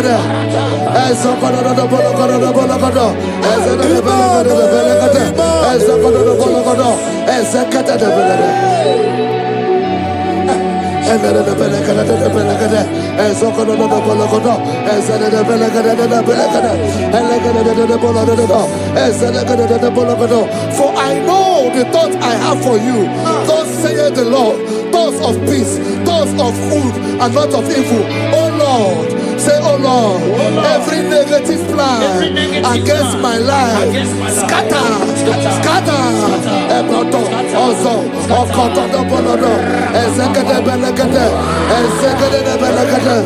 Belagade, Ezokoda the Bologoda, the Bologoda, Ezekada the Belagade, Ezokoda the Bologoda, Ezekata the Belagade. And then the Belagade, the Belagade, Ezokoda the Bologoda, Ezekada the Belagade, the Belagade, Elegada the Bologoda, Ezekada the Bologoda. For I know the thoughts I have for you, thus saith the Lord, thoughts of peace, thoughts of good and not of evil. Oh Lord, say, oh Lord, every negative plan against my life, scatter. Also, Okoto the Bolodo, Ezekade Belagade, Ezekade the Belagade.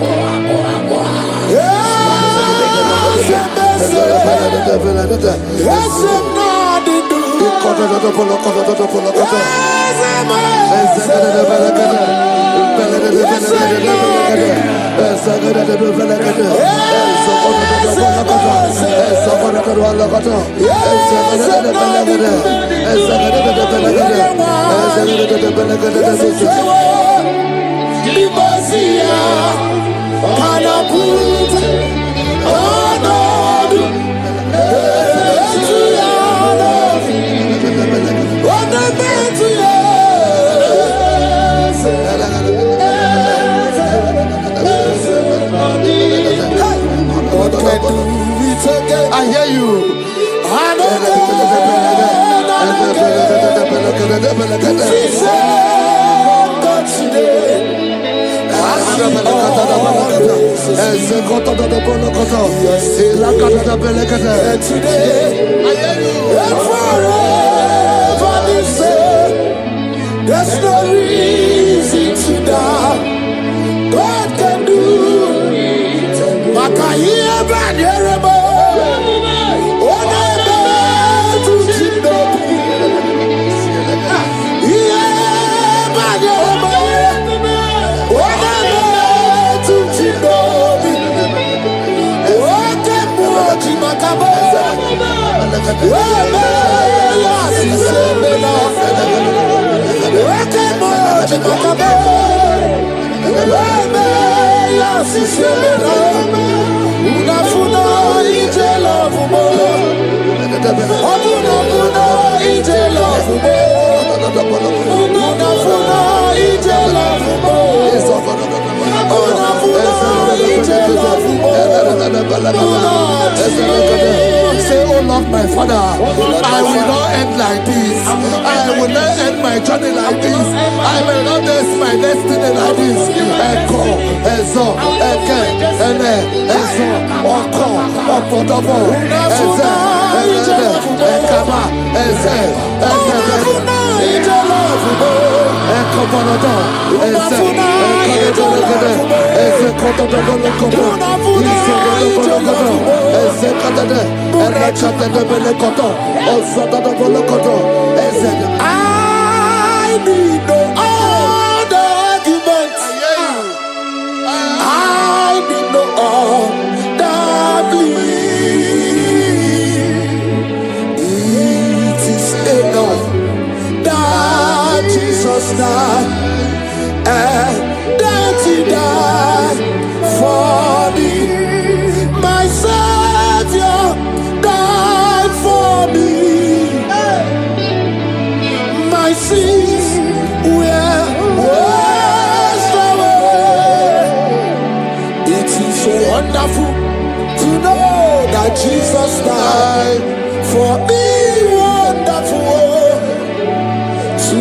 I hear you. There's no reason to doubt. God can do it. Makaya Banyerabo. Say, oh Lord, my Father, I will not end like this. I will not end my journey like this. I will not end my destiny like this. Echo, Ezo, Eke, Ene, Ezo, Oko, Opodobo, Eze, Eze, Ekaba, Eze, Ekobonodo, Eze, Ekobonodo, Eze, Kotodobo, Isodobo, Eze, Kadade, Erekatadebelekoto, Osodobolokoto, Eze. I need no other arguments. I need no other plea. It is enough that Jesus died and that He died for me. My Savior died for me. My sins were washed away. It is so wonderful to know that Jesus died for me. Wonderful to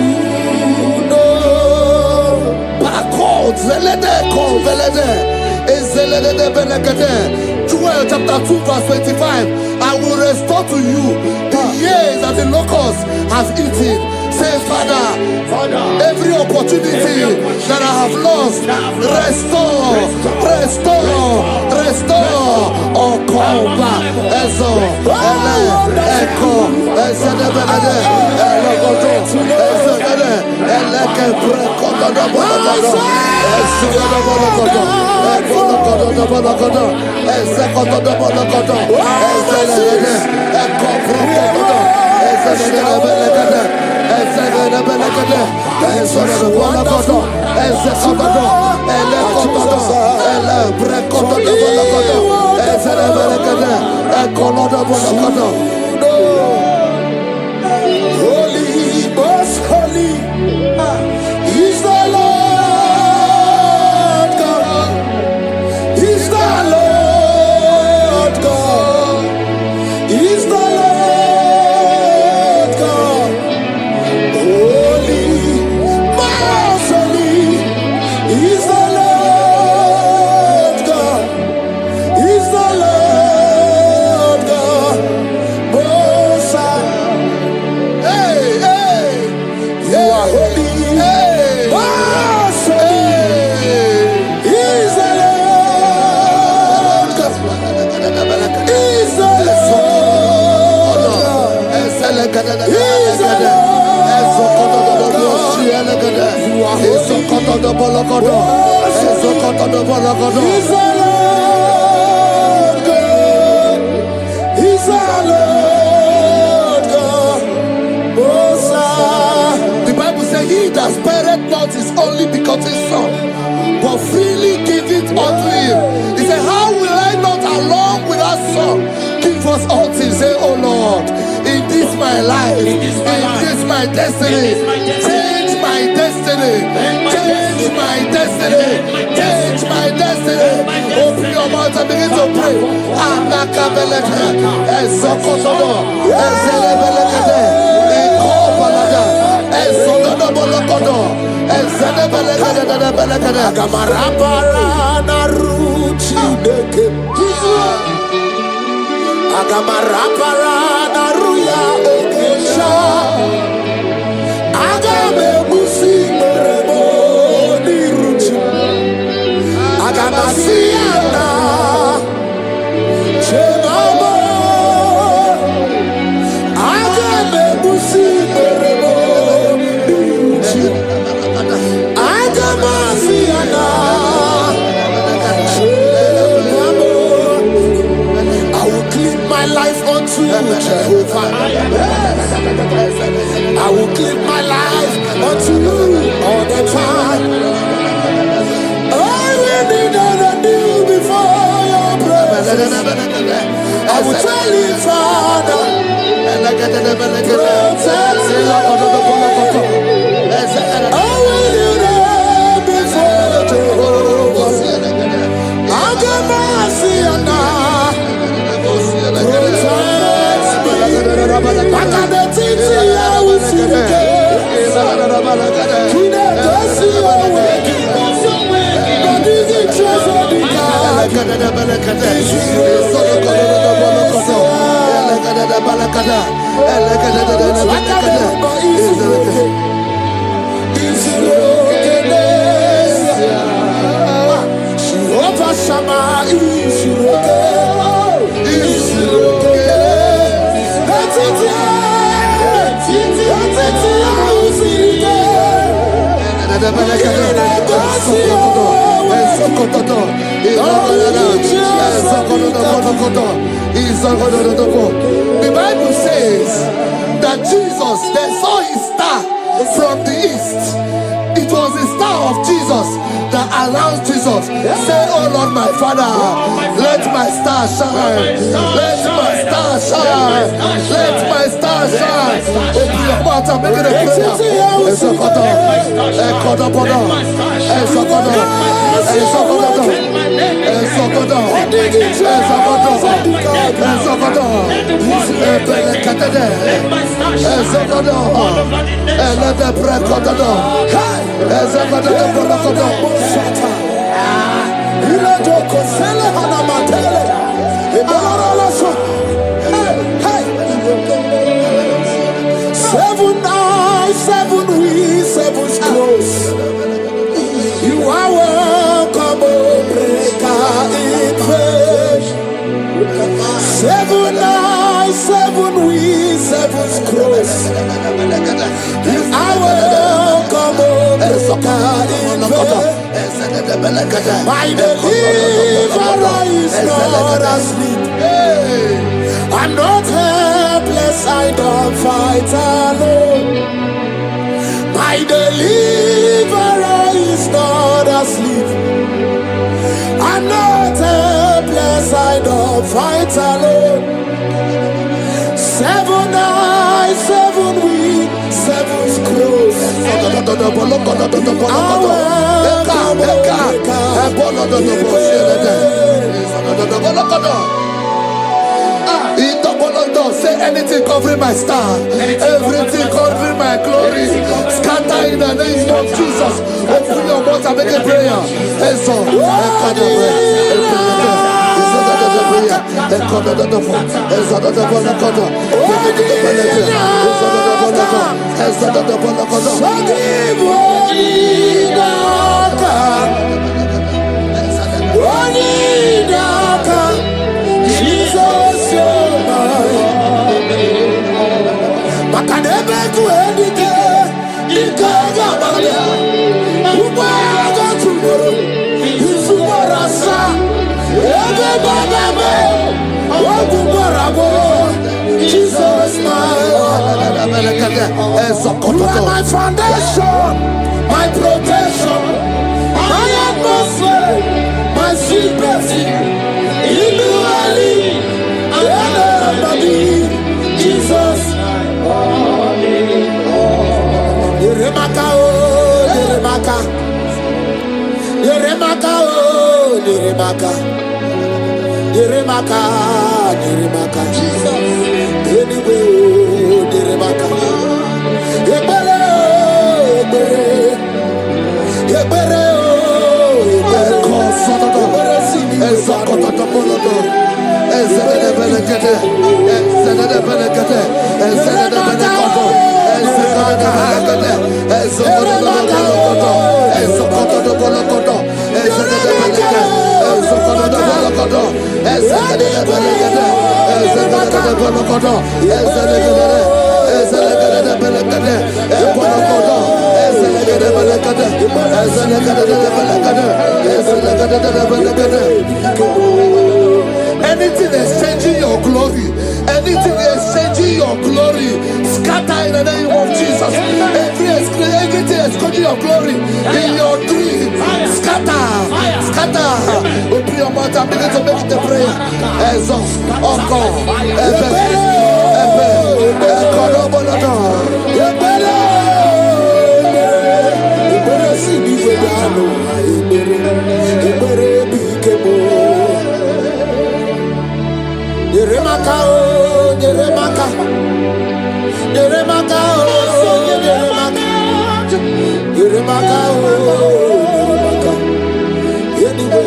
know. Backwards, Joel chapter 2 verse 25. I will restore to you the years that the locusts have eaten. Say, Father, every opportunity that I have lost, restore. Oh, come back. Echo, Holy, most holy is the Lord God. Is the Lord God. Is the Lord God. Holy, most holy is the Lord God. Is the Lord God. Most high. Hey, hey, you are holy. Hey, most holy is the Lord God. Is the Lord God. Is the Lord God. You are holy. Is the Lord God. He's our Lord God. Most high. The Bible says, he that spareth not his only begotten son, but freely give it unto him. He said, how will I not along with our son give us all things? Say, oh Lord, in this my life, in this my destiny, change my destiny, change my destiny, change my destiny. Open your mouth and begin to pray. Jehovah, I will give my life unto you all the time. I will be done and do before your presence. I will tell you, Father, protect me. I will do that before Jehovah. I'll get mercy on that. The Bible says that Jesus, they saw his star from the east. It was the star of Jesus that announced Jesus. Say, oh Lord, my Father, let my star shine. Let my star shine. Let my star shine. Open your mouth and make it a prayer. Seven eyes, seven wings, seven scrolls. You are welcome, O breaker in faith. Seven eyes, seven wings, seven scrolls. You are welcome, O breaker in faith. My deliverer is not asleep. I'm not helpless, I don't fight alone. My deliverer is not asleep. I'm not helpless, I don't fight alone. night, 7 weeks, 7 scrolls. Say anything covering my star, everything covering my glory, scatter in the name of Jesus. Open your mouth and make a prayer. Jesus, you're mine. Makanebe kuendike, ikaga bale. Ubaga tumoro, isubarasa. Ebe babame, wakubarabo. Jesus, you are my foundation, my protection, my atmosphere, my secret. Jesus, Yeremaka, oh, Yeremaka, Yeremaka, oh, Yeremaka, Yeremaka, Yeremaka, Jesus, anyway, oh, Yeremaka, Yebere, Yebere, Yebere, anything exchanging your glory, anything exchanging your glory, scatter in the name of Jesus. Everything exchanging your glory in your dream, scatter, scatter. Open your mouth and begin to make the prayer. Yeremaka, oh, Yeremaka, Yeremaka, oh, Yeremaka, Yeremaka, oh, Yeremaka, anyway,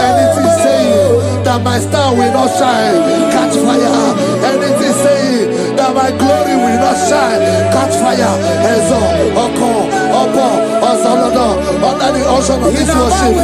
anything saying that my star will not shine, catch fire. Anything saying that my glory will not shine, catch fire. Under the ocean of this worship.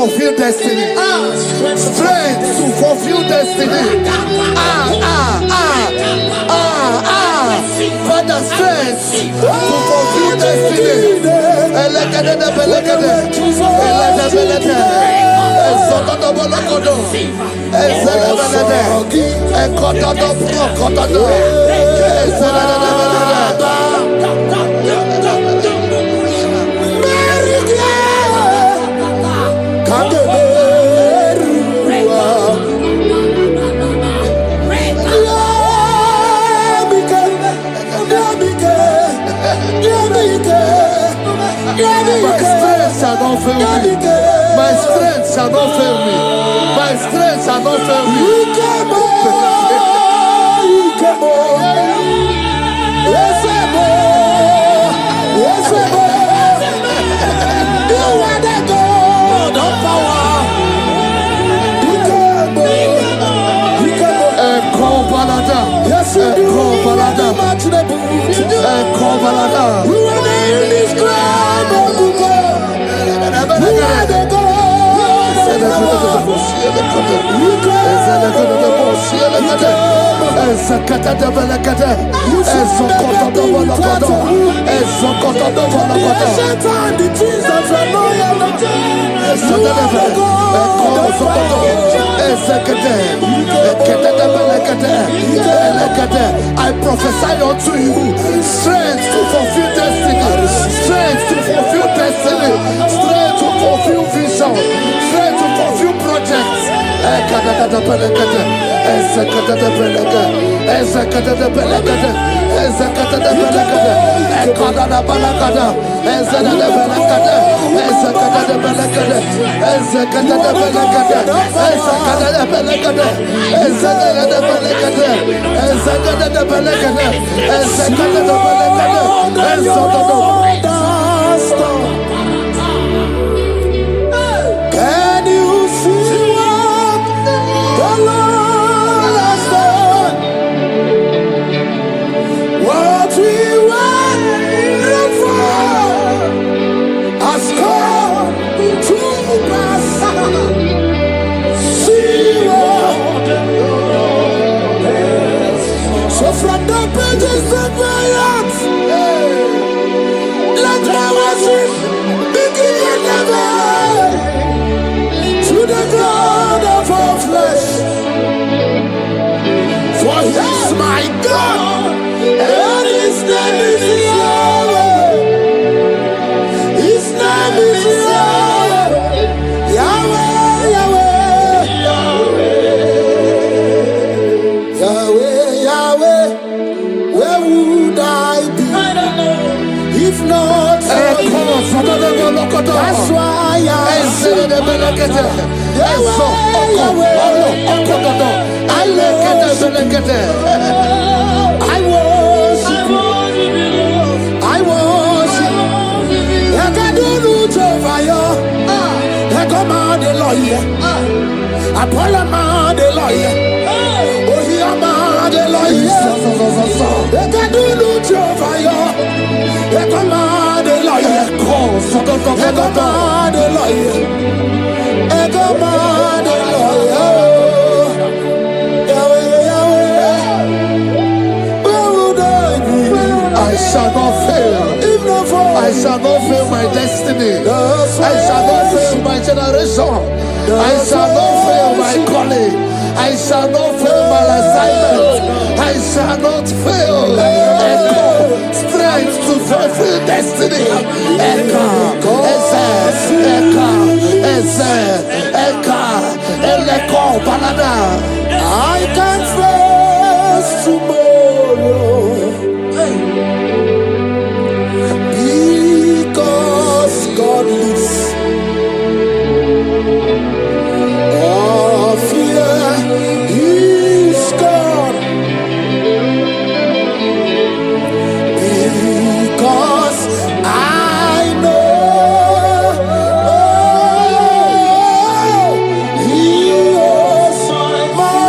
fulfill destiny. Strength to fulfill destiny. Father, strength to fulfill destiny. My strength shall not fail me. My strength shall not fail me. My strength shall not fail me. I prophesy unto you strength to fulfill destiny, strength to fulfill destiny, strength to fulfill vision, strength to fulfill projects. Can you see what the Lord has done? What we waited for has come to pass. See what. So from the pages of my heart, let my worship begin never. To the God of all flesh, for He is my God, and His name is Yahweh. His name is Yahweh, Yahweh, Yahweh, Yahweh, Yahweh. Where would I be if not for You? That's why I sing. I worship. I do root over you. I come on the lawyer. I pull on the lawyer. Oh, he am the lawyer. I do root over you. I come on the lawyer. I come on the lawyer. I come on the lawyer. I shall not fail. I shall not fail my destiny. I shall not fail my generation. I shall not fail my calling. I shall not fail my assignment. I shall not fail. Echo, strength to fulfill destiny. Echo, Echo, Balada. I can face tomorrow. Because God lives. All fear is gone. Because I know He was my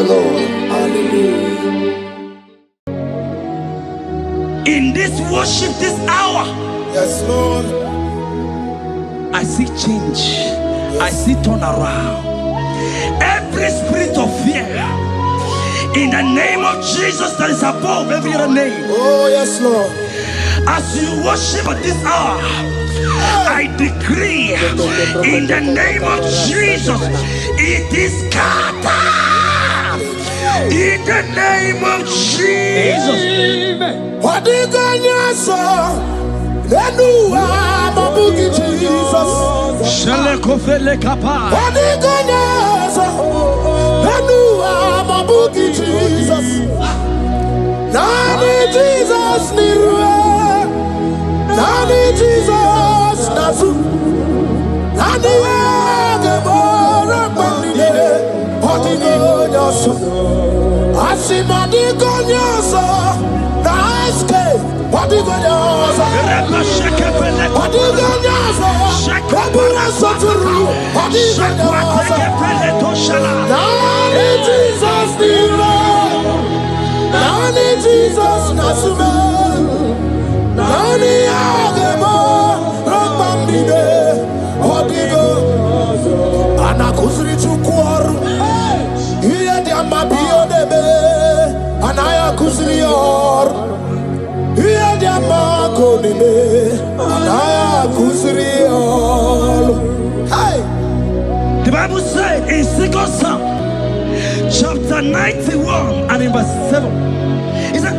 Lord. In this worship, this hour, Yes, Lord. I see change. I see turnaround. Every spirit of fear, in the name of Jesus that is above every other name. Oh, yes, Lord. As you worship at this hour, I decree in the name of Jesus, it is scattered. In the name of Jesus. What did God say? Jesus. What did God say? Jesus. Nani Jesus nirwe. Nani Jesus nasu. Nani agebora bandide. What did God say? Asimadi konyoso. Naiske. What did God say? What did God say? Kabura soturu. What did God say? Nani Jesus nirwe. Nani Jesus nasume. Nani agemo rombambide. Odigo anakusri chukwaru. Iye diamba biyo debe. Anaya kusri yor. Iye diamba konime. Anaya kusri yor. Hey. The Bible said in 2 Psalm chapter 91 and in verse 7, it said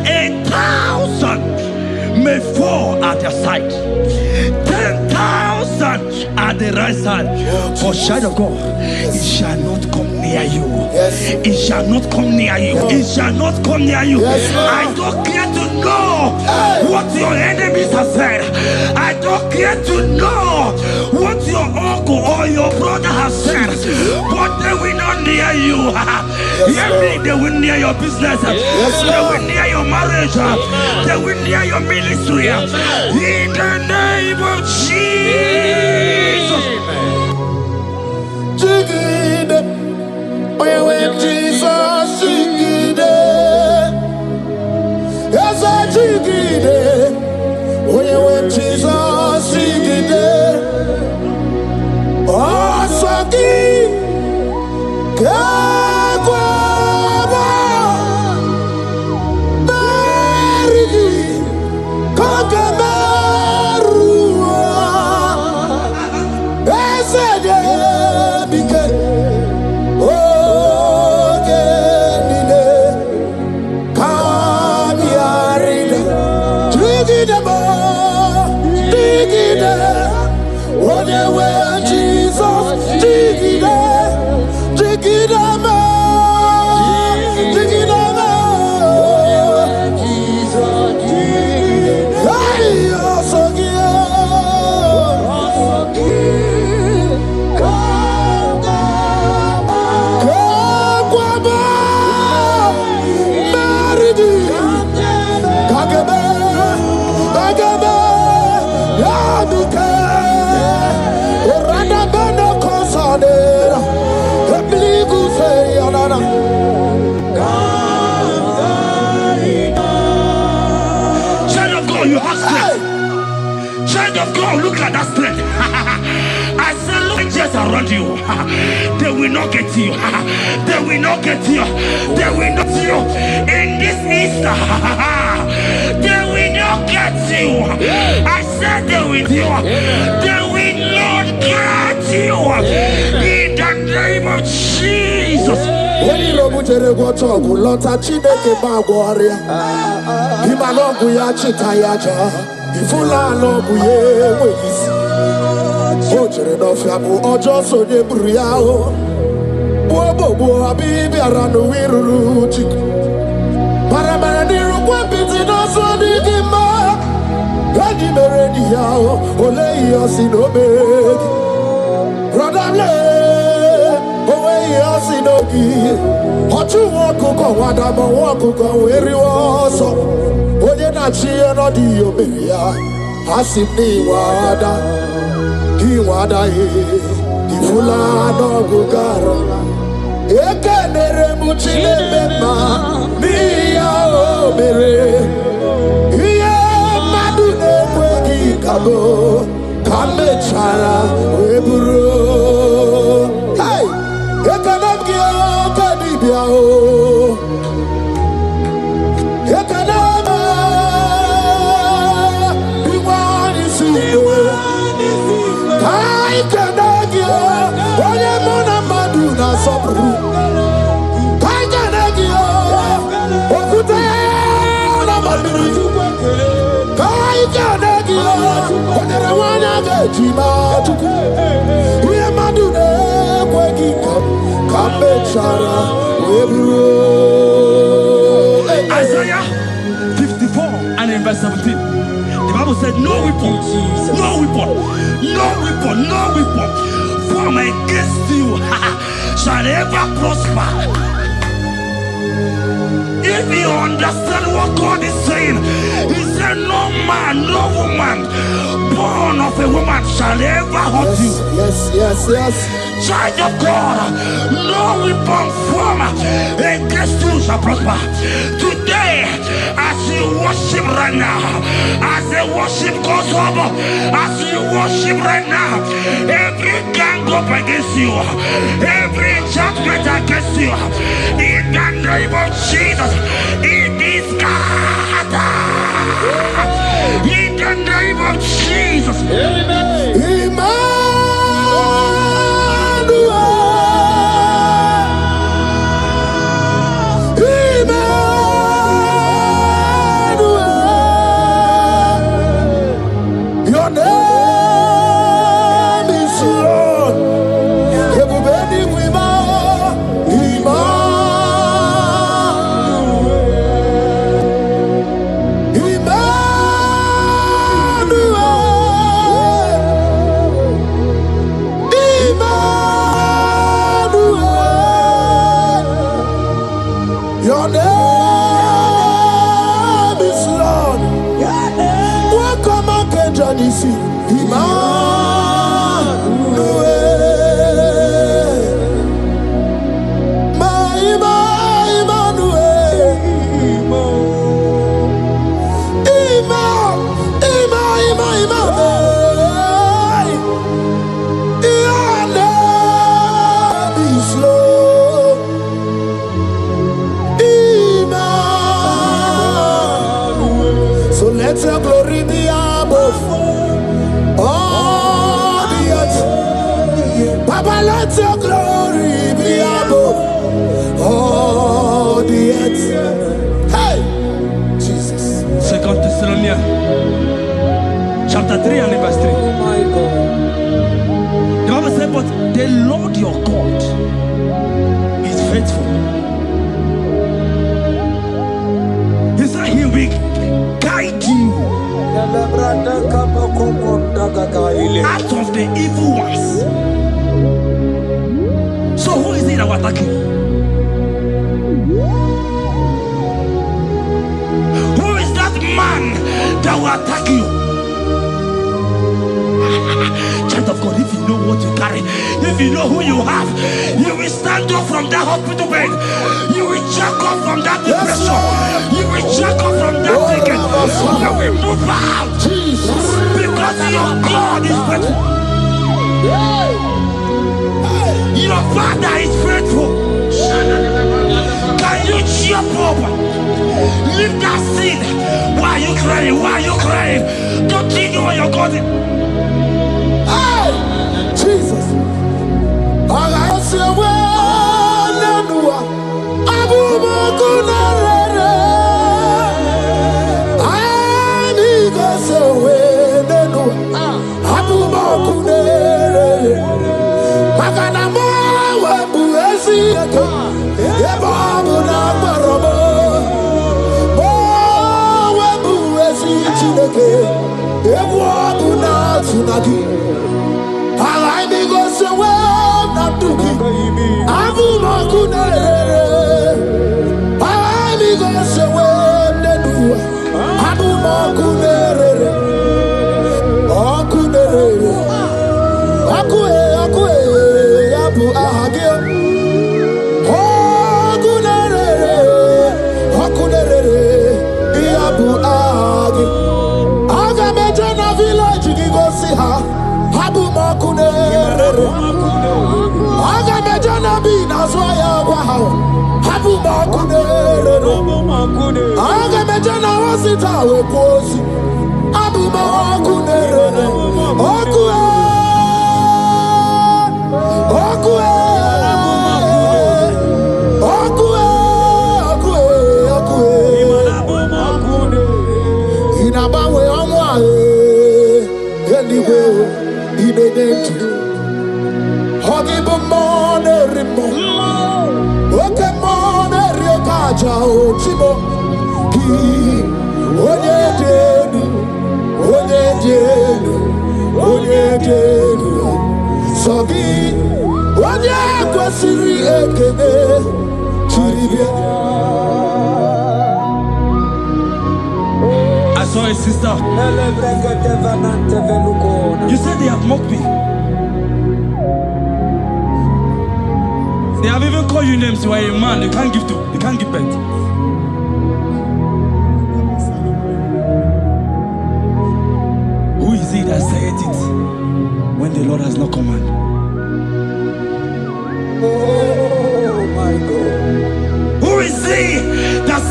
1,000 may fall at your side, 10,000 at the right side, but child of God, it shall not come near you. It shall not come near you. It shall not come near you. I don't care to know what your enemies have said. I don't care to know what your uncle or your brother has said, but they will not near you. Hear me, they will near your business. They will near your marriage. They will near your ministry. In the name of Jesus. Jigide, where when Jesus jigide, yes I jigide, where when Jesus jigide, oh swagi, kagwaba, berigi, kagabarua, esede. Look at that strength. I said, look just around you. They will not get you. They will not get you. They will not get you. In this Easter, they will not get you. I said they will get you. They will not get you. In the name of Jesus. When you look at the water, lot of Chineke Bagwaria. Imalongu ya chitayaja. Ifula lobu ye wezi. Ojere no fiamu ojo sonye buriao. Bobo abibi aranu wiruru chiku. Paramara niru kwa biti no soni gima. Gadi meredi yao ole yosi no begi. Brother le owe yosi no gi. Ochu wakuko wadama wakuko weri woso. Oye na chiye no di obeya. Asini wada. Iwada ye. Ifula no gugara. Ekenere muchile bema miya o mere. Iye madune kwegi kabo kame chara weburo. Hey, ekenem kiyo kadibia o. Ekenema biwani siyo. Kai kenegio onye mona madu na sopru. Kai kenegio okute na madu. Kai kenegio onye rewanya gejima tuku. Uye madu ne kwegi kambe chara webro. Isaiah 54 and in verse 17. The Bible said, no weapon, no weapon, no weapon, no weapon form against you shall ever prosper. If you understand what God is saying, He said, no man, no woman born of a woman shall ever hurt you. Yes. Child of God, no weapon formed against you shall prosper. Today, as you worship right now, as the worship goes over, as you worship right now, every gang up against you, every judgment against you, in the name of Jesus, it is scattered. In the name of Jesus. Amen. Your name is Lord. Welcome again, Janisi. Let your glory be above all the earth. Papa, let your glory be above all the earth. Hey, Jesus. 2 Thessalonians chapter 3 and verse 3. Oh my God. The Bible said, but the Lord your God is faithful. He said He will guide you out of the evil ones. So who is it that will attack you? Who is that man that will attack you? Child of God, if you know what you carry, if you know who you have, you will stand up from that hospital bed. You will jack up from that depression. You will jack up from that ticket. You will move out. Because your God is faithful. Your Father is faithful. Can you cheer up? Leave that seed. Why are you crying? Why are you crying? Don't you know your God is? Jesus. I say, ha habu makune aga mejana bi na so ya kwa ha habu makune aga mejana wasita we kosi habu makune okue inabawe amwa anyway inentu hogibo monerimo oke monerio kaja otimo ki onyedenu sogi onye kwesịrị ekele chiribia. I saw a sister. You said they have mocked me. They have even called you names. You are a man. You can't give birth. Who is he that said it when the Lord has not commanded? Oh my God. Who is he that's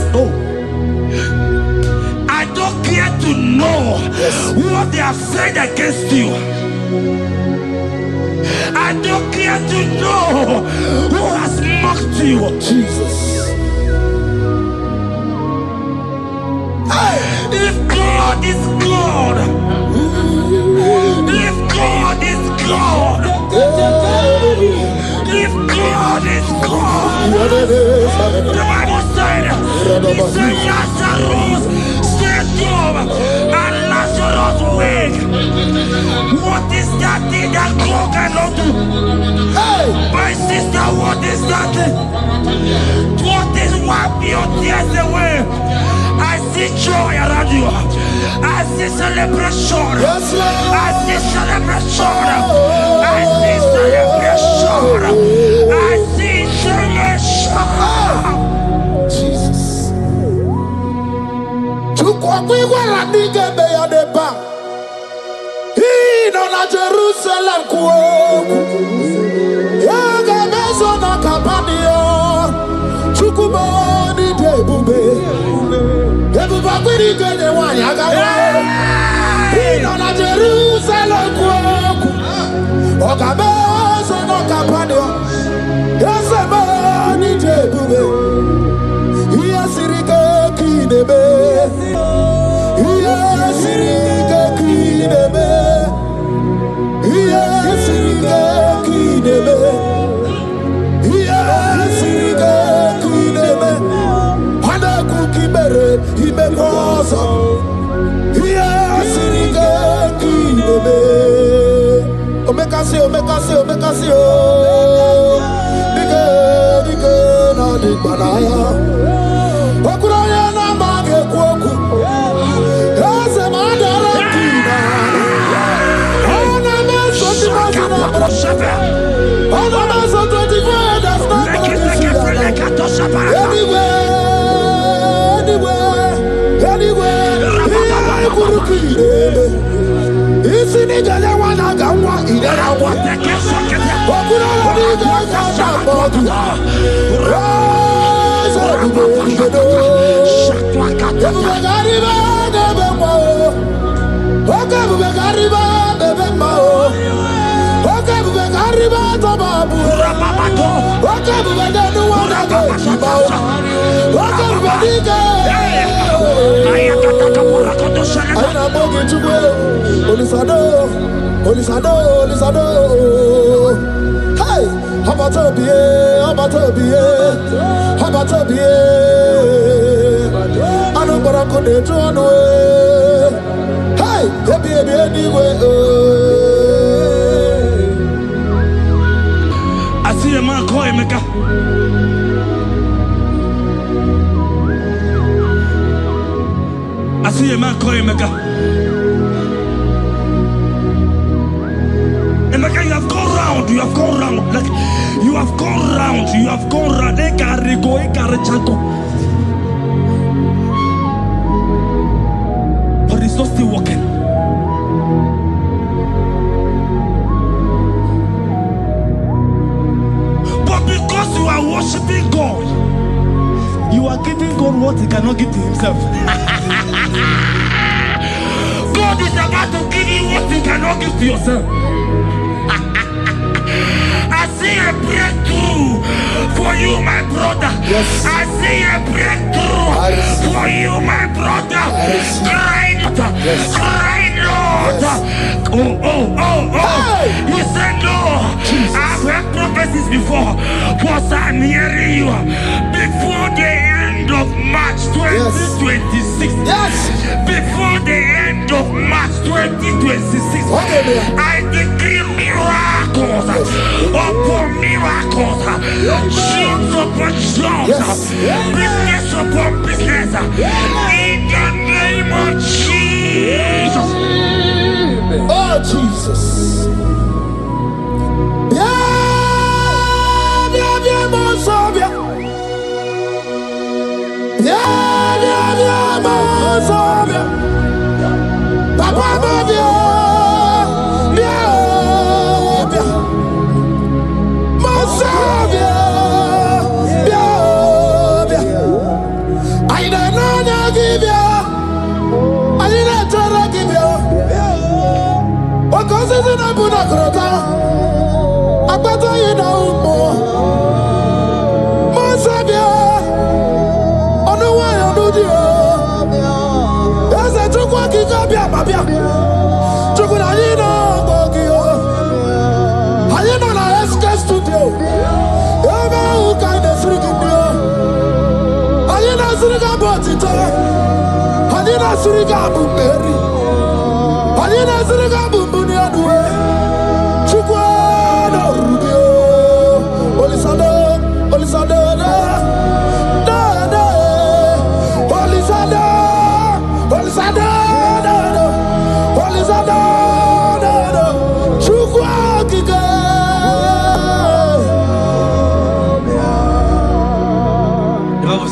I don't care to know what they have said against you. I don't care to know who has mocked you. Jesus. If God is God, if God is God, if God is God, the Bible said, he said Lazarus stand up and Lazarus wake. What is that thing that God cannot do? Hey, my sister, what is that thing? What is wipe your tears away? I see joy around you. I see celebration. Yes, Lord. I see celebration. I see celebration. I see celebration. Jesus. Chukwakwiwa nige beya deba. Ino na Jerusalem kuoku. Yaga mezo na kapanio. Chukwumoni debube. Debuba kwiri genye wanyaga wa. Ino na Jerusalem kuoku. Oga mezo na kapanio. Yasemoni debube. Iyasirike kinebe. Iyasirike kinebe. Iyasirike kinebe. Iyasirike kinebe. Hana kukibere imekosa. Iyasirike kinebe. Omekasi o. Nige na dikbanaya. Okuraya na mage kwoku. Ese madara kina. Ona meso tivazina. Ona meso tivazina. That's not Anyway. Kurukire. Isi ni jale wana gawa idera wa. Okuraya ni gawa bodu. Olisado. Hey, Habatobie. I don't go to the throne. Hey, baby, anyway. I see a man call Emeka. I see a man call Emeka. Emeka, you have gone round. Like, you have gone round. But it's not still working. God what he cannot give to himself. God is about to give you what you cannot give to yourself. I see a breakthrough for you, my brother. Yes. I see a breakthrough for you, my brother. Cry not, cry not. Hey. You said no. I've heard prophecies before, but I'm hearing you. Before the end of March 2026. Yes. Before the end of March 2026. I decree miracles upon miracles, jobs upon jobs, business upon business, in the name of Jesus. Oh, Jesus.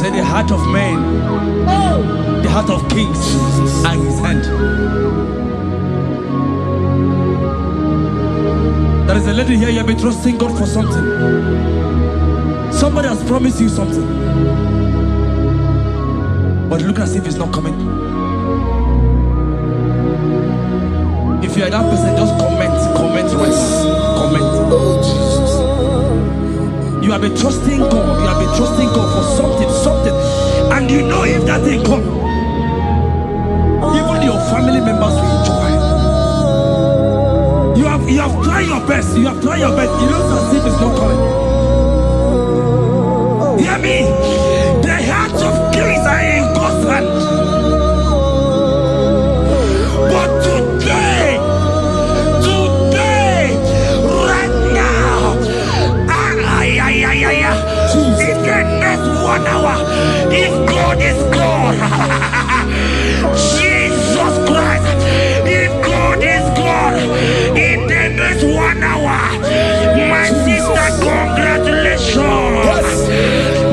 The heart of man, the heart of kings are in his hand. There is a lady here, you have been trusting God for something. Somebody has promised you something, but look as if it's not coming. If you are that person, just comment comment. Oh, Jesus. You have been trusting God. You have been trusting God for something, and you know if that thing come, even your family members will enjoy. You have tried your best. You have tried your best. It looks as if it's not coming. Hear me. The hearts of kings are in God's hand. But today, right now, in the next 1 hour, if God is God, Jesus Christ, if God is God, in the next 1 hour, my sister, congratulations.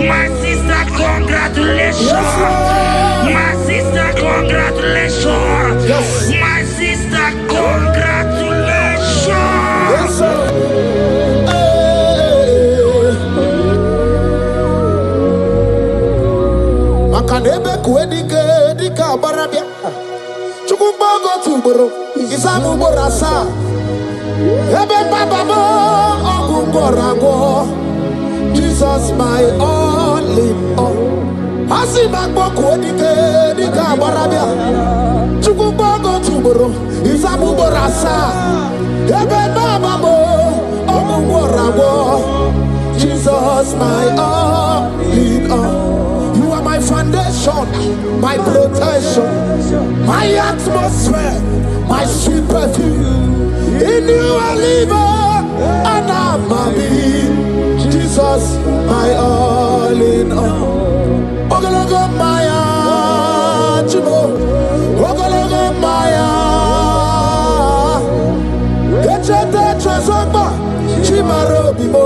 My sister, congratulations. My sister, congratulations. My sister, congratulations. Yes, sir. Makanebe kuedike dika barabia. Chukumbago tuboro. Isamu borasa. Ebe bababo ogungorago. Jesus my all in all. Asimagbo kuedike dika barabia. Chukumbago tuboro. Isamu borasa. Ebe bababo ogungorago. Jesus my all in all. My foundation, my protection, my atmosphere, my sweet perfume. In you I live and I'm happy. Jesus, my all in all. Ogologo Maya, Chibo, Ogologo Maya. Echete Chazogba, Chimaro Bibo,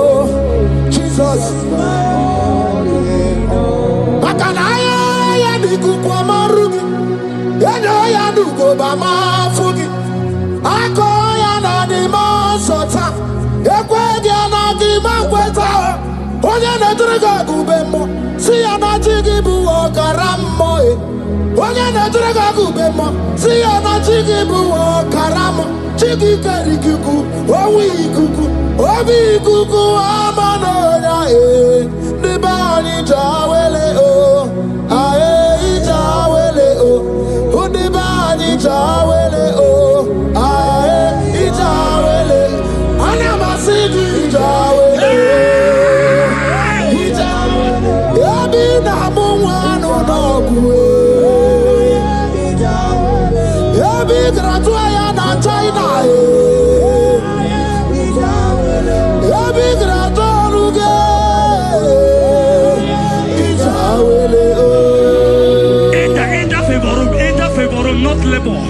Jesus. See ya na jigi bu okaramo. Onye na jiraga gubemo. See ya na jigi bu okaramo. Jigi karikuku, owi kuku, obi kuku amano ya Ni bani jawele o, ae jawele o. Ni bani jawele o, ae jawele. Ana masigi jawele. Yabi na muwanu no kuwe. Yabi gratua ya na China. Yabi gratua ruge. Enter favor room, not labor.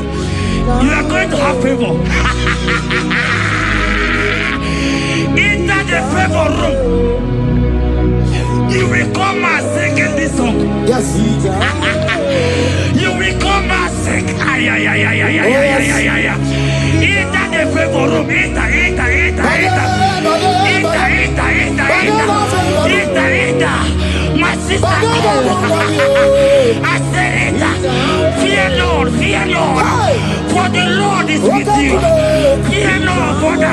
You are going to have favor. Enter the favor room. You will come and sing in this song. Yes. You will come and sing. Enter the favor room. Enter. My sister, I said it. Fear Lord. For the Lord is with you. Fear Lord, for the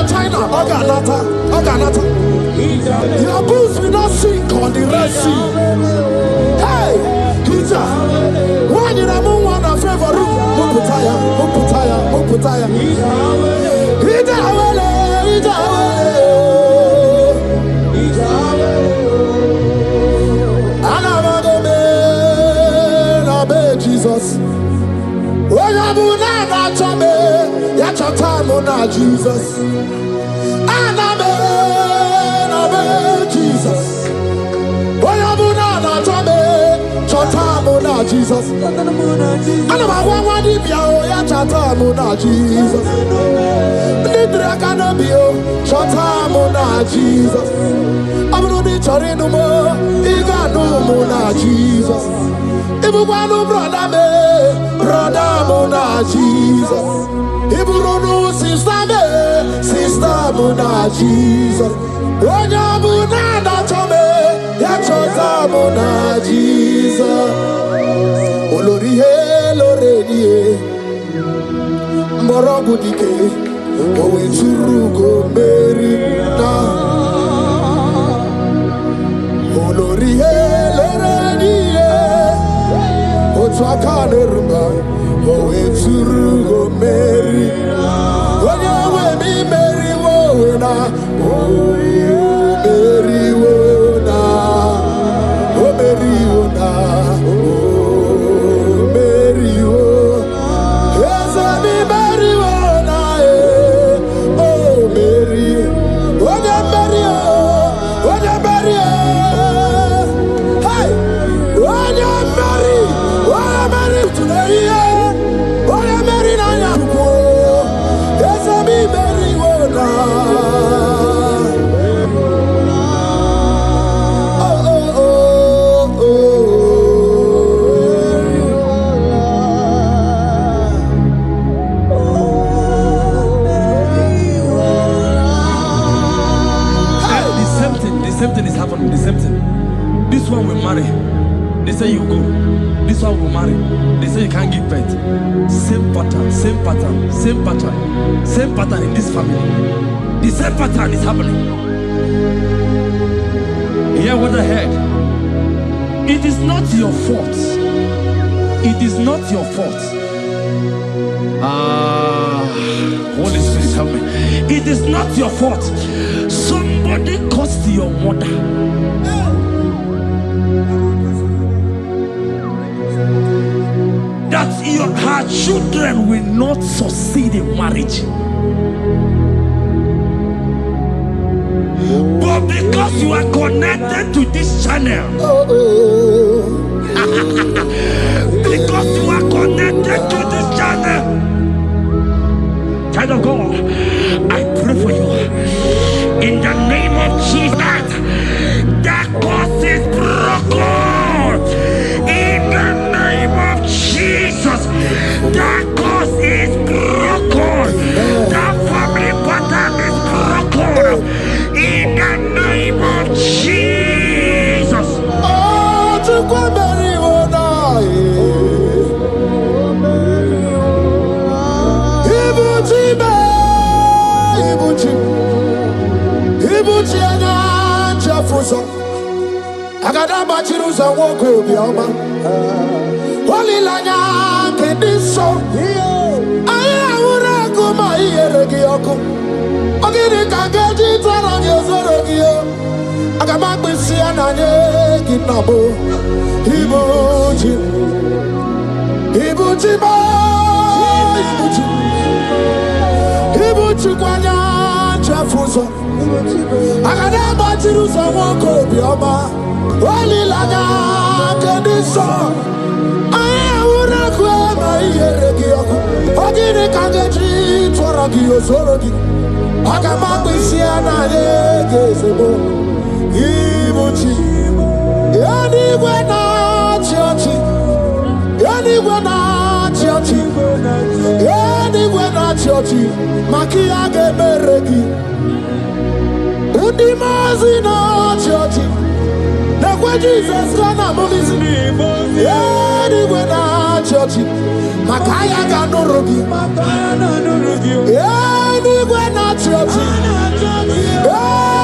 China, Oganata. Your boots will not sink on the Red Sea. Hey, Hija, when you don't want a favor, Muputaya. Jesus. Jesus. Jesus. Jesus. Sister Muna Jesus. Onya Muna na chome, ya chota Muna Jesus. Olori he loreni he, mborogu dike, owe churugo meri na. Olori he loreni he, otwaka nerumba, owe churugo meri na. This one will marry. They say you go. This one will marry. They say you can't give birth. Same pattern in this family. The same pattern is happening. Hear what I heard. It is not your fault. It is not your fault. Holy Spirit, help me. It is not your fault. Somebody caused your mother. That her children will not succeed in marriage. But because you are connected to this channel, because you are connected to this channel, child of God, I pray for you in the name of Jesus. That cause is broken in the name of Jesus. That cause is broken. That agada bachiru za nwoke obiọma olilanya nke dị nsọ anyị ahụrụ ọkụ ma ihere gị ọkụ ọ gịnị ka ga-eji tọrọ gị ozoro gị aga m akpịsị ya na nye gị nnọbụ ibuchi ma ibuchi kwanya nchefu ụzọ agada gbachiri ụzọ nwoke obiọma olilanya nke dị nsọ anyị ahụrụ ọkụ ma ihere gị ọkụ ọ gịnị ka ga-eji tụọrọ gị ozoro gị aga m akpịsị ya na nye gị ezigbo ibuchi ya n'igwe na-achị ọchị ya n'igwe na-achị ọchị ya n'igwe na-achị ọchị maka ihe a ga-emere gị ndị maazị na-achị ọchị na-ekwe Jizọs ka na-amụghịzi ya n'igwe na-achị ọchị maka ahịa ga-anụrụ gị ya n'igwe na-achị ọchị ya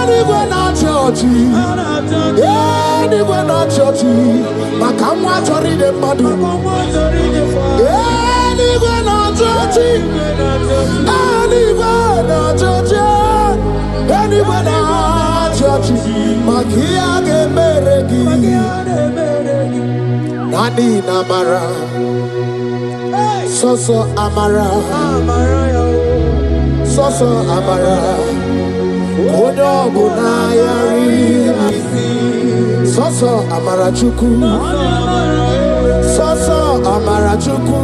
n'igwe na-achị ọchị ya n'igwe na-achị ọchị maka nwa chọrọ ide mmadụ ya n'igwe na-achị ọchị ya n'igwe na-achị ọchị ya n'igwe na-achị ọchị maka ihe a ga-emere gị naanị na amara sọsọ amara sọsọ amara onye ọbụla ya riri sọsọ amara Chukwu sọsọ amara Chukwu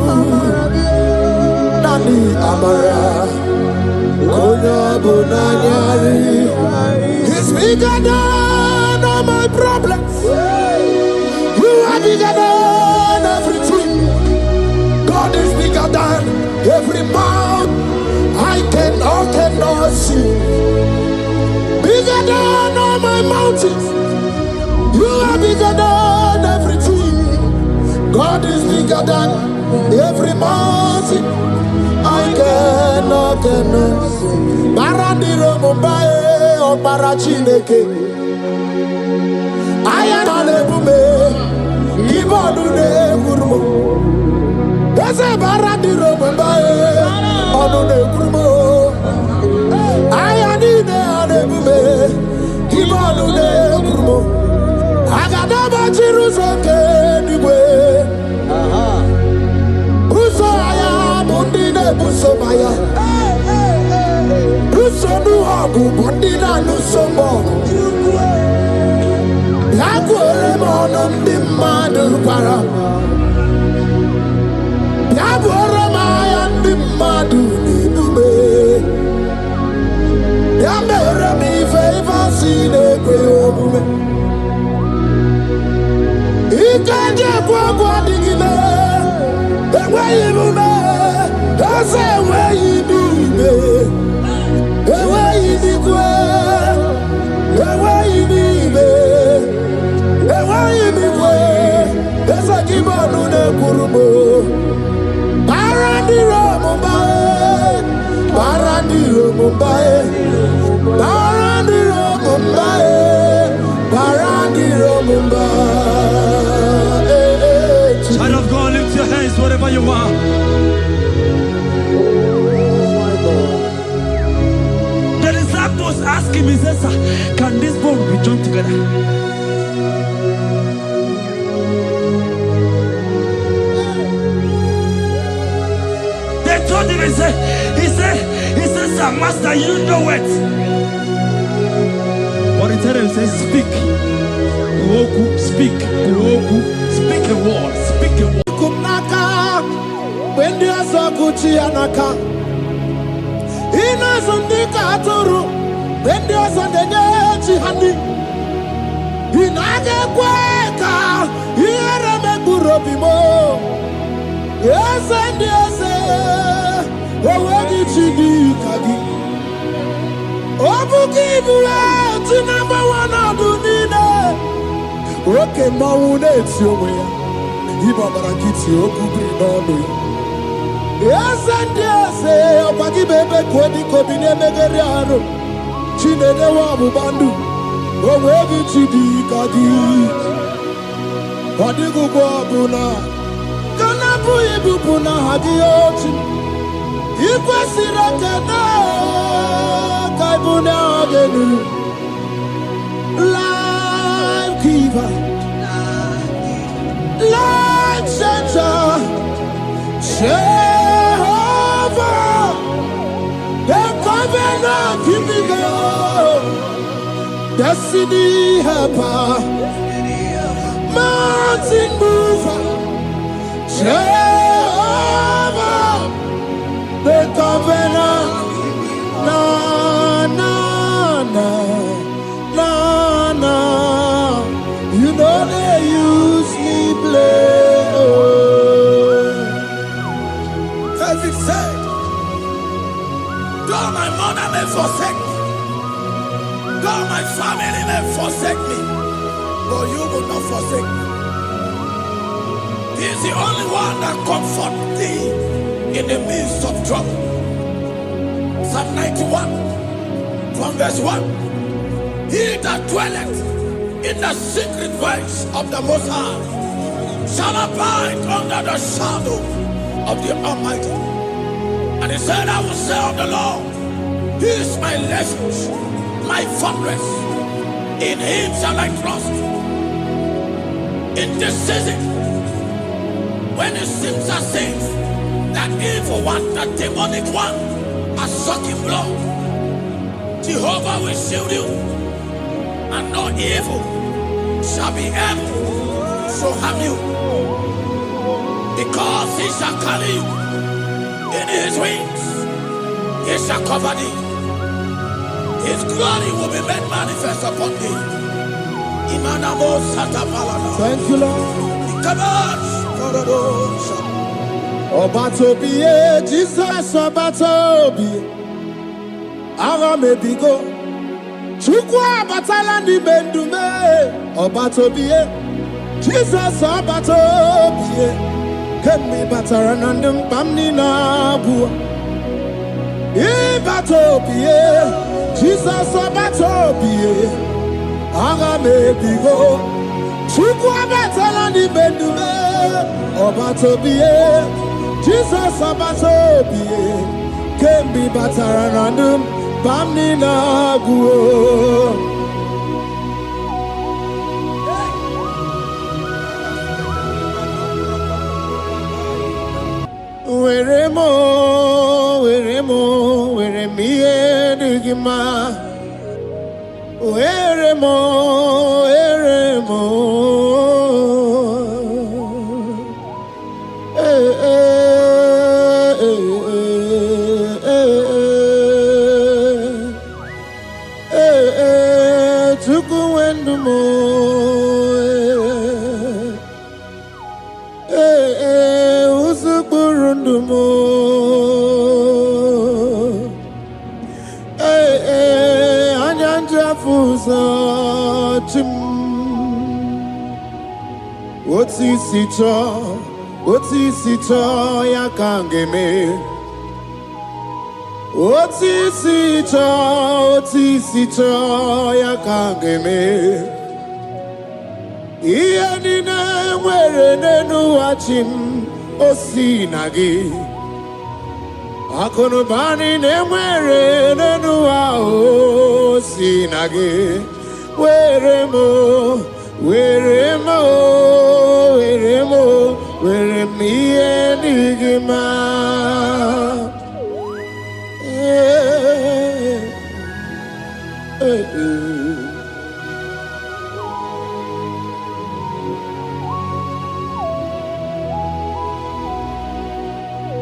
naanị amara onye ọbụla ya riri. He's bigger than all my problems. You are bigger than everything. God is bigger than every mountain I cannot see. Bigger than all my mountains. You are bigger than everything. God is bigger than every mountain I cannot see. Baradiro Mumbai or Barachineke. I am an ebume. Ibodune Gurmo. There's a Baradiro Mumbai or Nune Gurmo. I am in an ebume. Ibodune Gurmo. I got a Bachirus anyway. Buso aya Mundine Buso Maya. Buso Nuagu Mundina Nusomo. Yaguere Monum Dimadu Para. Yaguere Mayan Dimadu Nidube. Yamere mi favor sine kweomume. Ikaje kwa digime. Ewe ibume. Ese ewe ibime. Ewe ibikwe. Ewe ibime. Ewe ibikwe. Ese kibonu ne kurumo. Barandiro Mumbai. Barandiro Mumbai. Barandiro Mumbai. Barandiro Mumbai. Child of God, lift your hands wherever you are. The disciples asked him, he says, can this bone be joined together? They told him, he said, sir, master, you know it. But he told him, he said, speak. Kuoku, speak. Kuoku, speak a word. Speak a word. Kumnaka, when there's a Gucci anaka. Inazundika aturu, when there's a Nechi Hani. Inage kweka, Yereme Burobimo. Yes, and yes, already Chidi Kagi. Obukibu, number one of Dunina. Okay, Maune, it's your way. Ibabarakiti, Okubri, no. Yes, and yes, Opaki Bebe, Kwedi, Kobine, Megariano, Chine, Wabu Bandu. Oh, baby, Chidi, Kadi. Odigo Buna. Kanabu Ibuna Hadioti. Ikwasirakana. Kaibuna Agenu. Life giver. Life center. Jehovah. The covenant keeping God. Destiny helper, mountain mover, Jehovah, the covenant, na na na na na. You know they use me play. David said, though my mother may forsake me, though my family may forsake me, but you will not forsake me. He is the only one that comforts thee in the midst of trouble. Psalm 91, from verse 1. He that dwelleth in the secret place of the Most High shall abide under the shadow of the Almighty. And he said, I will say of the Lord, He is my refuge, my fortress, in Him shall I trust. In this season, when it seems as if that evil one, that demonic one, are sucking blood, Jehovah will shield you, and no evil shall be able to harm you, because He shall carry you in His wings. He shall cover thee. His glory will be made manifest upon thee. Thank you, Lord. Obatobiye, Jesus Obatobiye. Ara mebigo. Chukwa batala ni bendume. Obatobiye, Jesus Obatobiye. Kemi bataranandum bamni na bua. Ibatobiye, Jesus Obatobiye. Ara mebigo. Chukwa batala ni bendume. Obatobiye, Jesus Obatobiye. Kembi bataranandum bamni na guo. Weremo, weremiye digima. Weremo. Otisito ya kangeme. Otisito ya kangeme. Iye nina mwere nenu wachim osinagi. Akono bani ne mwere nenu wa osinagi. Weremo. Weremiye digima.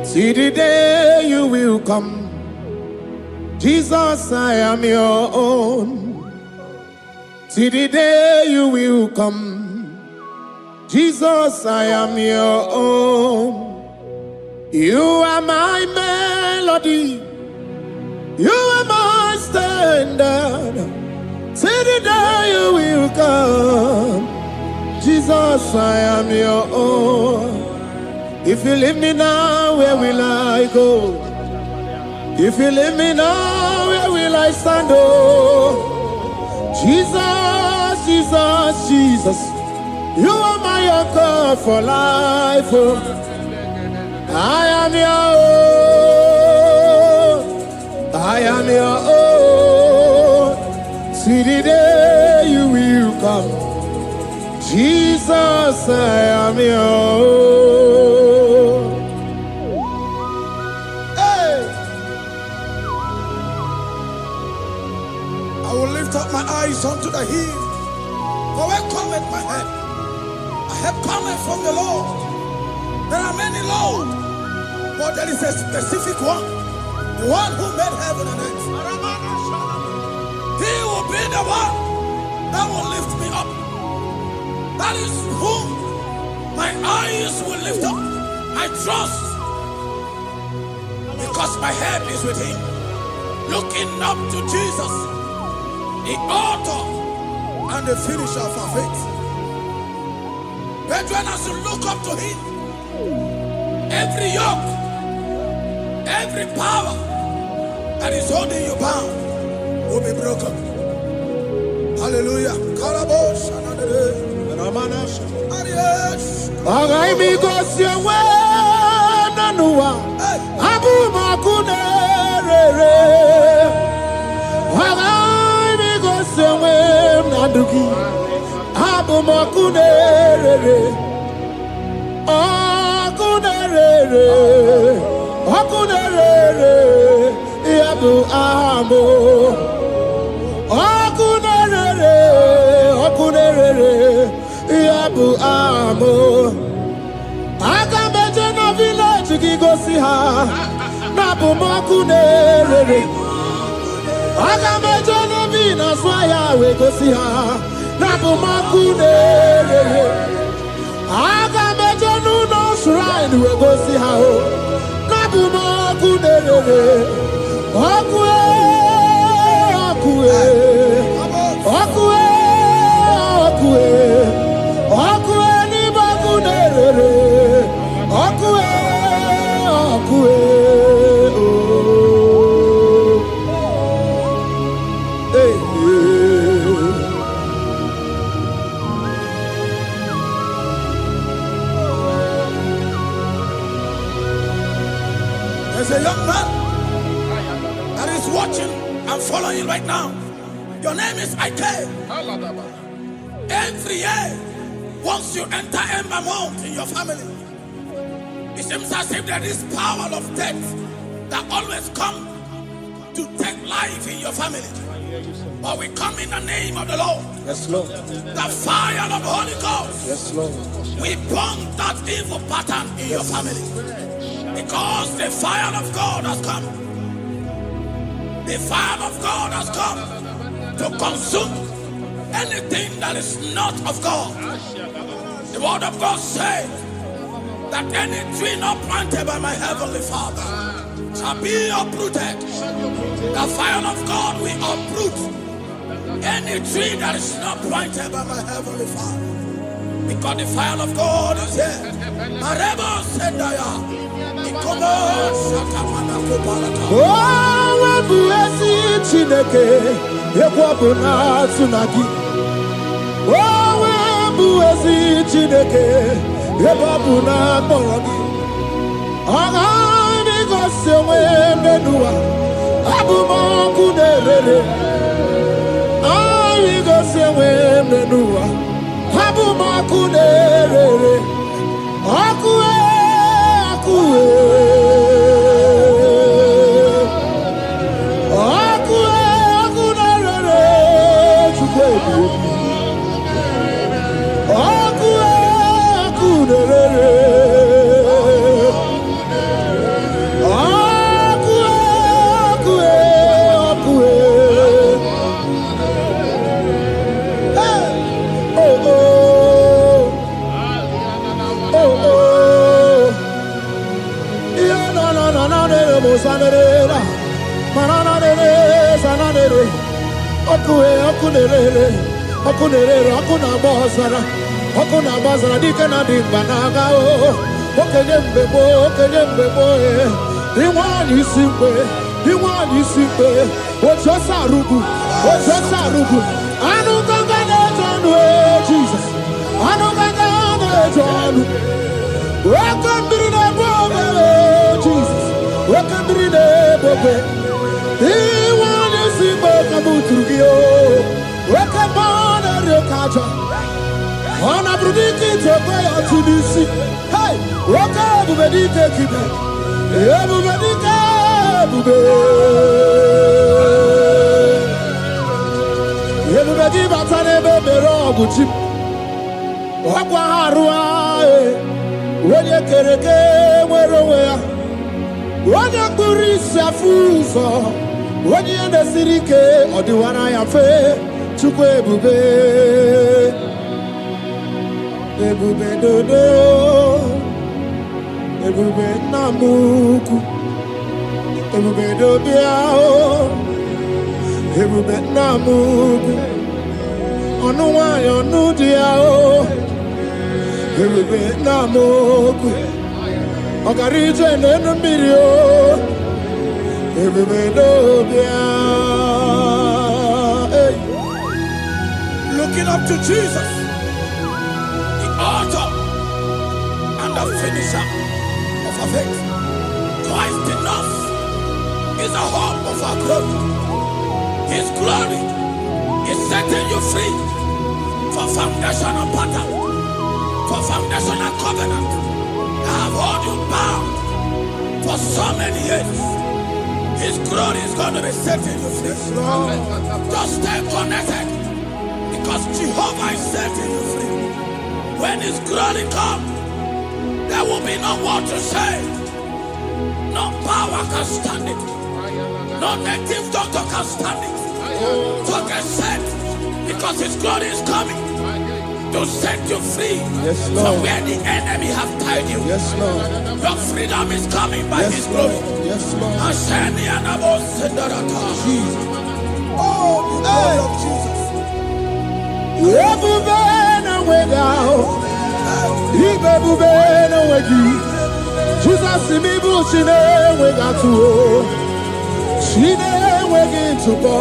See the day you will come, Jesus, I am your own. See the day you will come, Jesus, I am your own. You are my melody, you are my standard. See the day you will come, Jesus, I am your own. If you leave me now, where will I go? If you leave me now, where will I stand? Oh, Jesus. Jesus, Jesus, you are my anchor for life. Oh. I am your own. I am your own. See the day you will come. Jesus, I am your own. Hey! I will lift up my eyes unto the hill. For where cometh my help? My help cometh from the Lord. There are many Lord, but there is a specific one. The one who made heaven and earth. He will be the one that will lift me up. That is whom my eyes will lift up. I trust, because my help is with him. Looking up to Jesus, the author and the finisher of our faith. Brethren, as you look up to him, every yoke, every power that is holding you bound will be broken. Hallelujah. There's a young man that is watching and following right now. Your name is Ike. Every year, once you enter Ember Mount in your family, it seems as if there is power of death that always come to take life in your family. But we come in the name of the Lord. Yes, Lord. The fire of the Holy Ghost. Yes, Lord. We burn that evil pattern in your family. Because the fire of God has come. The fire of God has come to consume anything that is not of God. The word of God says that any tree not planted by my heavenly Father shall be uprooted. The fire of God will uproot any tree that is not planted by my heavenly Father. Because the fire of God is here. Marebo Sendaya. Oh, blessed Chineke, Ekwabuna Tsunagi. Oh, blessed Chineke, Ekwabuna Boragi. Agani Gosewe Menua, Abuma Kuderere. Agani Gosewe Menua, Abuma Kuderere. Akue. Jesus. I know my God, welcome to the Bible, Jesus. Welcome to the Bible. He wants to see welcome to you. Welcome on the culture. On a predict to pray to this. Hey, welcome to the Dickie. Everybody, everybody, but I never be wrong with you. When you get a game, where when you police are fools, when you're in the city, or the one I am fair to go, Ebube Namuku, Ebube Dobiao, Ebube Namuku, Onuwa Onudiao, Ebube Namuku, Ogarije Nenumirio, Ebube Dobiao. Looking up to Jesus, the author and the finisher of our faith. Christ in us is the hope of our glory. His glory is setting you free for foundational pattern, for foundational covenant. I have held you bound for so many years. His glory is going to be setting you free. Just stay connected, because Jehovah is setting you free. When His glory comes, there will be no word to say. No power can stand it. No native doctor can stand it. So get set, because His glory is coming to set you free. Yes, Lord. From where the enemy have tied you. Yes, Lord. Your freedom is coming by His glory. Yes, Lord. Asheni anabo sendarata. Jesus. Oh, the glory of Jesus. Jesus, me bushine we got to. She we get to go.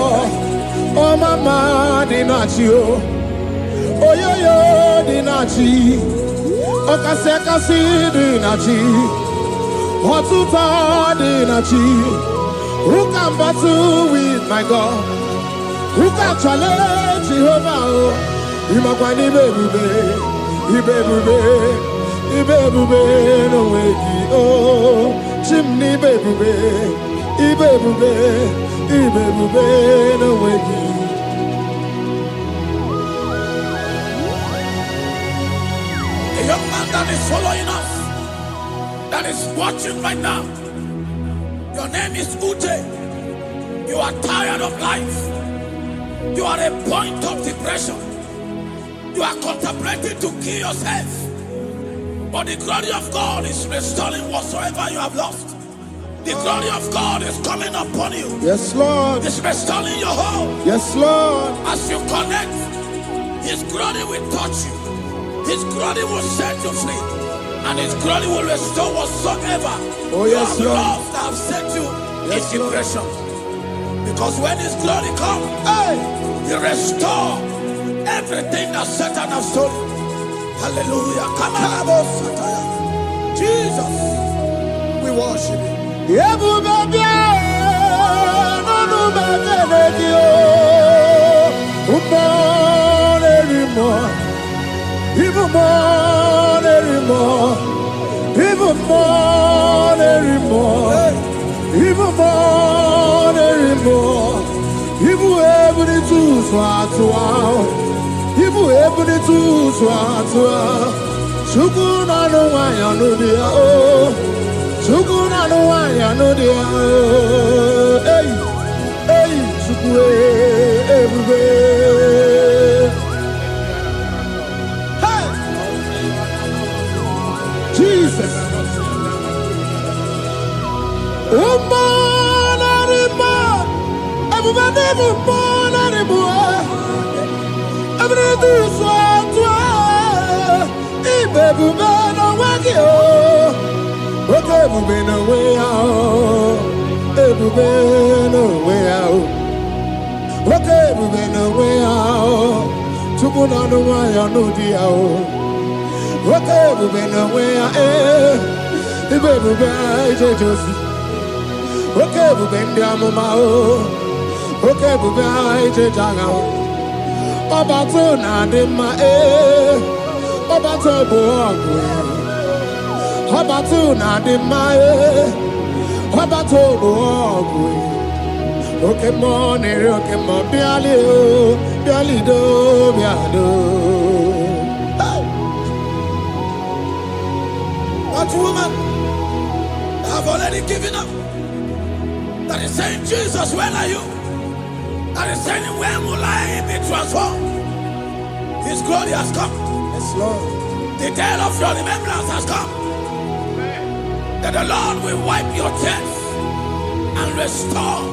Oh, mama, dinachio. Oh, yo, dinachi. Oh, kasi, dinachi. Hotuta, dinachi. Who can battle with my God? Who can challenge Jehovah? Imakwani bebube, ibebube no wegi oh, chimney bebube, ibebube no wegi. A young man that is following us, that is watching right now. Your name is Ute. You are tired of life. You are a point of depression. You are contemplating to kill yourself. But the glory of God is restoring whatsoever you have lost. The glory of God is coming upon you. Yes, Lord. It's restoring your home. Yes, Lord. As you connect, His glory will touch you. His glory will set you free. And His glory will restore whatsoever you have lost that have set you in depression. Because when His glory comes, He restores everything that Satan has stolen. Hallelujah. Come on, Jesus, we worship You. Ibu ebuni tu swatwa, sukuna no wanya no dia oh, sukuna no wanya no dia oh, hey, sukue ebube, hey, Jesus, umanarima, ebube umanarima. Ebube swatwa, ibebube no wagio, ebube no way out, ebube no way out, ebube no way out. Tumuna no waya no dia o. Okay, we been away eh. The baby guy Josie. Okay, we been down mama o. Okay, we been jaga o. Oba to na de ma eh. Oba to bo agwe. Oba to na de ma eh. Oba to bo agwe. Okay, morning, okay, mo biali o, biali do, biado. That woman, I've already given up. That is saying, Jesus, where are you? That is saying, when will I be transformed? His glory has come. Yes, Lord. The day of your remembrance has come. That the Lord will wipe your tears and restore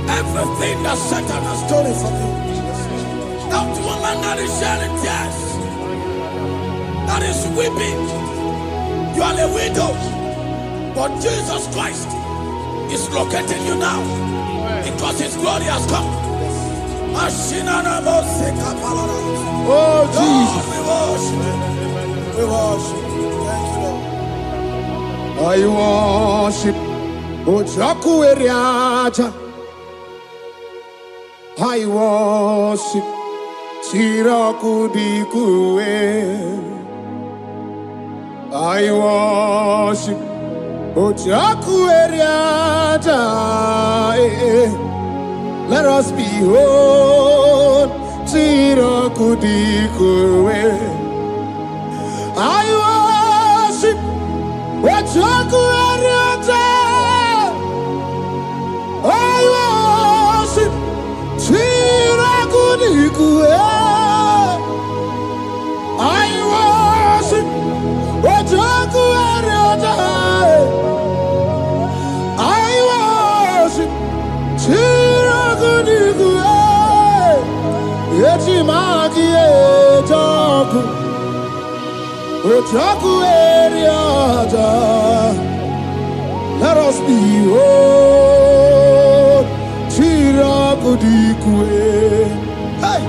everything that Satan has stolen from you. That woman that is shedding tears, that is weeping, you are a widow, but Jesus Christ is locating you now because His glory has come. Oh, Jesus. We worship. Thank you, I Lord. worship. Ojaku eriaja. I worship Chiraku dikue. I worship Ojaku eriaja. Let us behold Chiraku dikue. I worship Ojaku eriaja. I worship I worship Ojaku eriaja. I worship Chiraku Yeti magi ejaku Ojaku eriaja. Let us behold Chiraku dikue. Hey,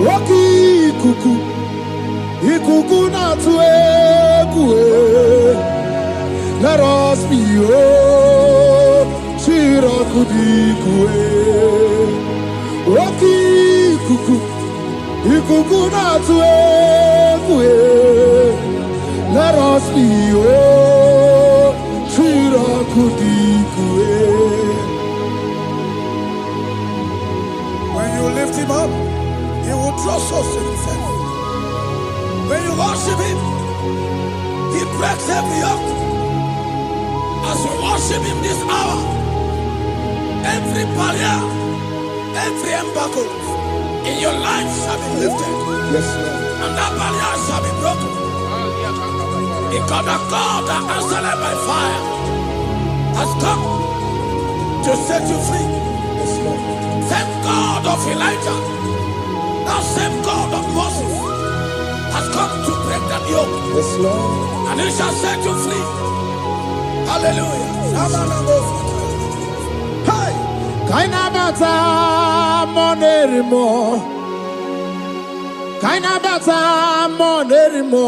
Rocky kuku, ikuku na tuekue. Let us behold Chiraku dikue. Rocky kuku, ikuku na tuekue. Let us behold Chiraku dikue. When you lift Him up, He will draw souls to Himself. When you worship Him, He breaks every yoke. As you worship Him this hour, every barrier, every embargo in your life shall be lifted. Yes, Lord. And that barrier shall be broken. Because the God that answered by fire has come to set you free. Yes, Lord. Same God of Elijah, that same God of Moses, has come to break that yoke, Yes, Lord. and He shall set you free. Hallelujah. Hey! Kainabata monerimo. Kainabata monerimo.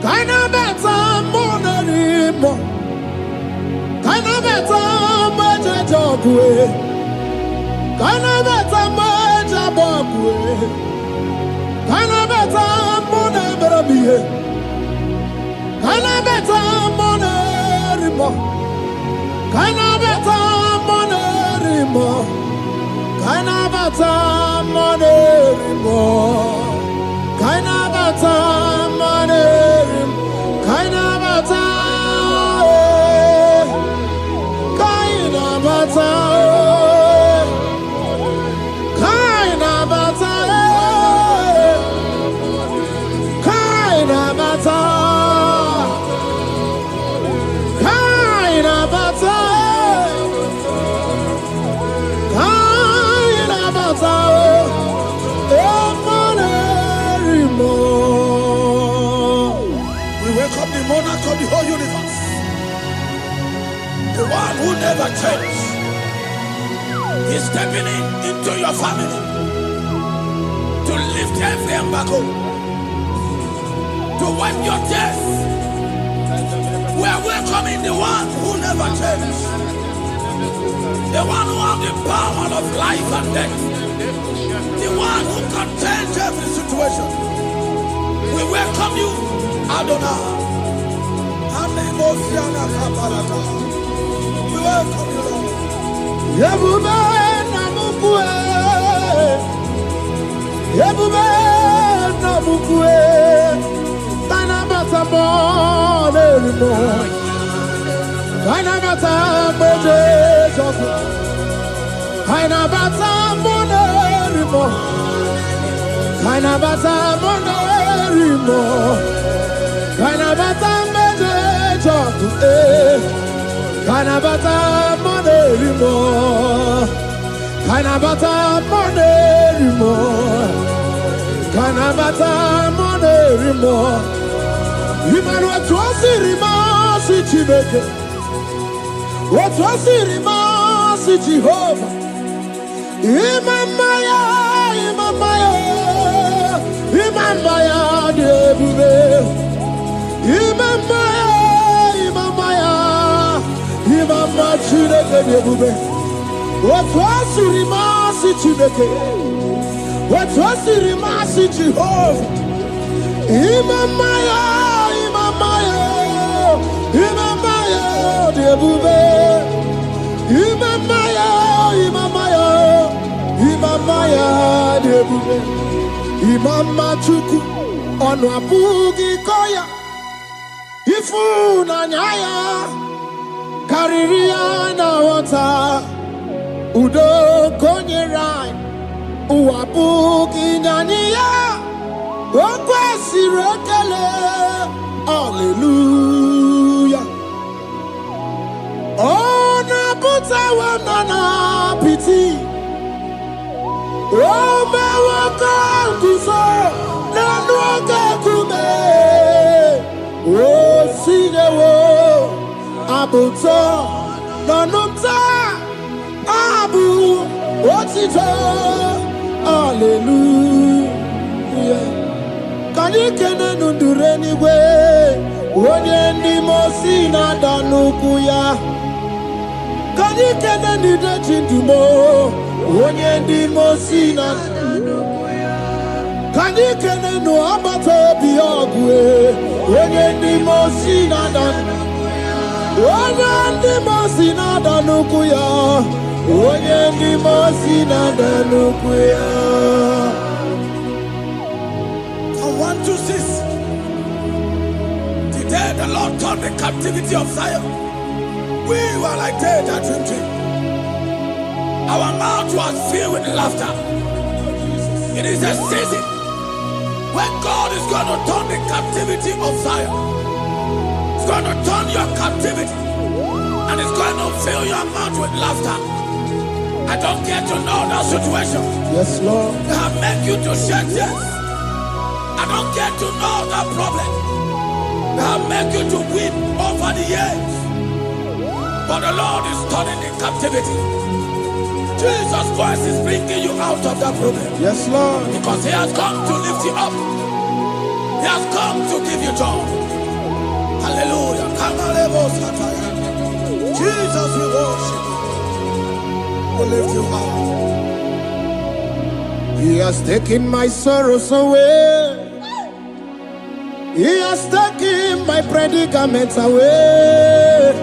Kainabata monerimo. Kainabata majajogwe. Kainabata majabogwe. Kainabata moneberabie. Kainabata monerimo. Kainabata monerimo. Kainabata monerimo. Kainabata monerimo. Kainabata. Kainabata. Kainabata. Kainabata. Kainabata. Kainabata. We welcome the monarch of the whole universe, the one who never changed. He's stepping into your family to lift every embargo, to wipe your tears. We are welcoming the one who never changes, the one who has the power of life and death, the one who can change every situation. We welcome you, Adonai. We welcome you, Lord. Yebube namukwe, Yebube namukwe, Tanabata monerimo, Tanabata monerimo, Tanabata monerimo, Tanabata monerimo, Tanabata monerimo. Kanabata monerimo, Kanabata monerimo, Kanabata monerimo. Imanu atwasirima si Chineke, atwasirima si Jehovah. Imamaya, Imamaya, Imamaya debube, Imamaya, Imamaya. Imama Chineke debube. Atwasirima si Chineke, atwasirima si Jehovah. Imamaya, Imamaya, Imamaya debube. Imamaya, Imamaya, Imamaya debube. Imama Chuku onu abugi koya. Ifuna nyaya. Kariria na wata udo konyerai uwabuki nyaniya okwesi rekele. Hallelujah. Ona buta wanana piti Ome waka kuso nanuoke kume o sinewo abuto nanumta abu otito. Hallelujah. Kani kene nundureni we onye ndi mosi na danukuya. Kani kene nide chindumo onye ndi mosi na danukuya. Kani kene no abato biogwe onye ndi mosi na danukuya. Onye ndị mosi na-ada n'ukwu ya, onye ndị mosi na-ada n'ukwu ya. From 1 to 6, today the Lord turned the captivity of Zion. We were like dead and drinking. Our mouth was filled with laughter. It is a season when God is going to turn the captivity of Zion. It's going to turn your captivity, and it's going to fill your mouth with laughter. I don't get to know that situation. Yes, Lord. That make you to shed tears. I don't get to know that problem. That make you to weep over the years. But the Lord is turning the captivity. Jesus Christ is bringing you out of that problem. Yes, Lord. Because He has come to lift you up. He has come to give you joy. Hallelujah. Jesus, we worship you. We lift you up. He has taken my sorrows away. He has taken my predicaments away.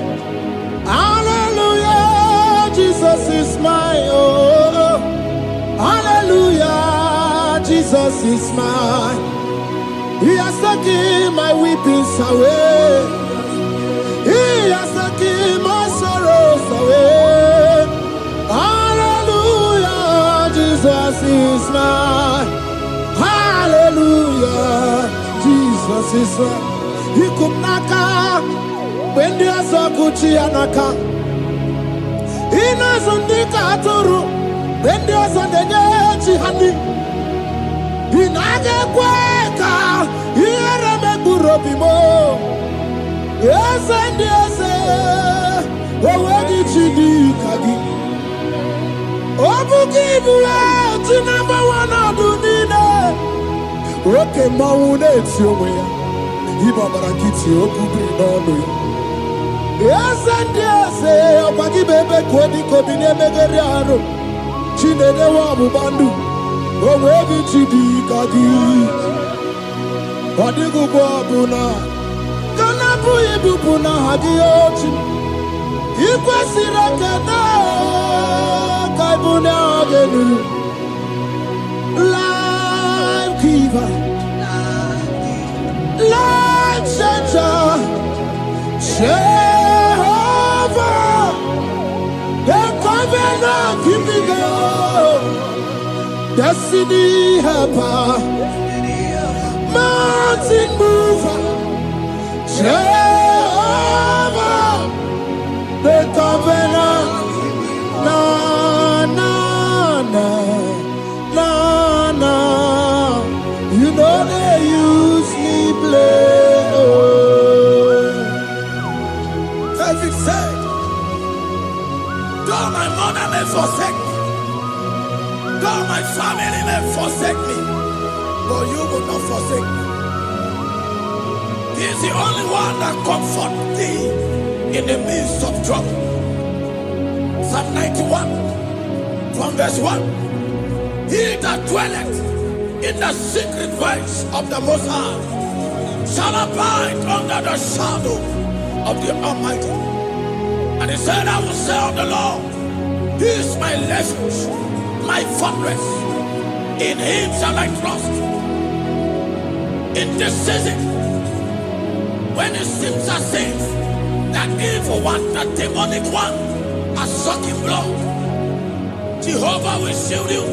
Hallelujah. Jesus is my oh. Hallelujah. Jesus is mine. He has taken my weepings away. He has taken my sorrows away. Hallelujah, Jesus is mine. Hallelujah, Jesus is mine. He could naka when there's a Gucci anaka. He knows on the Katuru when there's a Nechi honey. He naga kweka. Here me burobimo. Yes and yes, where did you do, Kagi? Obukibu, to number one, I do need. Oke mmanwụ na-eti onwe ya. Ibe ọbara nkịtị okwu biri n'ọnụ ya. Eze ndị eze ọkwa gị bụ ebe ka ọ dị ka obi na-emegharị arụ. Chinedewe ọgbụgba ndụ. O nweghị chi dị ka gị. Ọ dịghị ugwu ọbụla ka na-abụghị ibupụ n'aha gị ochi. I kwesịrị ekele ka ịbụ n'aha gị elu. Life giver, life changer, Jehovah, the covenant keeping God, destiny helper, mountain mover, Jehovah, the covenant, na na na na na, you know they use me play. David said, though my mother may forsake me, though my family may forsake me, but you will not forsake me. He is the only one that comforts thee in the midst of trouble. Psalm 91, from verse 1. He that dwelleth in the secret place of the Most High shall abide under the shadow of the Almighty. And he said, I will say of the Lord, He is my refuge, my fortress. In Him shall I trust. In this season, when it seems as if that evil one, that demonic one, are sucking blood, Jehovah will shield you,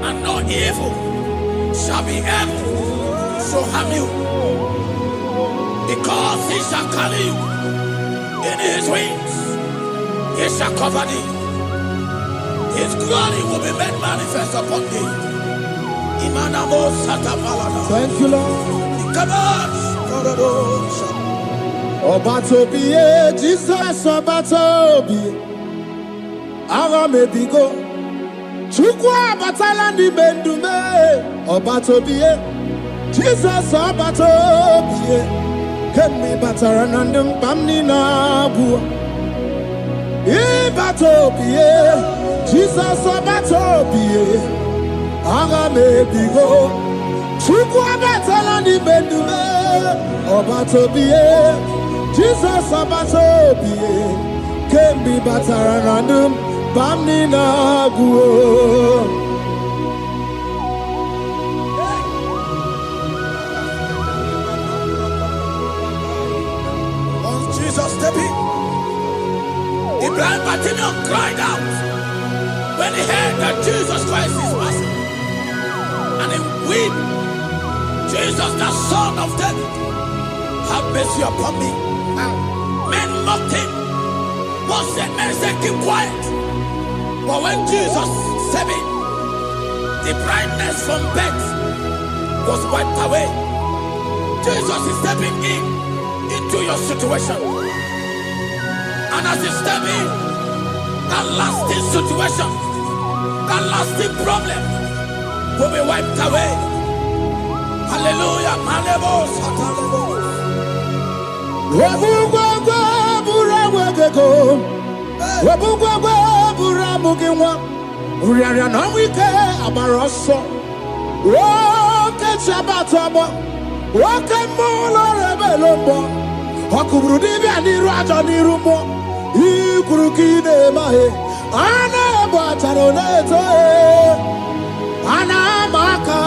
and no evil shall be able to harm you, because He shall carry you in His wings. He shall cover thee. His glory will be made manifest upon thee. Thank you, Lord. Obatobiye, Jesus Obatobiye. Agha mebigo. Chukwu abatala n'ime ndụ m. Obatobiye, Jesus Obatobiye. Kemgbe batara na ndụ mkpa m niile abụọ. Ibatobiye, Jesus Obatobiye. Agha mebigo. Chukwu abatala n'ime ndụ m. Obatobiye, Jesus Obatobiye. Kemgbe batara na ndụ mkpa m niile abụọ. Jesus stepped in. The blind Bartimaeus cried out when he heard that Jesus Christ is passing, and he wept. Jesus, the Son of David, have mercy upon me. Men mocked him. Most men said, keep quiet. But when Jesus stepped in, the brightness from birth was wiped away. Jesus is stepping into your situation. And as He step in, that lasting situation, that lasting problem will be wiped away. Hallelujah. Ikwuru ka ị na-eme ahụ, a na-egbu achara na-eto, a na-ama aka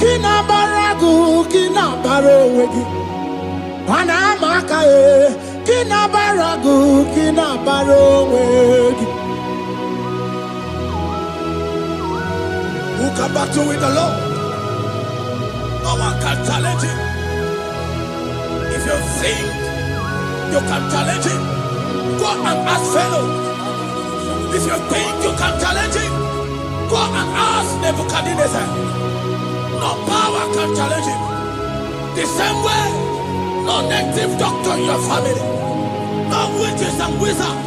ka ị na-agbara agụ, ka ị na-agbara onwe gị, a na-ama aka ka ị na-agbara agụ, ka ị na-agbara onwe gị. Who can battle with the Lord? No one can challenge him. If you think you can challenge him, go and ask Pharaoh. If you think you can challenge him, go and ask Nebuchadnezzar. No power can challenge him. The same way, no native doctor in your family, no witches and wizards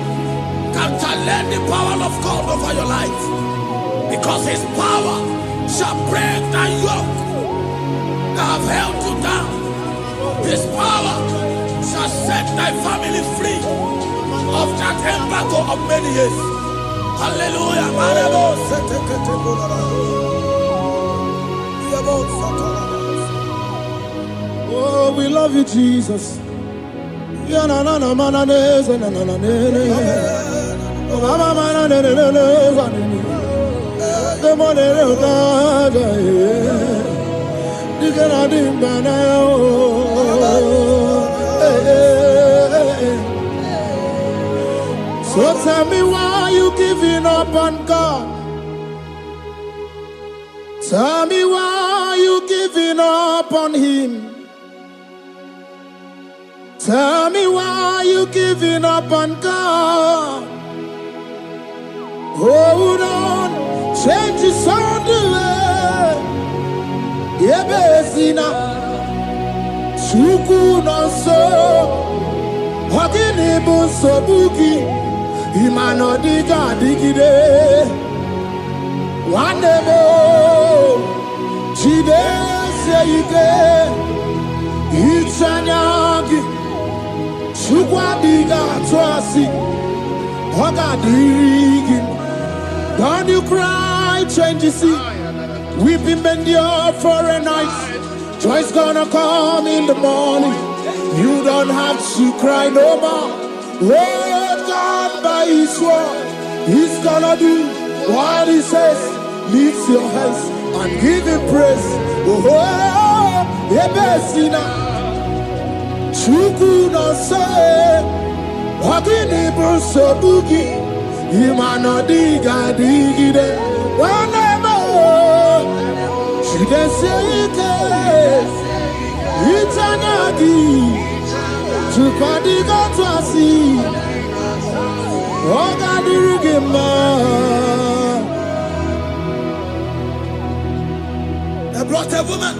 can challenge the power of God over your life. Because His power shall break the yoke have held you down, His power shall set thy family free of that embargo of many years. Hallelujah. Oh, we love you, Jesus. So tell me why you giving up on God? Tell me why you giving up on Him? Tell me why you giving up on God? Hold on, change is on the way. Yebezina, Suku no so, Hogini bunso buki, Imano diga digide, Wandebo, Chide seike, Ichanyagi, Sukwa diga twasi, Hoga digi. Don't you cry, change you see. Weeping endure for a night. Joy's gonna come in the morning. You don't have to cry no more. Wait God by His word. He's gonna do what He says. Lift your hands and give Him praise. Oh, Ebesina. Chuku no say. Wagini bruso bugi. Imano diga digide. Wanemo. She can say it. Itanyagi. Chupadiga twasi. Oga dirigima. They brought a woman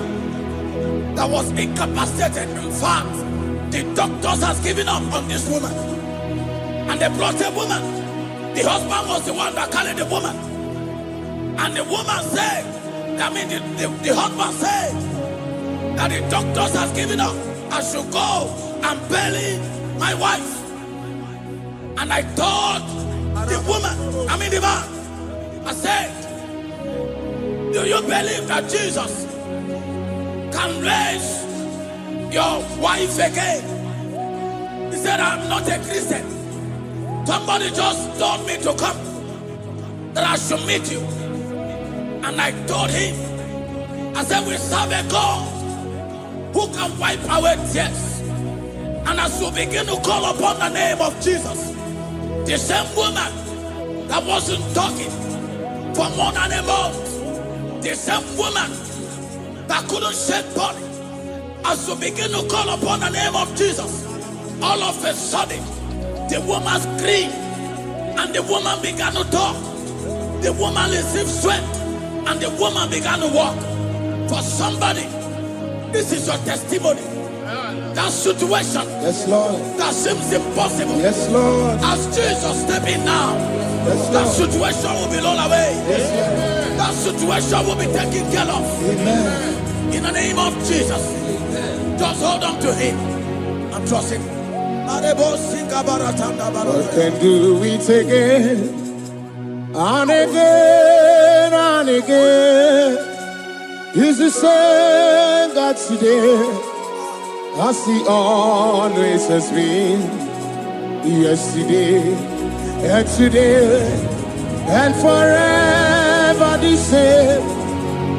that was incapacitated. In fact, the doctors has given up on this woman. And they brought a woman. The husband was the one that carried the woman. And the woman said, the husband said that the doctors has given up. I should go and bury my wife. And I told the woman, the man, I said, do you believe that Jesus can raise your wife again? He said, I'm not a Christian. Somebody just told me to come, that I should meet you. And I told him, I said, we serve a God who can wipe away tears. And as we begin to call upon the name of Jesus, the same woman that wasn't talking for more than a month, the same woman that couldn't shed blood, as we begin to call upon the name of Jesus, all of a sudden, the woman screamed and the woman began to talk. The woman received strength and the woman began to walk. For somebody, this is your testimony. That situation, Yes, Lord. that seems impossible, Yes, Lord. as Jesus step in now, Yes, that Lord. situation will be rolled away. Yes, That situation will be taken care of. Lord. Amen. In the name of Jesus, just hold on to Him and trust Him. What can do it again and again and again? Is the same God today as He always has been, yesterday and today and forever the same.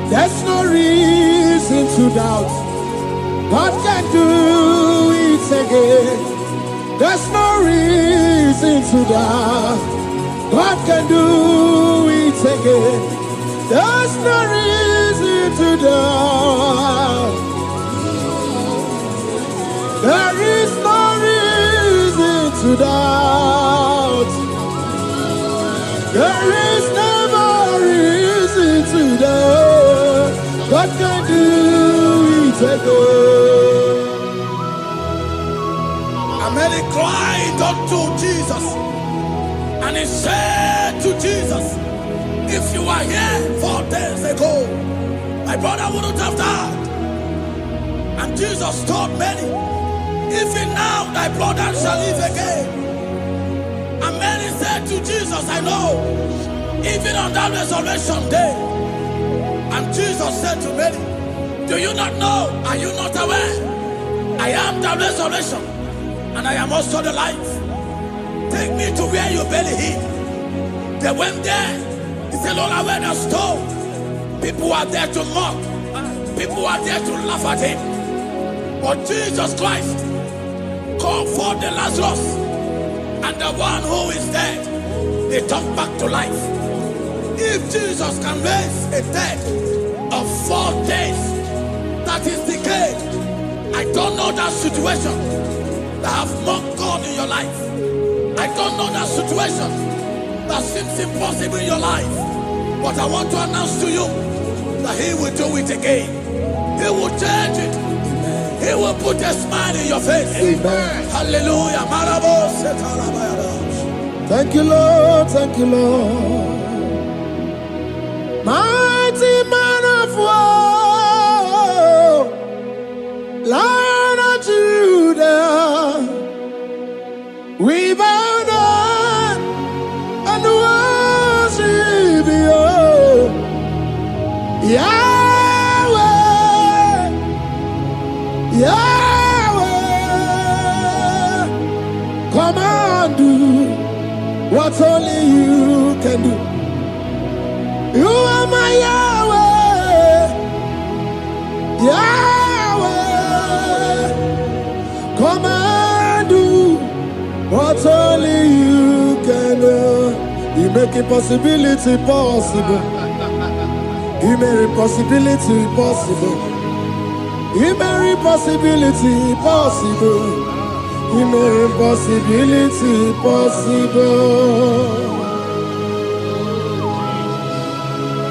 There's no reason to doubt God can do it again. There's no reason to doubt God can do it again. There's no reason to doubt. There is no reason to doubt. There is never reason to doubt. God can do it again. And then he cried unto Jesus, and he said to Jesus, if you were here 4 days ago, my brother wouldn't have died. And Jesus told many, even now thy brother shall live again. And many said to Jesus, I know, even on that resurrection day. And Jesus said to many, do you not know? Are you not aware? I am the resurrection, and I am also the life. Take me to where you barely hid. They went there. He said, Lord, I went a stone. People are there to mock. People are there to laugh at him. But Jesus Christ called forth the Lazarus, and the one who is dead, they turned back to life. If Jesus can raise a dead of 4 days that is decayed, I don't know that situation that have mocked God in your life. I don't know that situation that seems impossible in your life. But I want to announce to you that He will do it again. He will change it. He will put a smile in your face. Amen. Hallelujah. Thank you, Lord. Thank you, Lord. Mighty man of war, Lion of Judah, we bow down and worship you, Yahweh, Yahweh. Come and do what only you can do. You are my Yahweh, Yahweh. Come and do what only you can do. You make impossibility possible. You make impossibility possible. You make impossibility possible. You make impossibility possible.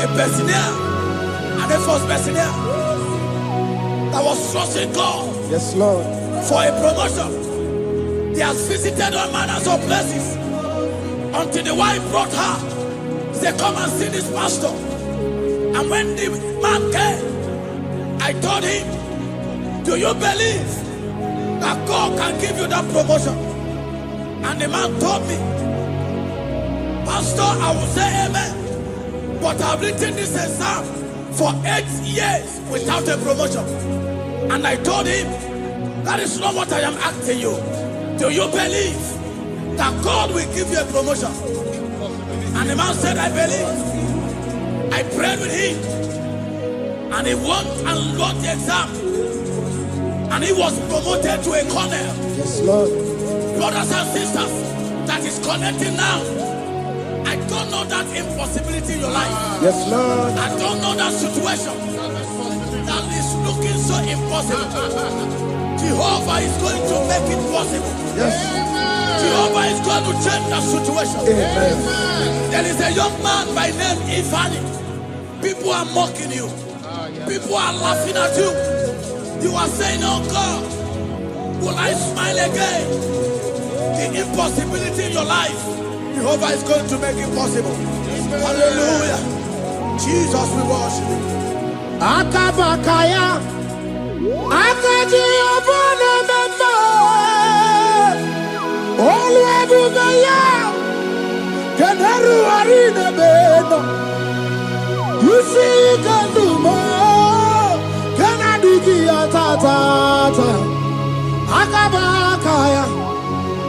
A Bethania, and a first Bethania that was trusting God. Yes, Lord. For a promotion. He has visited all manners of places until the wife brought her. He said, come and see this pastor. And when the man came, I told him, do you believe that God can give you that promotion? And the man told me, Pastor, I will say amen. But I've written this exam for 8 years without a promotion. And I told him, that is not what I am asking you. Do you believe that God will give you a promotion? And the man said, I believe. I prayed with him. And he won and wrote the exam. And he was promoted to a colonel. Yes, Lord. Brothers and sisters, that is connecting now. I don't know that impossibility in your life. Yes, Lord. I don't know that situation that is looking so impossible. Jehovah is going to make it possible. Yes. Jehovah is going to change that situation. Amen. There is a young man by name Ifani. People are mocking you. People are laughing at you. You are saying, oh God, will I smile again? The impossibility in your life, Jehovah is going to make it possible. Hallelujah. Jesus, we worship you. Akabakaya, Akaji Abana Mama, Oluwabubaya, Kanaru Arina Beno, you see Kanuma, Kanadiki Atata, Akabakaya,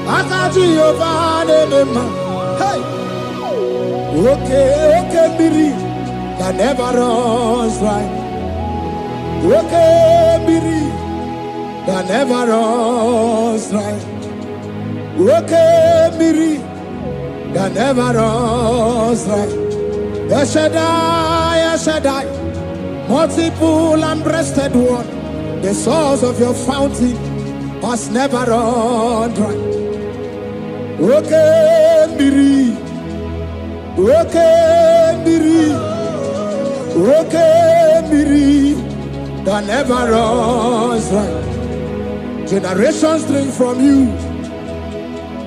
Akaji Abana Mama, hey, okay, Biri. That never runs dry. Okay, Biri, that never runs dry. Okay, Biri, that never runs dry. Shaddai, multiple and breasted one, the source of your fountain must never run dry. Okay, Biri, okay, Biri. Okay, Miri, that never runs dry. Generations drink from you,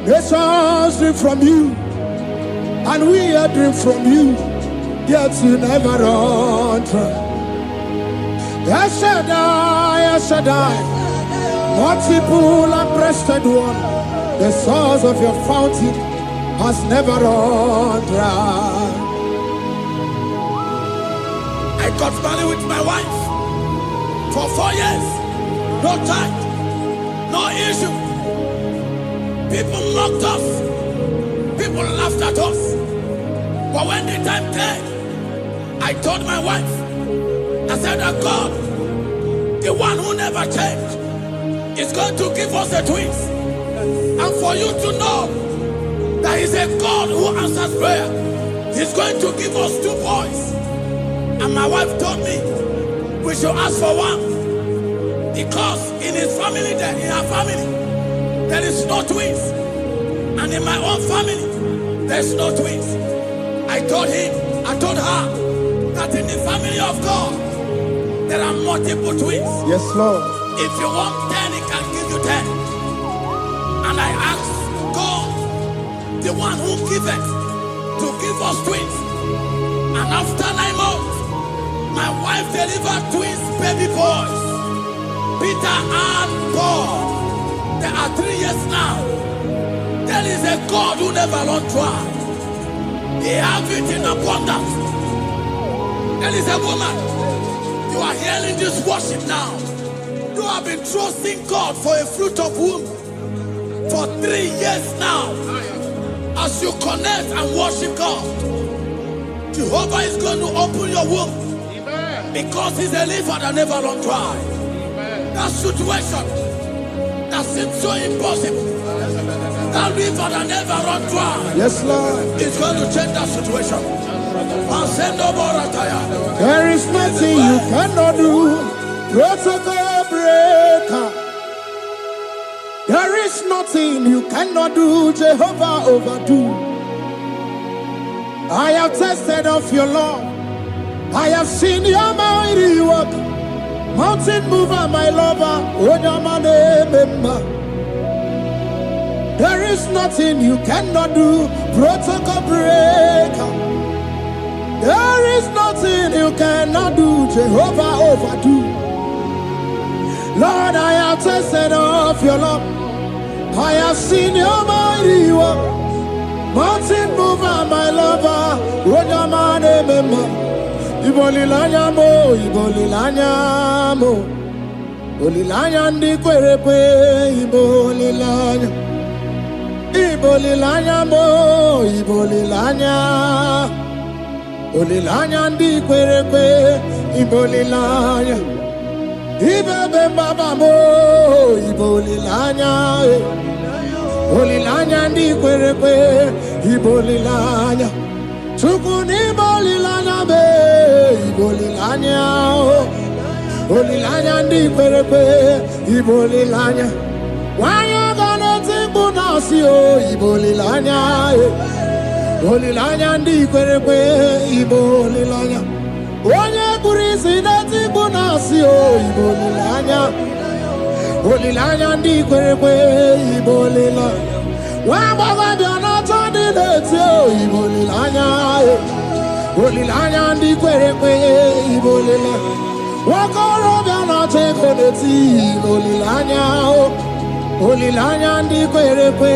nations drink from you, and we are drink from you, yet you never run dry. Yes, Shaddai, yes, Shaddai. Multiple and breasted one. The source of your fountain has never run dry. I got married with my wife for 4 years. No time, no issue. People mocked us. People laughed at us. But when the time came, I told my wife, I said that God, the one who never changed, is going to give us the twins. And for you to know that He's a God who answers prayer, He's going to give us 2 boys. And my wife told me we should ask for one, because in his family, in her family, there is no twins, and in my own family, there's no twins. I told her that in the family of God, there are multiple twins. Yes, Lord. If you want 10, He can give you 10. And I asked God, the one who giveth, to give us twins. And after 9 months, my wife delivered twins, baby boys, Peter and Paul. They are 3 years now. There is a God who never runs dry. He has it in abundance. There is a woman. You are hearing this worship now. You have been trusting God for a fruit of womb for 3 years now. As you connect and worship God, Jehovah is going to open your womb. Because He's a river that never runs dry. That situation that seems so impossible, that river that never runs dry, Yes, Lord. is going to change that situation. And send over a tire. There is nothing you cannot do. Protocol breaker. There is nothing you cannot do. Jehovah overdo. I have tested of your love. I have seen your mighty work. Mountain mover, my lover. Onyamane member. There is nothing you cannot do. Protocol breaker. There is nothing you cannot do. Jehovah overdo. Lord, I have tasted of your love. I have seen your mighty work. Mountain mover, my lover. Onyamane member. Ibolilanya mo, ibolilanya mo. Ibolilanya ndi kwerekwe, ibolilanya. Ibolilanya mo, ibolilanya. Ibolilanya ndi kwerekwe, ibolilanya. Ibebe baba mo, ibolilanya. Ibolilanya ndi kwerekwe, ibolilanya. Tukuni bolilanya be, ibolilanya. Ibolilanya ndi kwerekwe, ibolilanya. Wanya gana timbu nasi o, ibolilanya. Ibolilanya ndi kwerekwe, ibolilanya. Wanya kurisi na timbu nasi o, ibolilanya. Ibolilanya ndi kwerekwe, ibolilanya. Wamba biana tandi leti o, ibolilanya. Ibolilanya ndi kwerekwe, ibolilanya. Wakoro biana teko leti, ibolilanya. Ibolilanya ndi kwerekwe,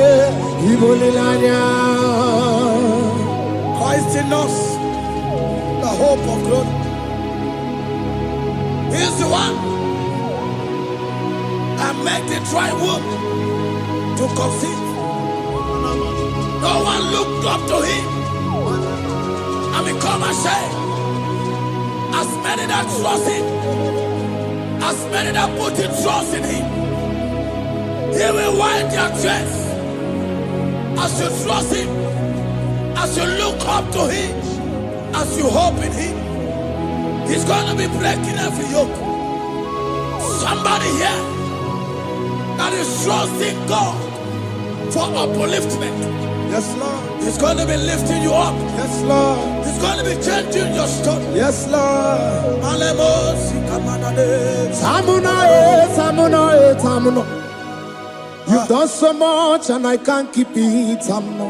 ibolilanya. Christ in us, the hope of glory. He is the one that made the dry womb to conceive. No one looked up to Him and become ashamed. As many that trust Him, as many that put their trust in Him, He will wipe their tears. As you trust Him, as you look up to Him, as you hope in Him, He's going to be breaking every yoke. Somebody here that is trusting God for upliftment. Yes, Lord. He's going to be lifting you up. Yes, Lord. He's going to be changing your story. Yes, Lord. Tamuna, Tamuna. You've done so much and I can't keep it. Tamuna.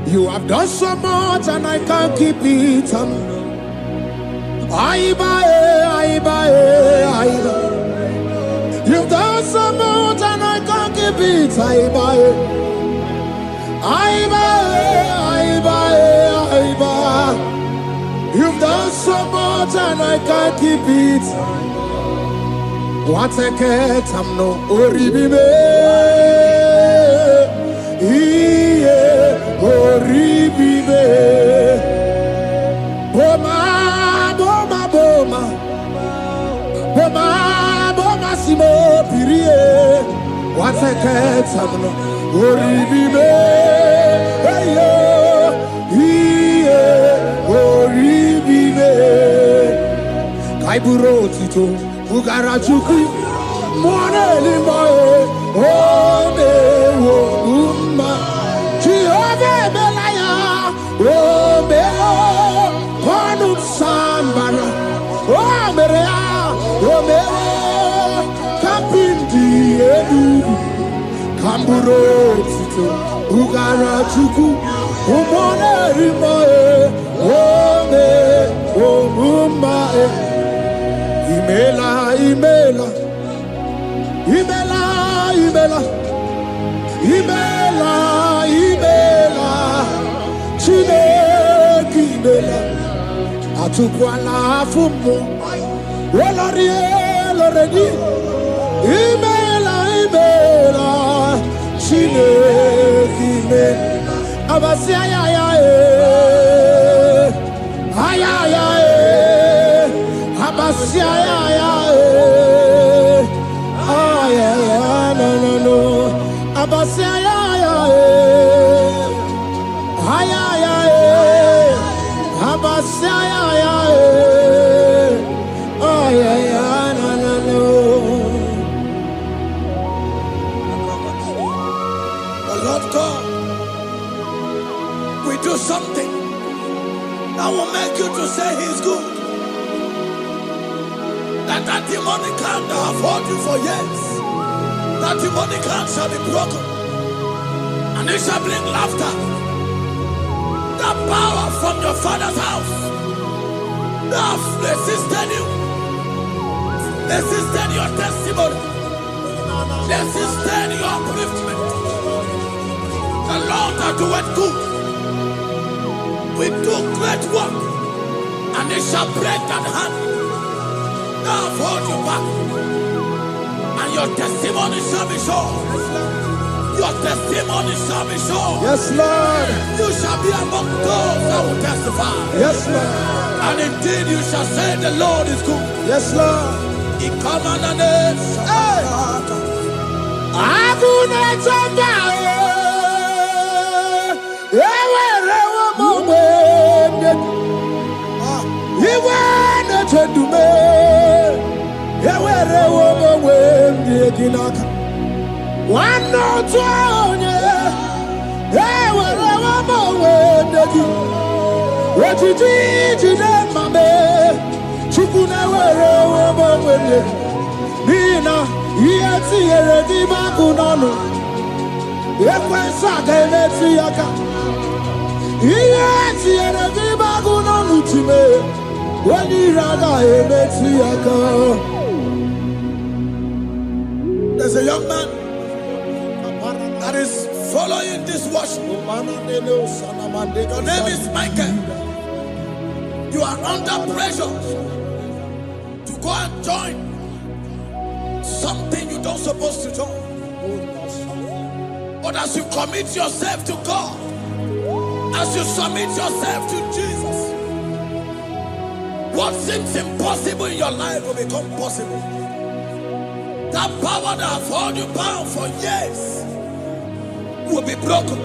You have done so much and I can't keep it. You've done so much and I can't keep it. You've done so much and I can't keep it. What a cat, I'm no oribibe. Oribibe. Boma, boma, boma. Boma, boma, simo pirie. What a cat, I'm no oribibe. Oribibe. Kaiburo tito. Ugarachuku, Moneli Moe, Ode Woma, Jehovah Belaya, Omeo, Ponum Sambana, Omerea, Omeo, Kapindi Edu, Kamburo Tito, Ugarachuku, Moneli Moe, Ode Woma. Imela, Imela, Imela, Imela, Imela, Imela, Chineke Imela, Atukwala Fumo, Olori, Imela, Imela, Chineke Imela, Abasia, Ayaya, Abasia, no. Abasia, Abasia, no. The Lord God will do something that will make you to say He's good. That demonic hand that have held you for years, that demonic hand shall be broken, and it shall bring laughter. That power from your father's house that have resisted you, resisted your testimony, resisted your upliftment. The Lord that doeth good will do great work, and it shall break that hand. Now hold you back, and your testimony shall be shown. Your testimony shall be shown. Yes, Lord. You shall be among those that will testify. Yes, Lord. And indeed you shall say the Lord is good. Yes, Lord. He come on the name. One no twenty, what you did, you did, my man. Chukuna, where Nina, yes, here, the Bakunano. If I saw them at Siaka, yes, here, the Bakunano to me. When you rather met Siaka, there's a young man that is following this worship. Your name is Michael. You are under pressure to go and join something you don't supposed to join. But as you commit yourself to God, as you submit yourself to Jesus, what seems impossible in your life will become possible. That power that have held you bound for years will be broken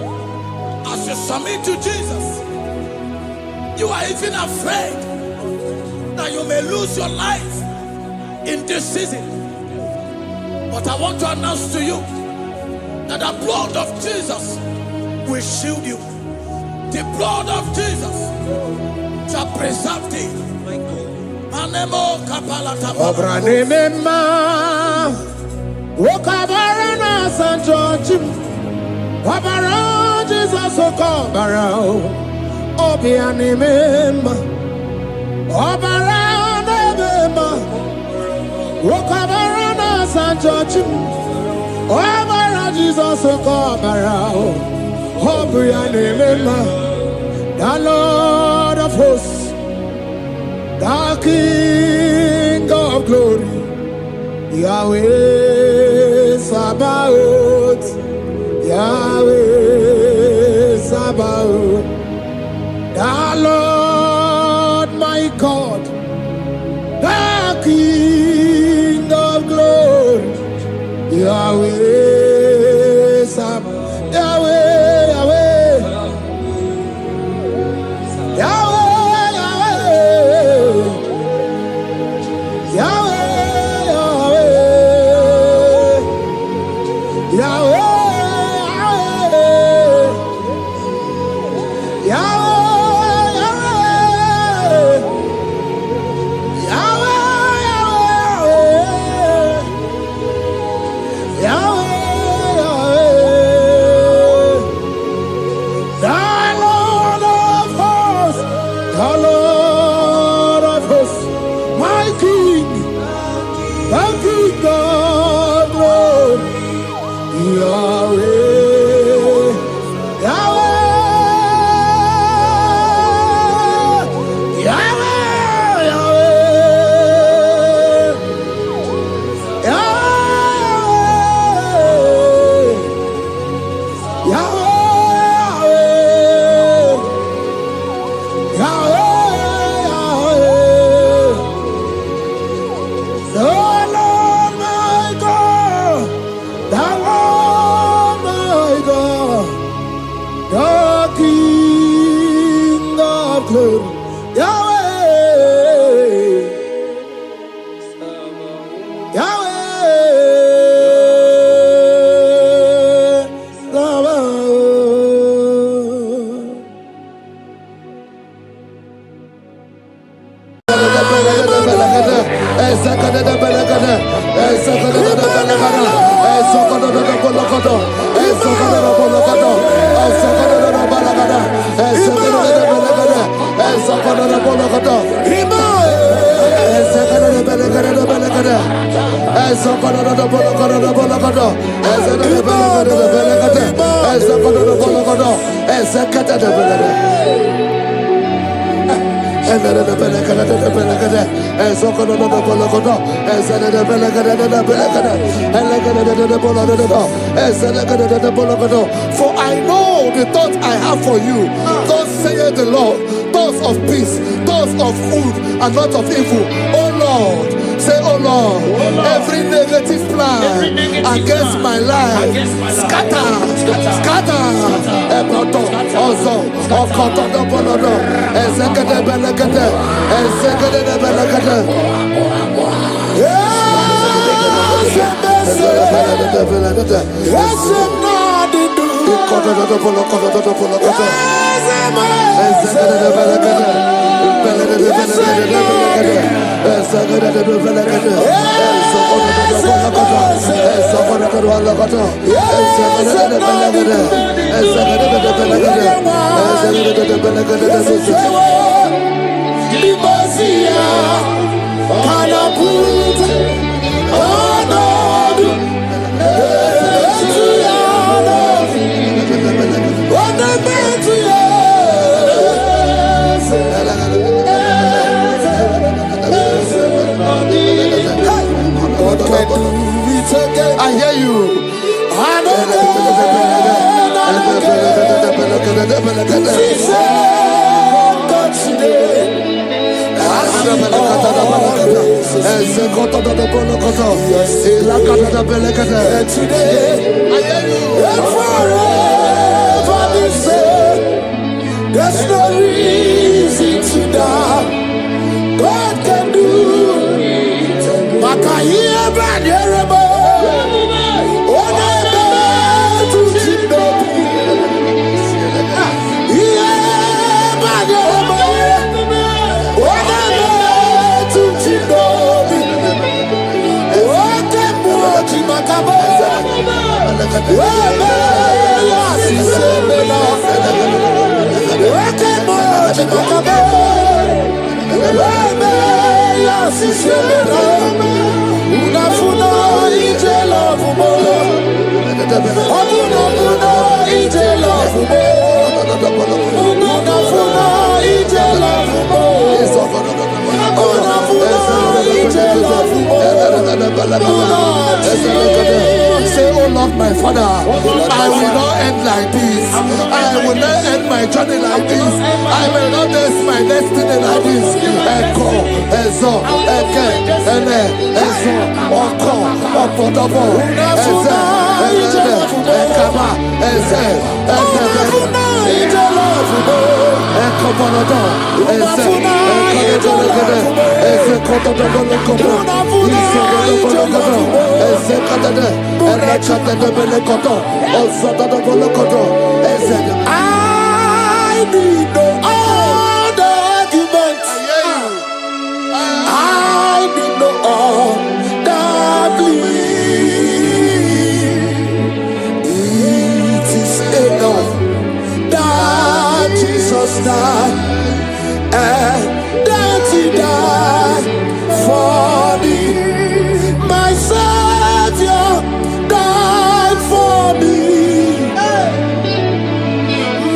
as you submit to Jesus. You are even afraid that you may lose your life in this season. But I want to announce to you that the blood of Jesus will shield you. The blood of Jesus shall preserve thee. Manemo kapalata. Obranema, Wokabarana Santo Jim, Wabaran Jesus will come around. Obi animema. Obaround emema. Wokabarana San George. Obaround Jesus will come around. Obi animema. The Lord of hosts, the King of glory, Yahweh Sabaoth, Yahweh Sabaoth, the Lord my God, the King of glory, Yahweh Sabaoth, Yahweh, Yahweh. For I know the thoughts I have for you, thus saith the Lord, thoughts of peace, thoughts of good and not of evil. Oh Lord, say, oh Lord, every negative plan against my life, scatter. Also, I hear you. There's no reason to doubt God can do. Makahia Baderebo. Makabo, Say, oh Lord, my Father, I will not end like this. I will not end my journey like this. I will not end my destiny like this. Echo, Ezo, Eke, Ene, Ezo, Oko, Opodobo, Eze, Eze, Ekaba, Eze, Ekobonodo, Eze, Ekobonodo, Eze, Kotodobo, Eze, Kadade, I need no other argument. I need no other plea. It is enough that Jesus died and that He died for me. My Savior died for me.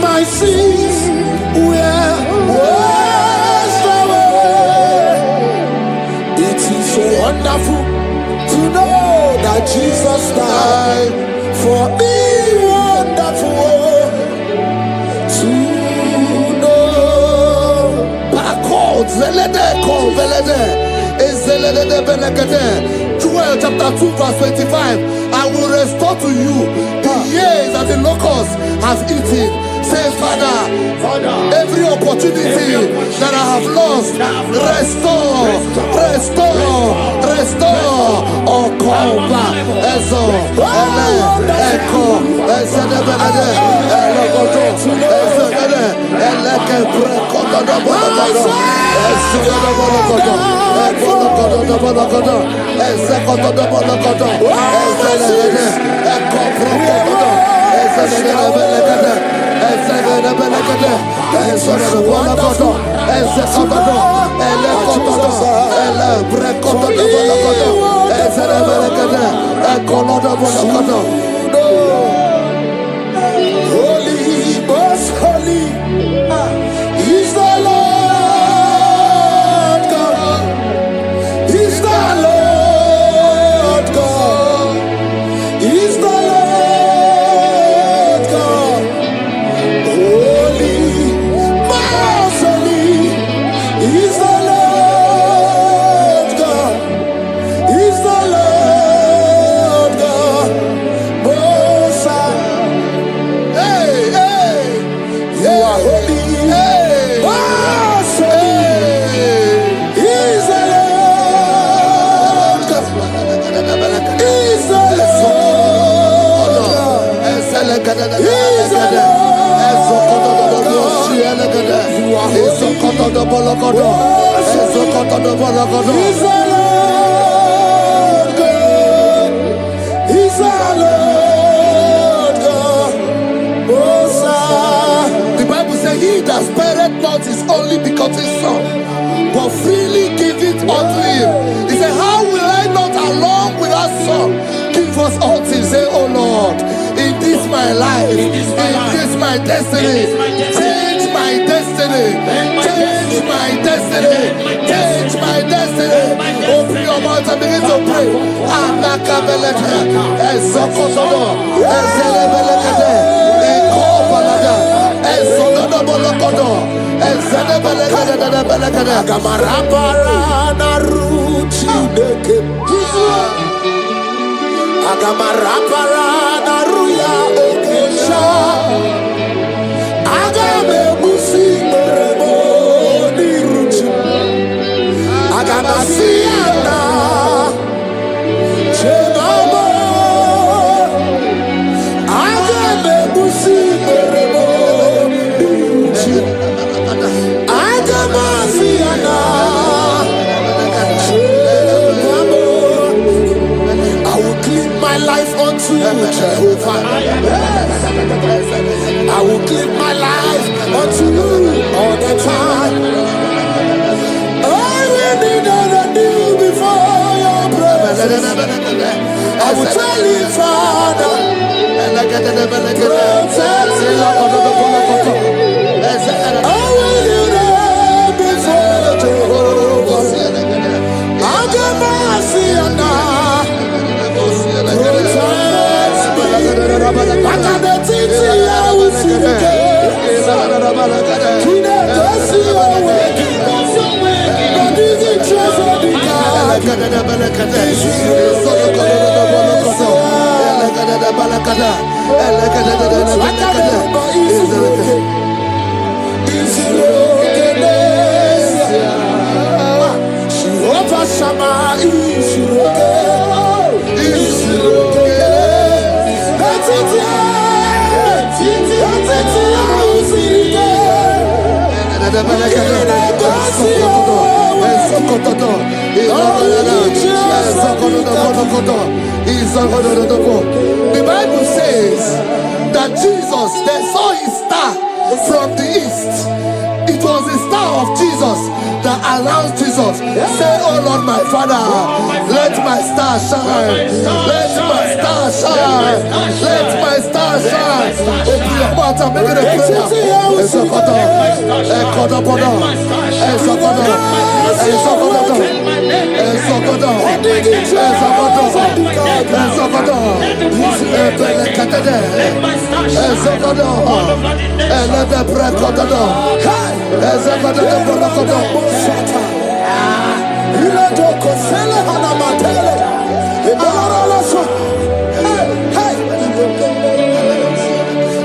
My sins were washed away. It is so wonderful to know that Jesus died for me. Wonderful to know. Joel chapter 2 verse 25. I will restore to you the years that the locusts have eaten. Say, Father, every opportunity that I have lost, restore. Oh, come back. Echo, Holy, most holy is the Lord God. Is the Lord God. Is the Lord God. Holy, most holy is the Lord God. Is the Lord God. Most high. Hey, hey, you are holy. Hey, most holy is the Lord God. Is the Lord God. Is the Lord God. You are holy. Is the Lord God. Is the Lord God. Most high. The Bible says, he that spareth not his only begotten son, but freely give it unto him. He said, how will I not along with that son give us all things? Say, oh Lord, in this my life, in this my destiny, change my destiny, change my destiny, change my destiny. Open your mouth and begin to pray. Jehovah, I will live my life unto you all the time. All we need to do before your presence, I will tell you, Father, protect me. All we need to before Jehovah, I'll get mercy and the Bible says that Jesus, they saw his star from the east. It was the star of Jesus that announced Jesus. Say, oh Lord, my Father, let my star shine. Let my star shine. Let my star shine. Open your mouth and make it a prayer.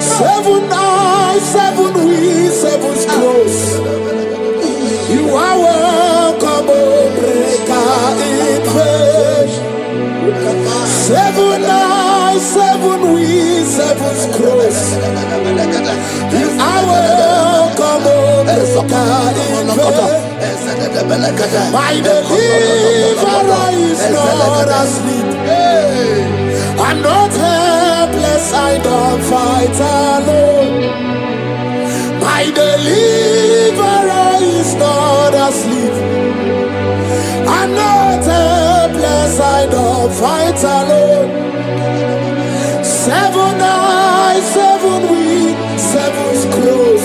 Seven eyes, seven wings, seven scrolls. You are welcome, O breaker in faith. Seven eyes, seven wings, seven scrolls. You are welcome, O breaker in faith. My deliverer is not asleep. I'm not helpless, I don't fight alone. My deliverer is not asleep. I'm not helpless, I don't fight alone. Seven eyes, seven wings, seven scrolls.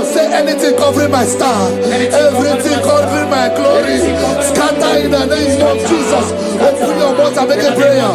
Say anything covering my star, everything covering my glory, scatter in the name of Jesus. Open your mouth and make a prayer.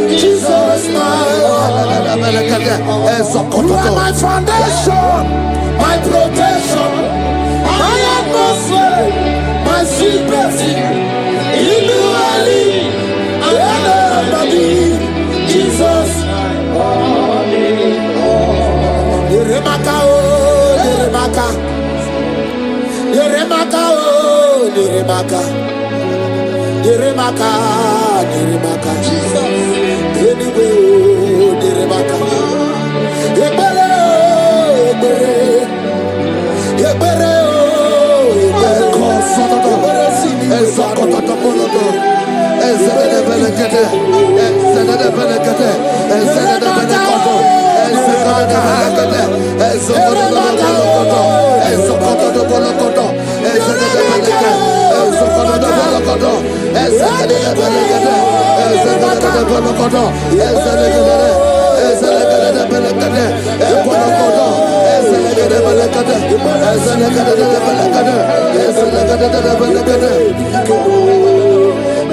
Jesus, you are my foundation, my protection, my atmosphere, my secret. In the valley, Jesus. Yeremaka, oh, Yeremaka. Yeremaka, oh, Yeremaka. Yeremaka, Yeremaka. Jesus. Anyway, oh, Yeremaka. Yebere, Yebere. Yebere, oh, Yebere. Yebere, Sini,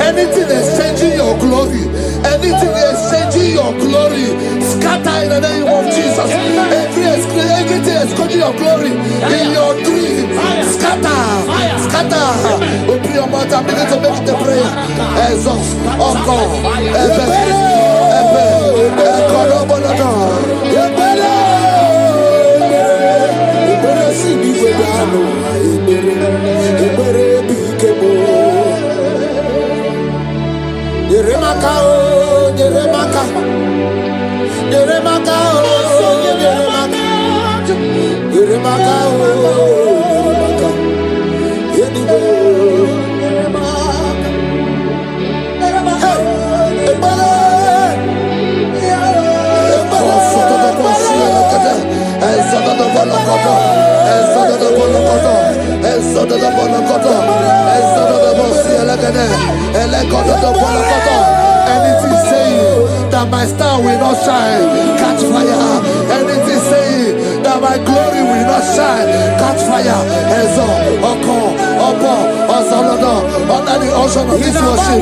anything exchanging your glory, anything exchanging your glory, scatter in the name of Jesus. Everything escaping your glory in your dream. Scatter. Open your mouth and begin to make the prayer. Exhaust. Oh God. Anything saying that my star will not shine, catch fire. Anything saying that my glory will not shine, catch fire. Under the ocean of this worship.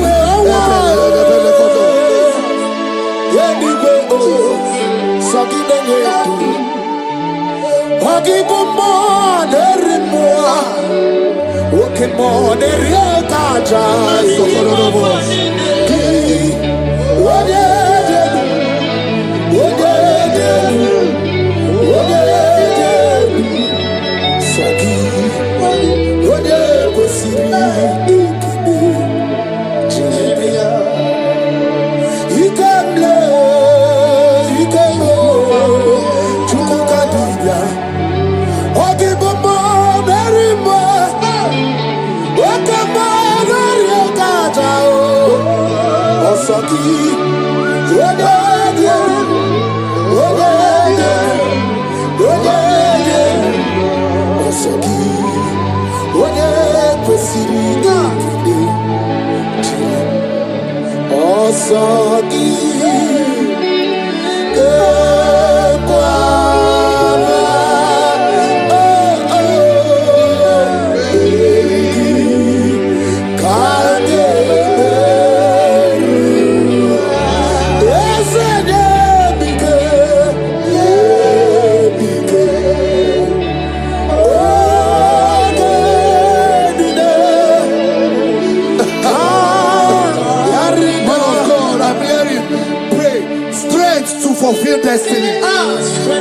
Fulfill destiny.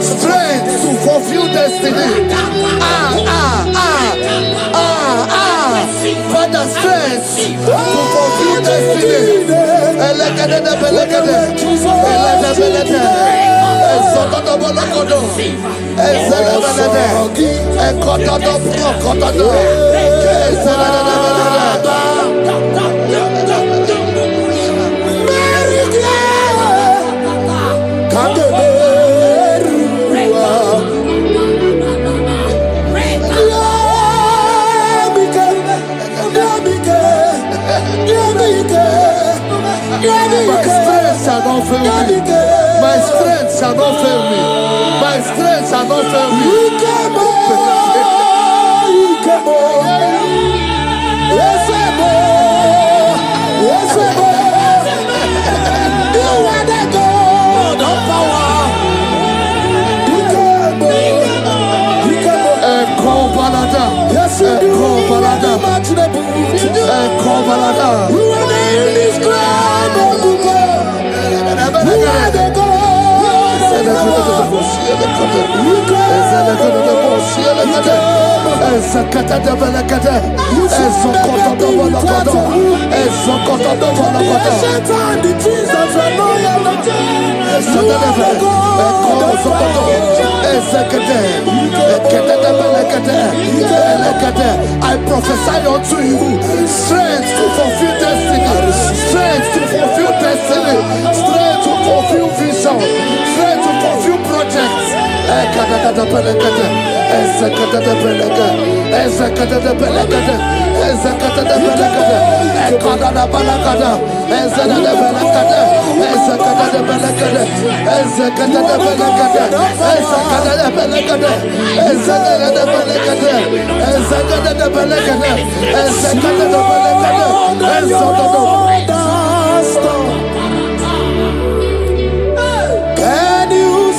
Strength to fulfill destiny. Father, strength to fulfill destiny. My strength shall not fail me. My strength shall not fail me. My strength shall not fail me. You are the God of power. Yes, you do. You are the indescribable God. You are the God. I prophesy unto you strength to fulfill destiny, strength to fulfill destiny, strength to fulfill vision, strength to fulfill projects. Can you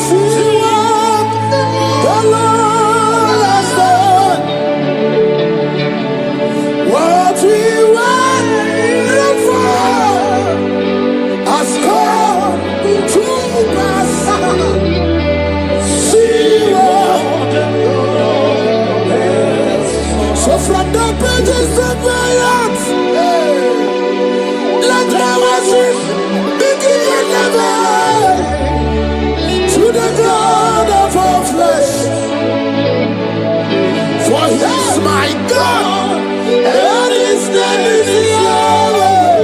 hands. Let my worship be given never to the God of all flesh. For he is my God, and his name is Yahweh.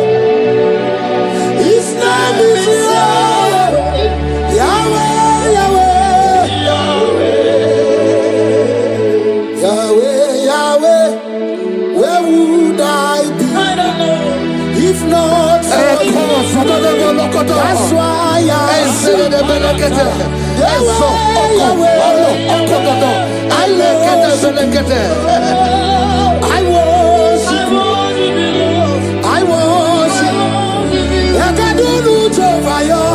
His name is Yahweh. Yahweh, Yahweh. Yahweh, Yahweh. Where would I be? I don't know. If not for you. That's why I sing. I worship. I worship. I do loot over you.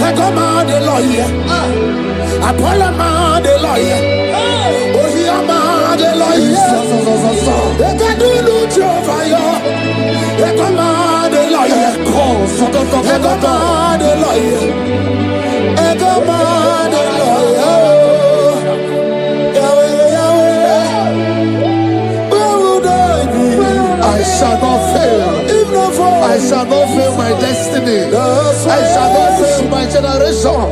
I come out the lawyer. I pull a man the lawyer. Oh, he a man the lawyer. I do loot over you. I come out the lawyer. I come out the lawyer. I come out the lawyer. I shall not fail. I shall not fail my destiny. I shall not fail my generation.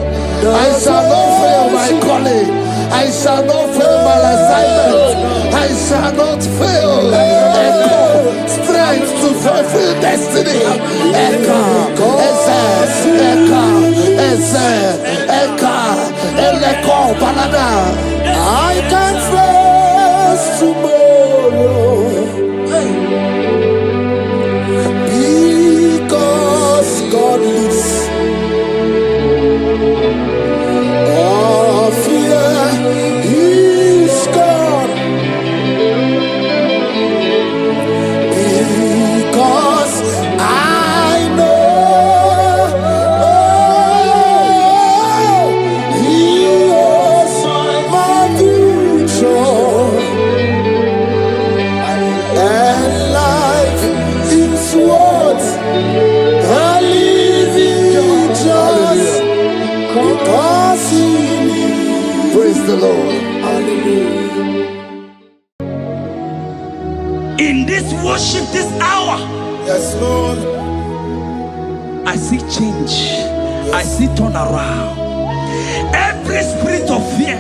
I shall not fail my calling. I shall not fail my assignment. I shall not fail. Echo, strength to fulfill destiny. Echo, Eleko, Balada. I can face tomorrow because God lives. All fear is gone because I know He is my future, and life is what I live in just because He lives. Praise the Lord. In this worship, this hour, Yes, Lord. I see change. I see turnaround. Every spirit of fear,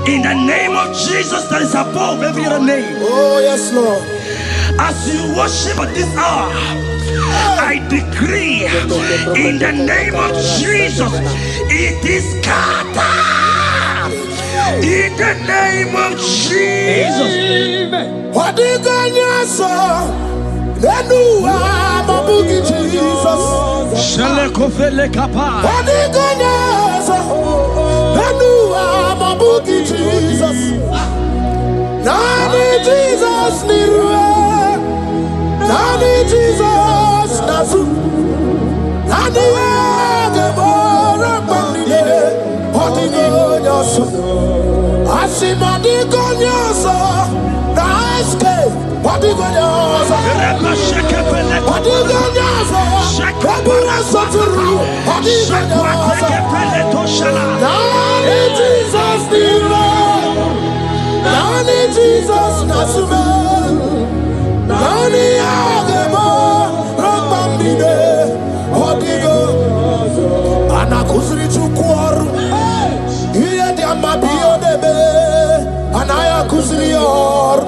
in the name of Jesus that is above every other name, Oh, yes, Lord. as you worship at this hour, I decree in the name of Jesus, it is scattered. In the name of Jesus. What you gonna say? Then you are my boogie Jesus. Shalekofele kapa. What you gonna say? Then you are my boogie Jesus. Nani Jesus niruwe. Nani Jesus nasu. Nani agebora bandile. What you gonna say? Asimadi gonna say. What you gonna say? What you gonna say? Kabura Saturu. What you gonna say? Nani Jesus Nira. Nani Jesus Nasume. Nani Agemo. Rapamide. What you gonna say? Anakusri Chukwaru. Iye diamabio debe. Anaya kusri or.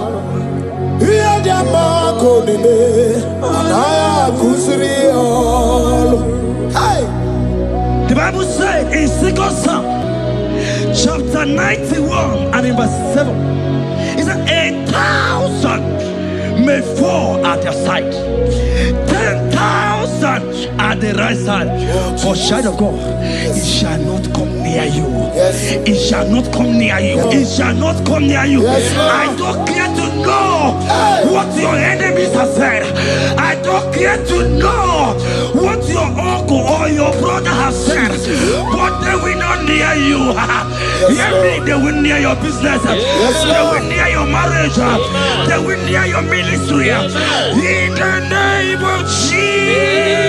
Here the Marco Anaya Kusriol. Hey! The Bible says in 2 Samuel chapter 91 and in verse 7, it says 1,000 may fall at their side, 10,000 at the right side, but child of God, it shall not come near you. Yes. It shall not come near you. It shall not come near you. Yes, I don't care to know what your enemies have said. I don't care to know what your uncle or your brother has said, but they will not near you. They will near your business. They will near your marriage. They will near your ministry. In the name of Jesus.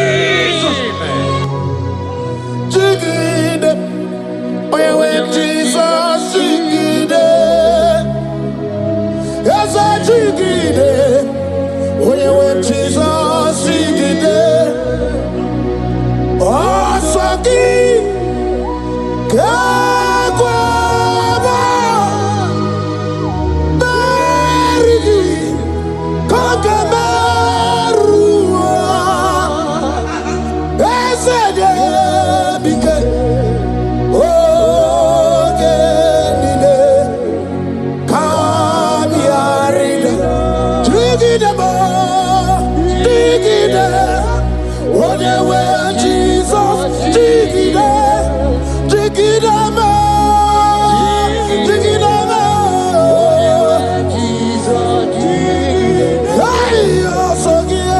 Jigide. When Jesus jigide. Yes, I jigide. digide, onyewe Jesus, digide, digide me, digide me, Jesus, digide, hey, osogie,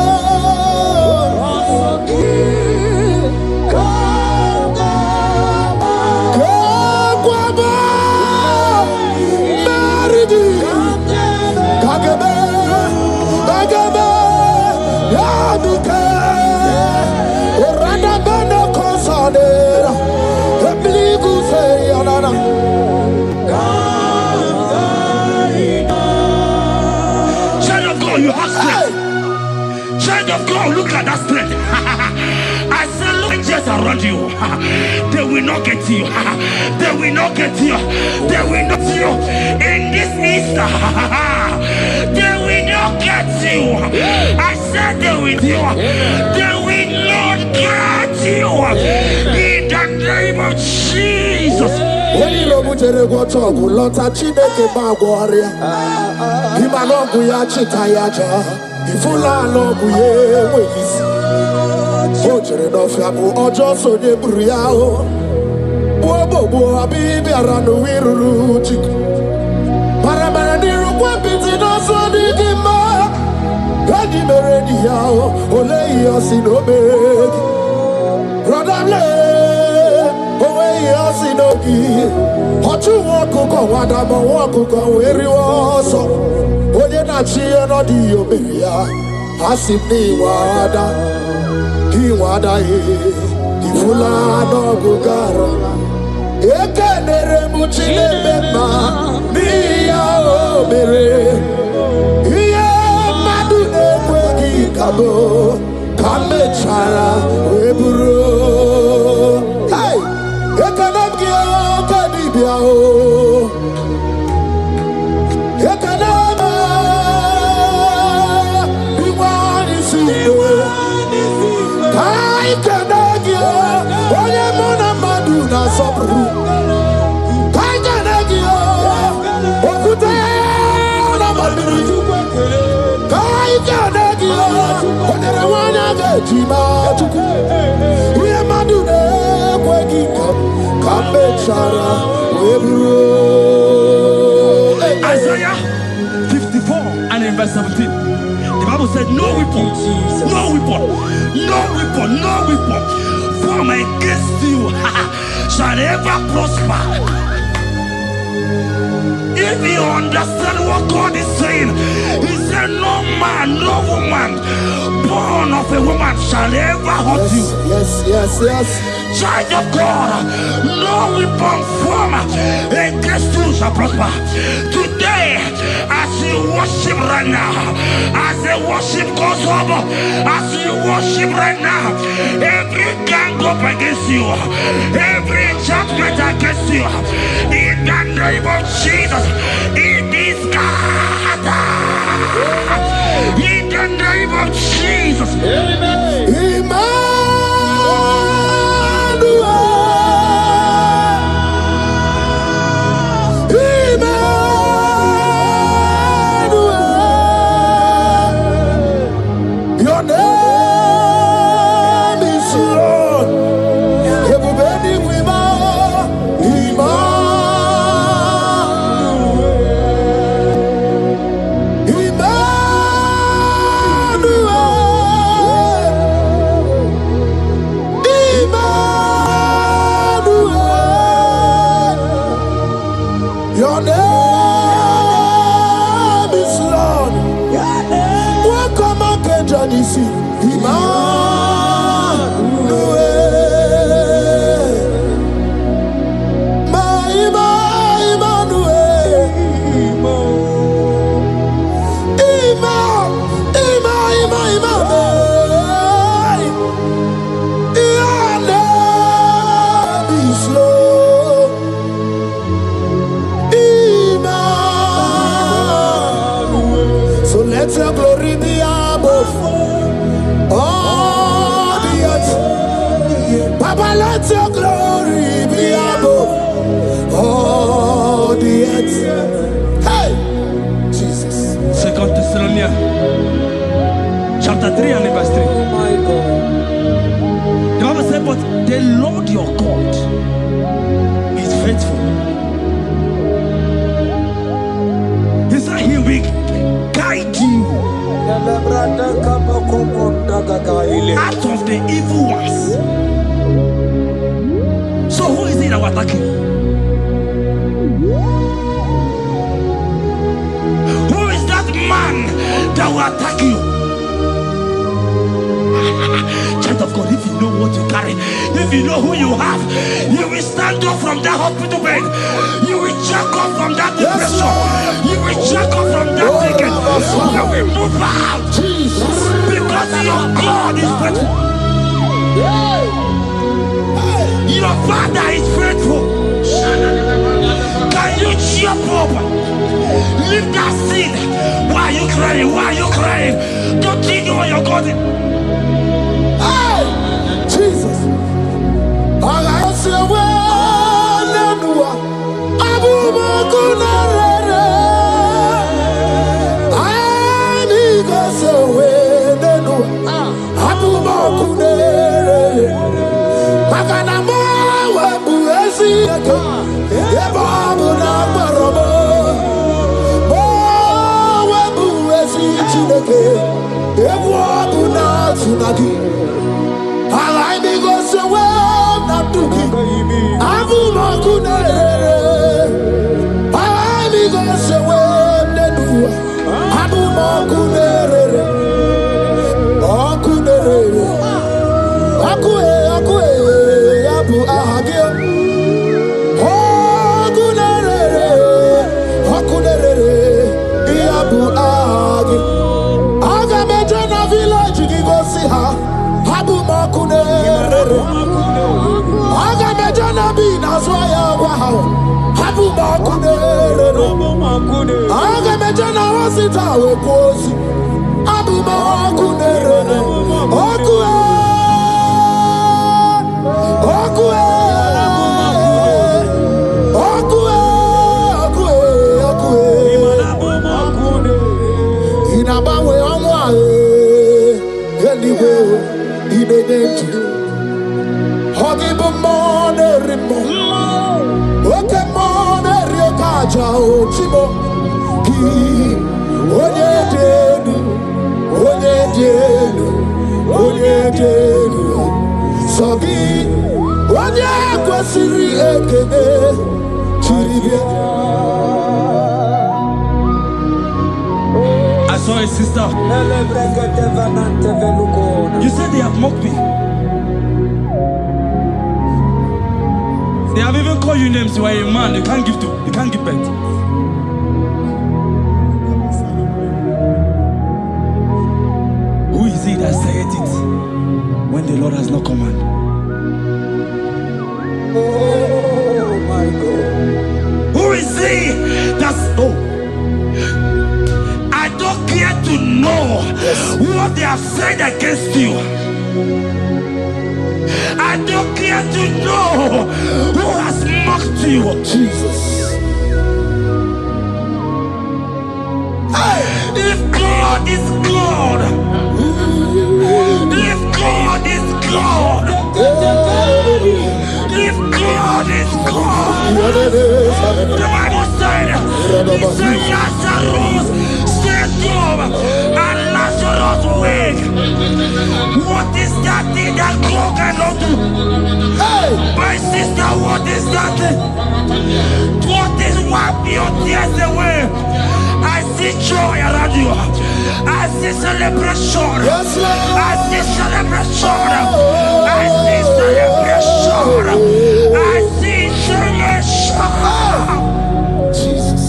you have strength. Child of God, look at that strength. I said, look just around you. They will not get you. They will not get you. They will not get you. In this Easter, they will not get you. I said they will get you. They will not get you. In the name of Jesus. When you know what you're going to talk, lot of Chineke Magwaria. Imalongu ya chitayaja. Ifula longu ye wezi. Ojere no fiamu ojo so de buriao. Bo abibi aranu wiruru chik. Para niru kwa biti no so di gima. Gadi meredi yao. Ole yosi no begi. Brother le. Yasinogi, Hotu Wakuko, Wadama Wakuko, where you also. Oye Nachi and Odio Beria, Asipni Wada, Kiwada, Ifula no Gugara, Ekanere Muchile Bema, Mia Obere, Ia Madune Kwegi Kabo, Kamechara, Weburu. Isaiah 54 and in verse 17, the Bible said, no weapon, no weapon, no weapon, no weapon formed against you shall ever prosper. If you understand what God is saying, He said, no man, no woman born of a woman shall ever hurt you. Yes. Child of God, no weapon formed against you shall prosper. Today, as you worship right now, as the worship goes over, as you worship right now, every gang up against you, every judgment against you, in the name of Jesus, it is God. In the name of Jesus. Amen. Your name is Lord. Welcome again, Janisi. Let your glory be above all the earth. Papa, let your glory be above all the earth. Hey, Jesus. 2 Thessalonians chapter 3 and verse 3. Oh my God. The Bible said, but the Lord your God is faithful. He said he will guide you out of the evil ones. So who is it that will attack you? Who is that man that will attack you? Child of God, if you know what you carry, if you know who you have, you will stand up from that hospital bed. You will check up from that depression. You will check up from that ticket. You will move out. Because your God is faithful. Your Father is faithful. Can you jump up? Leave that seed. Why are you crying? Why are you crying? Don't you know your God? Jesus. I say, I saw a sister. You said they have mocked me. They have even called you names. You are a man. You can't give birth. Who is it that said it when the Lord has not commanded? Oh my God. Who is he that's I don't care to know what they have said against you. I don't care to know who has mocked you. Jesus. If God is God, if God is God, if God is God, the Bible said, he said Lazarus stayed up and Lazarus wake. What is that thing that God cannot do? My sister, what is that thing? What is wipe your tears away? I see joy around you. I see celebration. Yes, Lord. I see celebration. I see celebration. I see celebration. Jesus.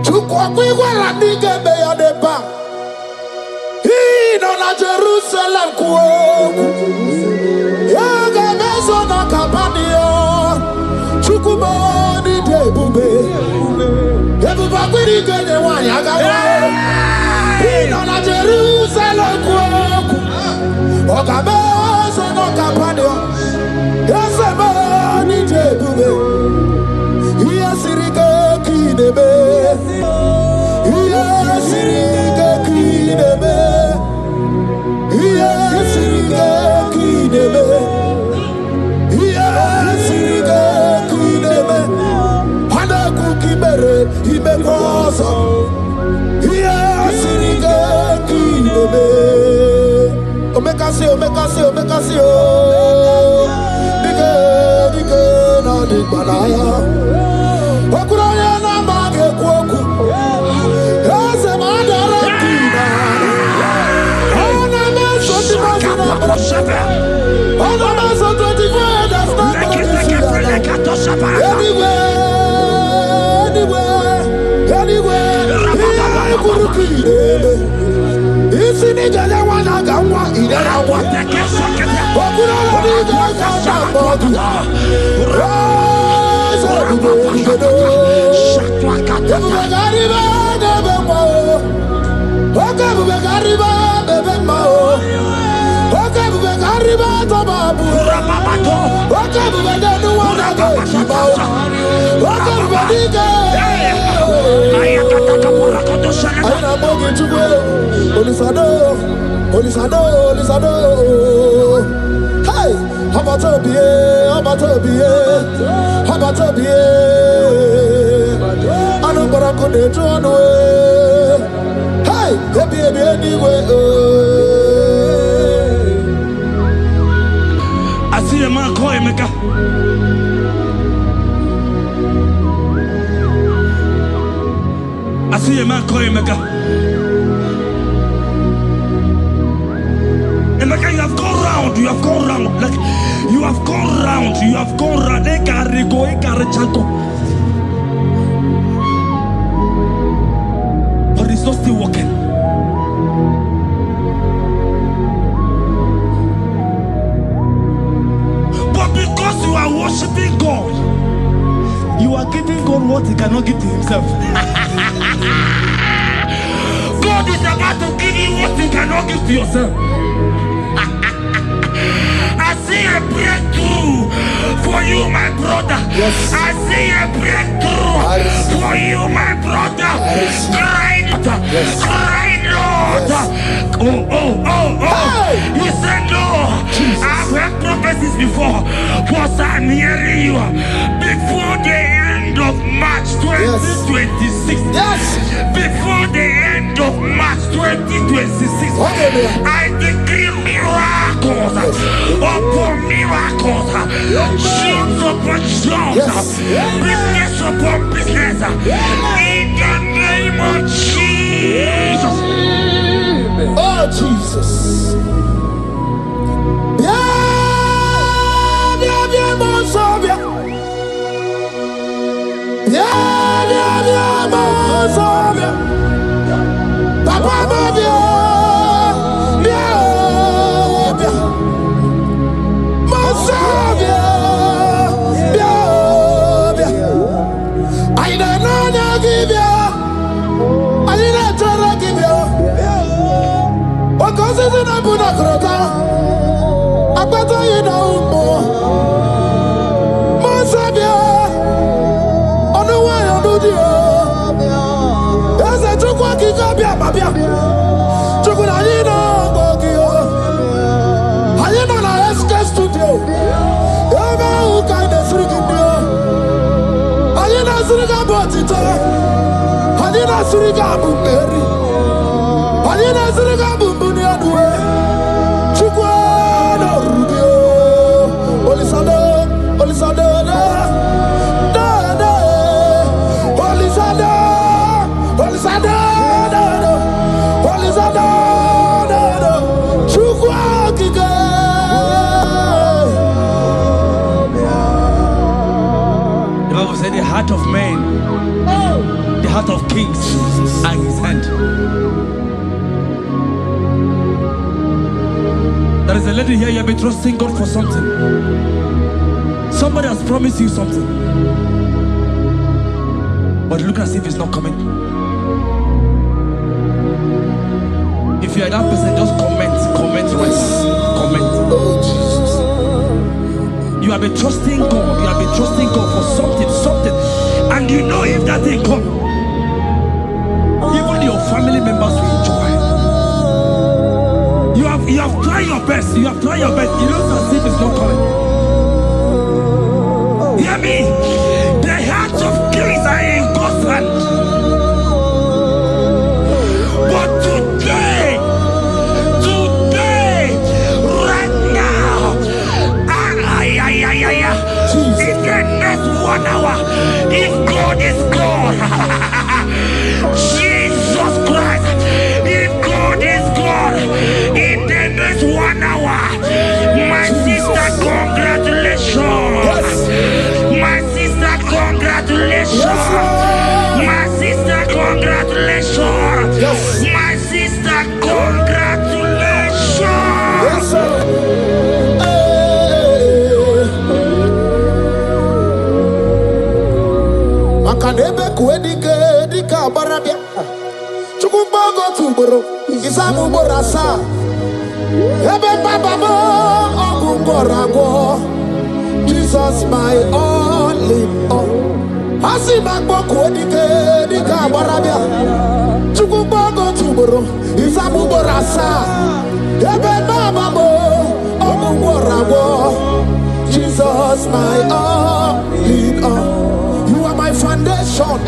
Tukwakwiwala nigebe ya deba. Hino na Jerusalem kuoku. Yaga mezo na kapanio. Chukumoni debube. Debuba kwiri gene wanyaga wa. Hino na Jerusalem kuoku. Oga mezo na kapanio. Yasemani debube. Iyasirike kinebe. Iyasirike kinebe. Hey, how about hey, anyway. I see a man call Emeka. I see a man call Emeka. Emeka, you have gone round. You have gone round. Like you have gone round. You have gone round. But it's not still working. But because you are worshiping God, you are giving God what He cannot give to Himself. God is about to give you what you cannot give to yourself. I see a breakthrough for you, my brother. Yes. I see a breakthrough for you, my brother. Cry, Yes. cry, Lord. Yes. Hey. You said no. I've heard prophecies before, but I'm hearing you. Before the end of March 2026. Yes. Before the end of March 2026. I decree miracles upon miracles. Shields upon shields. Business upon business. In the name of Jesus. Oh, Jesus. The heart of man, the heart of kings are in His hand. There is a lady here, you have been trusting God for something. Somebody has promised you something, but look as if it's not coming. If you are that person, just comment, rest, comment. Oh, Jesus. You have been trusting God. You have been trusting God for something, and you know if that thing come, even your family members will enjoy. You have tried your best. You have tried your best. You know as if it's not coming. Hear me. The hearts of kings are in God's hand. But today, Isamu borasa. Ebe baba mo ogungorago. Jesus my all in all. Asi magboku dike dika barabia. Chukwubogo tuboro. Isamu borasa. Ebe baba mo ogungorago. Jesus my all in all. You are my foundation,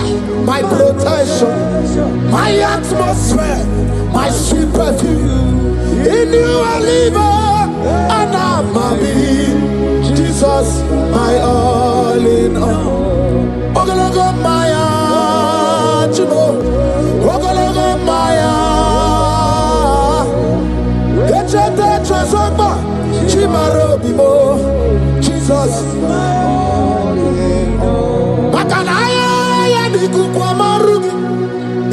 my protection, my atmosphere, my sweet perfume. In you I live and I'm a being. Jesus, my all in all. Ogologo Maya, Chubo, Ogologo Maya. Echete Trasoba, Chimaro Bimo, Jesus. Makanaya ya niku kwa marugi,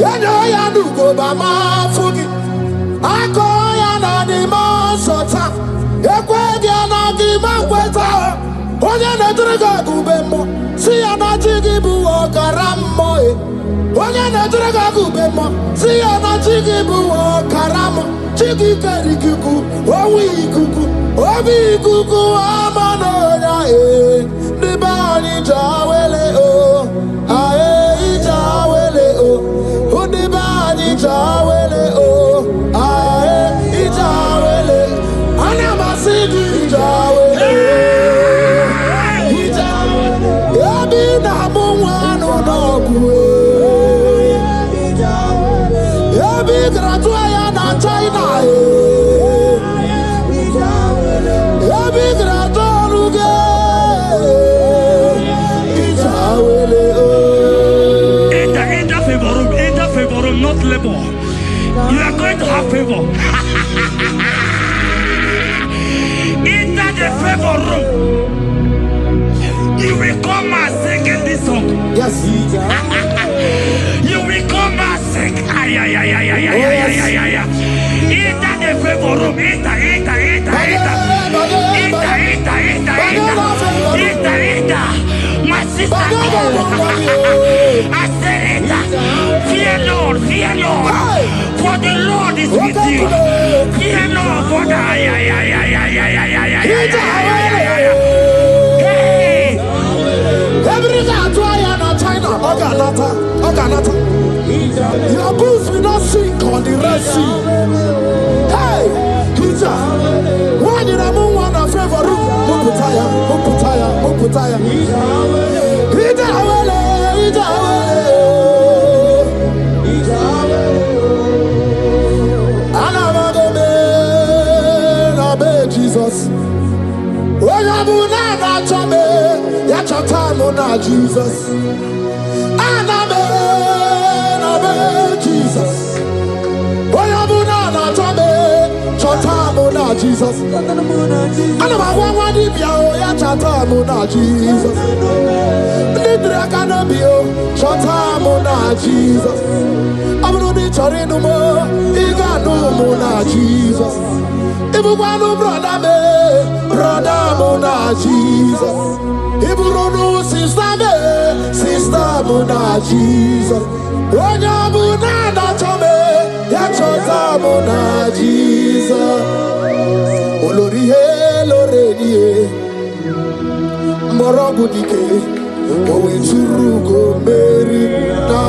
yano ya nuko ba mafugi. Ako ya na di masota, ekwe ya na di makweta. Onye na driga gubemo, si ya na jigi buo karamo. Onye na driga gubemo, si ya na jigi buo karamo. Jigi kari kuku, owi kuku, obi kuku amano ya Nibani jawele o, ae jawele o. Nibani jawele o, ae jawele. Anamasidi jawele. Yabi na muwanu nogwe. Yabi gratua ya na China. Yabi gratua ruge. Enter favor room, not labor. You are going to have favor. Enter the favor room. You will come and sing this song. Yes. You will come and sing. Enter the favor room. Enter. My sister, I said it. Fear Lord. For the Lord is with you. Fear Lord, for the hey. Every China, Oganata. Your boots will not sink on the Red Sea. Hey, Hija, why did I move on a favor room? Muputaya. Jesus. Oyabuna na chame, ya chatamu na Jesus. Anabe Jesus. Oyabuna na chame, chatamu na Jesus. Anabagwa dibia ya chatamu na Jesus. Nidra kanabio, chatamu na Jesus. Abunudi chorinu mo, iganu na Jesus. Ibukwanu brother muna Jesus. Iburunu sister muna Jesus. Onya muna na chome, ya chota muna Jesus. Olori he loredi morogu dike, owe churugo meri na.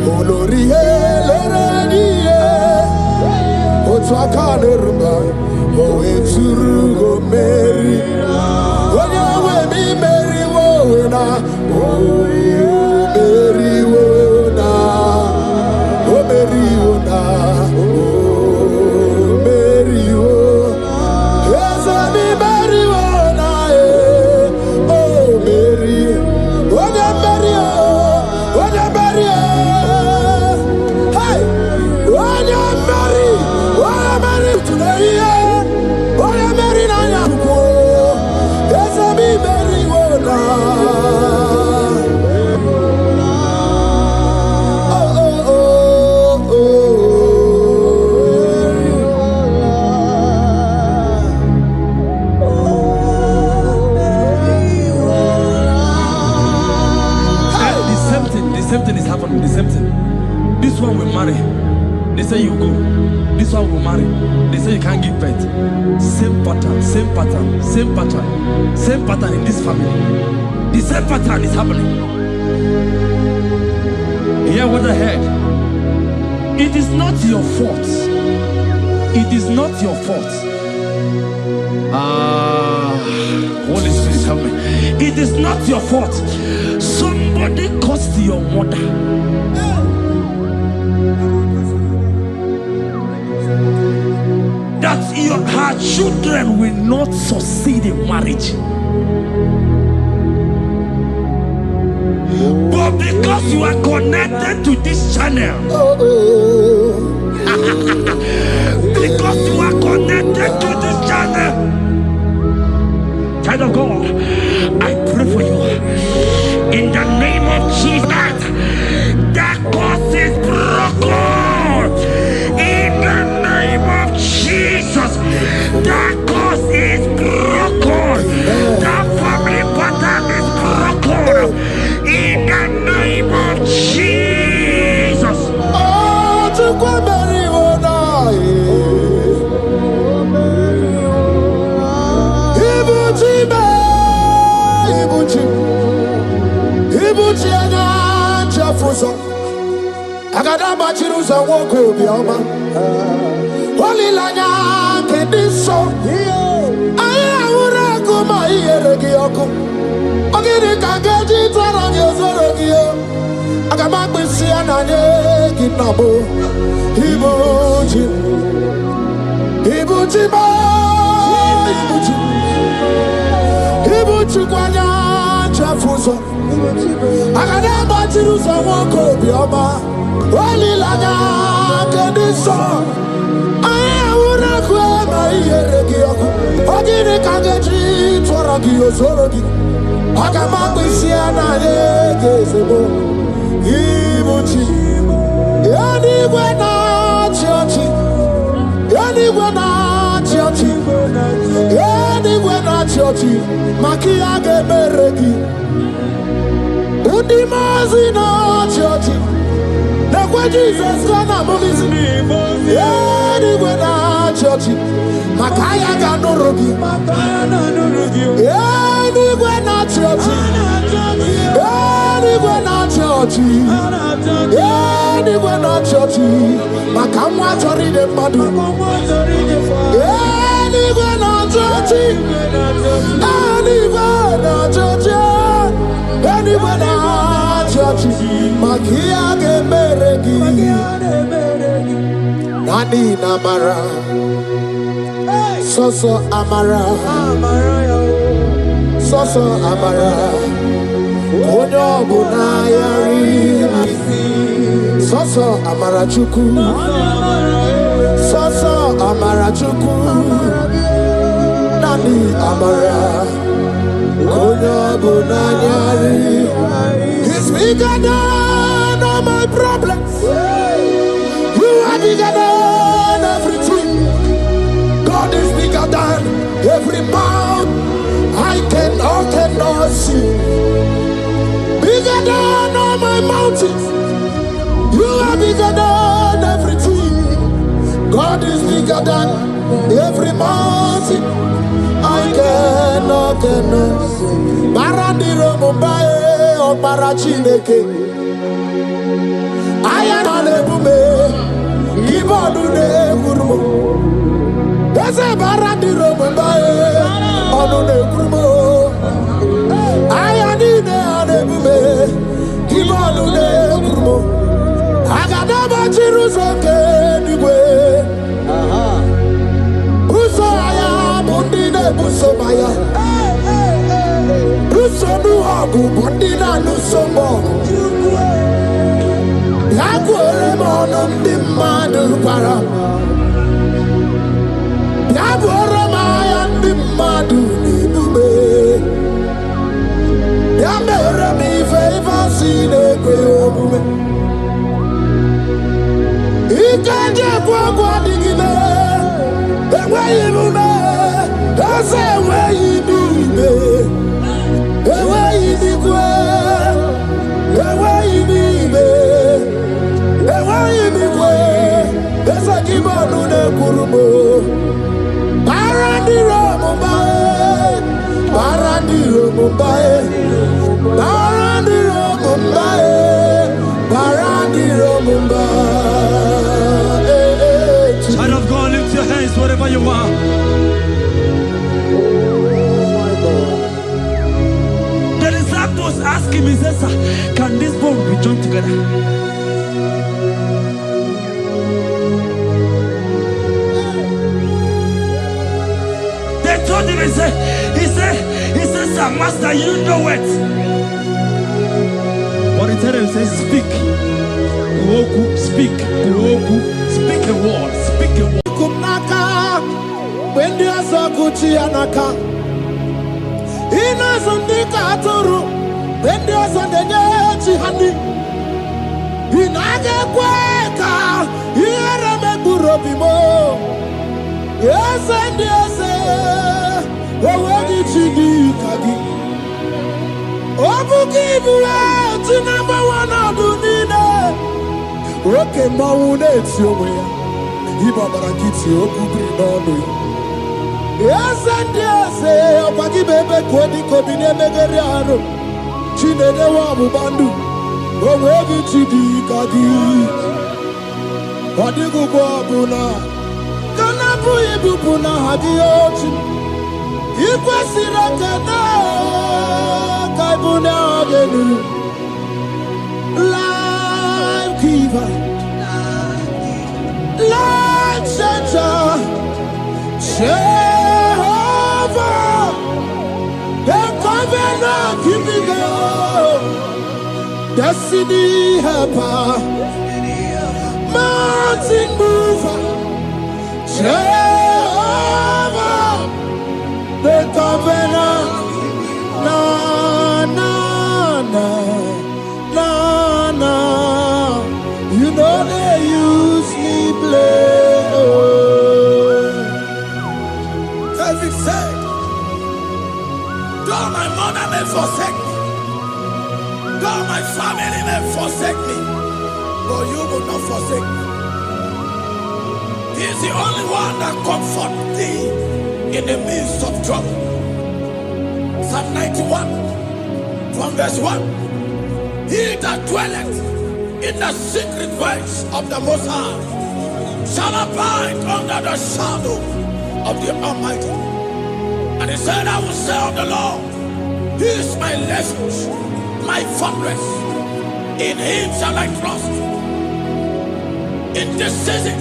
Olori he loredi. Twakanerba, owe turugo meri. Onya we mi meri wo na, o meri wo na, o meri wo na, o meri wo. Yes, mi meri wo na, o meri. Onya meri o, onya meri o. Hey, onya meri. Today, oh, I'm married. will marry. They say you go. This one will marry. They say you can't give birth. Same pattern, same pattern, same pattern, same pattern in this family. The same pattern is happening. Hear what I heard. It is not your fault. It is not your fault. Holy Spirit, help me. It is not your fault. Somebody caused your mother. That her children will not succeed in marriage. But because you are connected to this channel, because you are connected to this channel, child of God, I pray for you in the name of Jesus. That curse is broken in the name of Jesus. That curse is broken. That family pattern is broken in the name of Jesus. Oh, to go marry one Ibuchi anya chafuso agada bachiruza woko bioma holilanya kediso aya ura kuma iyeregi oku ogiri kangeji twarangi ozorogi agama kwisi ananye kinabo Ibuchi ba Ibuchi kwanya chafuso agada bachiruza woko bioma holilanya kediso aya ura kuma iyeregi oku ogiri kangeji twarangi ozorogi agama kwisi ananye kezebo Ibuchi yanigwe na chiochi yanigwe na chiochi yanigwe na chiochi makia gemeregi undimazi na chiochi nekwe Jesus kana mugizi yanigwe na chiochi makaya ganorogi yanigwe na chiochi yanigwe na chiochi yanigwe na chiochi makamwa chori de madu yanigwe na chiochi yanigwe na chiochi yanigwe na chiochi makia gemeregi nani namara soso amara soso amara onyo buna yari soso amara chuku soso amara chuku nani amara onyo buna yari. He's bigger than all my problems. You are bigger than everything. God is bigger than every mountain I cannot see. Bigger than all my mountains. You are bigger than everything. God is bigger than every mountain I cannot see. Barandiro Mumbai or Barachineke. I am on a bume. Give on to the Gurmo. There's a Barandiro Mumbai on the Gurmo. I am in the bume. Give on to the Gurmo. I got never Jerusalem anyway. Busaya, Bundina, Busomaya. Busonu Hagu, Bundina, Lusomo. Yaguere Monum, the Madu Para. Yaguere Mayan, the Madu, Nibube. Yamere mi favor, see the Gwe. Ikaje kwa digime, ewe ibume, ese ewe ibume, ewe ibikwe, ewe ibibe, ewe ibibe. wherever you are. The disciples asked him, he says, can this bone be joined together? They told him, he said, sir, master, you know it. But he told him, he said, speak. Speak. Speak a word. Speak a word. Kumnaka, when there's a Gucci anaka. Ina Sundika Turu, when there's a Nechi Hani. Inage Kweka, here a Megurobimo. Yes, and yes, where did you do, Kagi? Obukibu, to number one of Dunina. Okay, Maune, it's your way. Ibabarakiti, Okubri, Nono. Yes, and yes, Opaki Bebe, Kwedi, Kobine, Megariano. Chine, the Wabu Bandu. Oh, where did you do, Kagi? Wadigu Buna. Kanabu Ibuna, Hadiochi. Ikwasirakana, Kaibuna, Agenu. Life giver. Life changer, Jehovah, the covenant keeping God, destiny helper, mountain mover, Jehovah, the covenant, na. You know they use me play. David said, though my mother may forsake me, though my family may forsake me, but you will not forsake me. He is the only one that comforts thee in the midst of trouble. Psalm 91, from verse 1. He that dwelleth in the secret place of the Most High shall abide under the shadow of the Almighty. And he said, I will say of the Lord, He is my refuge, my fortress. In Him shall I trust. In this season,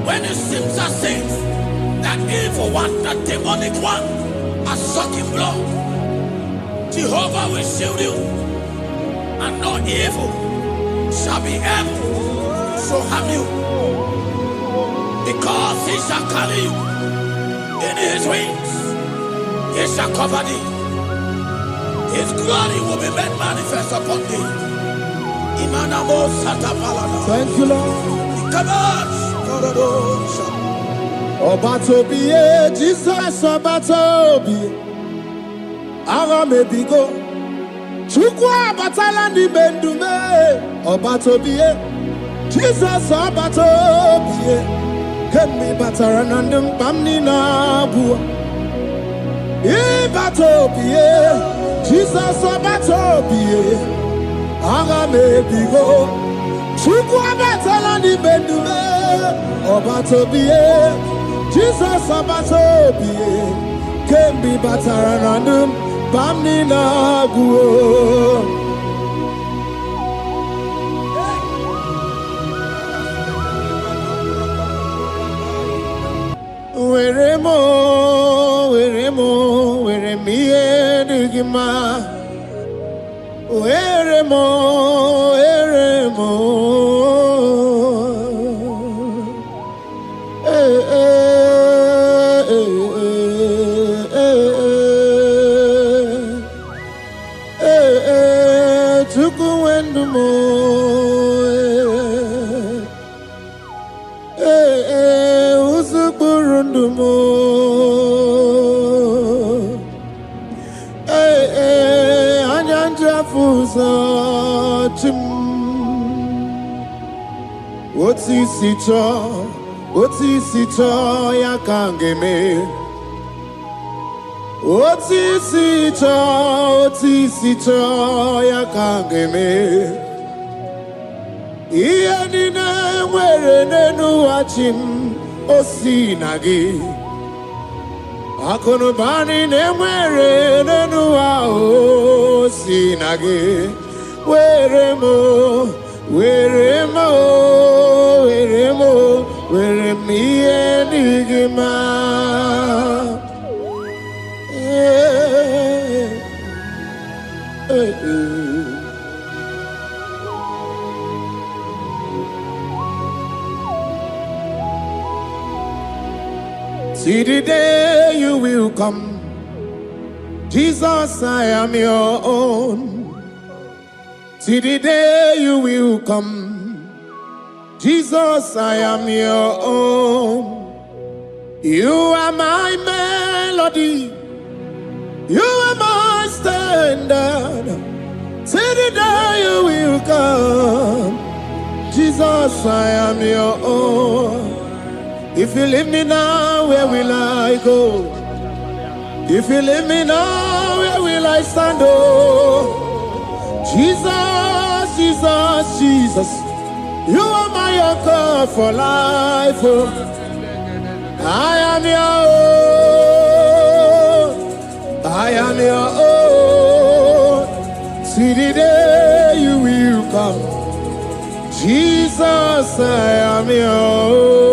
when it seems as if that evil one, that demonic one, are sucking blood, Jehovah will shield you, and no evil shall be able to harm you, because He shall carry you in His wings. He shall cover thee. His glory will be made manifest upon thee. Thank you, Lord. Obatobiye, Jesus Obatobiye. Ara mebigo. Chukwa batala ni bendume. Obatobiye, Jesus Obatobiye. Kemi bataranandum pamni na bua. Ibatobiye, Jesus Obatobiye. Ara mebigo. Chukwa batala ni bendume. Obatobiye, Jesus Obatobiye. Kemi bataranandum pamni na guo. Where me edugima. Where mo. Tukuendumo. Usukurundumo. Anyanjafuza chim. Otisito yakangeme. Otisito yakangeme. Iyanina mwere nenu achim osinagi akonubani nemwere nenua osinagi weremo enigma See the day you will come, Jesus, I am your own. See the day you will come, Jesus, I am your own. You are my melody, you are my standard. See the day you will come, Jesus, I am your own. If you leave me now, where will I go? If you leave me now, where will I stand? Oh, Jesus, Jesus, Jesus, you are my anchor for life. Oh, I am your own. I am your own. See the day you will come, Jesus, I am your own.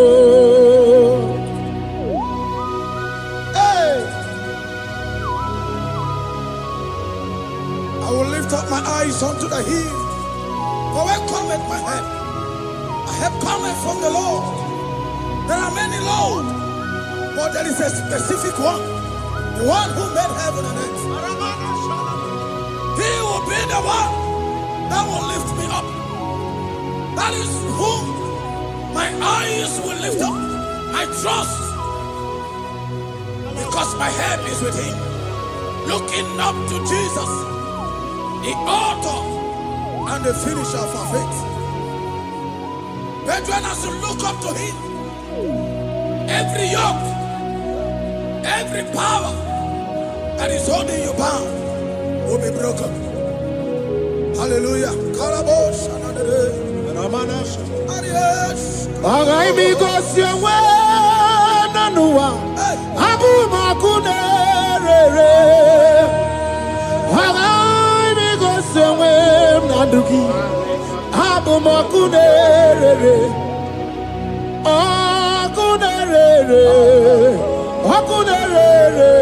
Up my eyes unto the hill, for where cometh my help? My help cometh from the Lord. There are many Lord, but there is a specific one, the one who made heaven and earth. He will be the one that will lift me up. That is whom my eyes will lift up. I trust, because my help is with him. Looking up to Jesus, the author and the finisher of our faith. Brethren, as you look up to him, every yoke, every power that is holding you bound will be broken. Hallelujah. Abu makunerere, akunerere,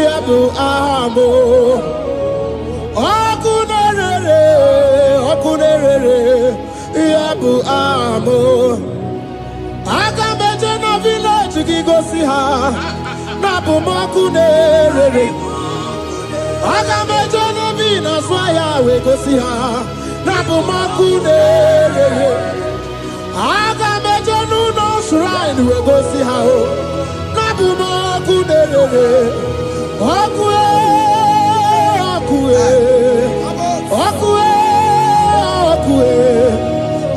yabu amo, akunerere, yabu amo. Agameje na village gigosi ha, nabu makunerere. Agameje na vina swaya we gosi ha. Nabumakunere, Agameje no shrine we go see how. Nabumakunere,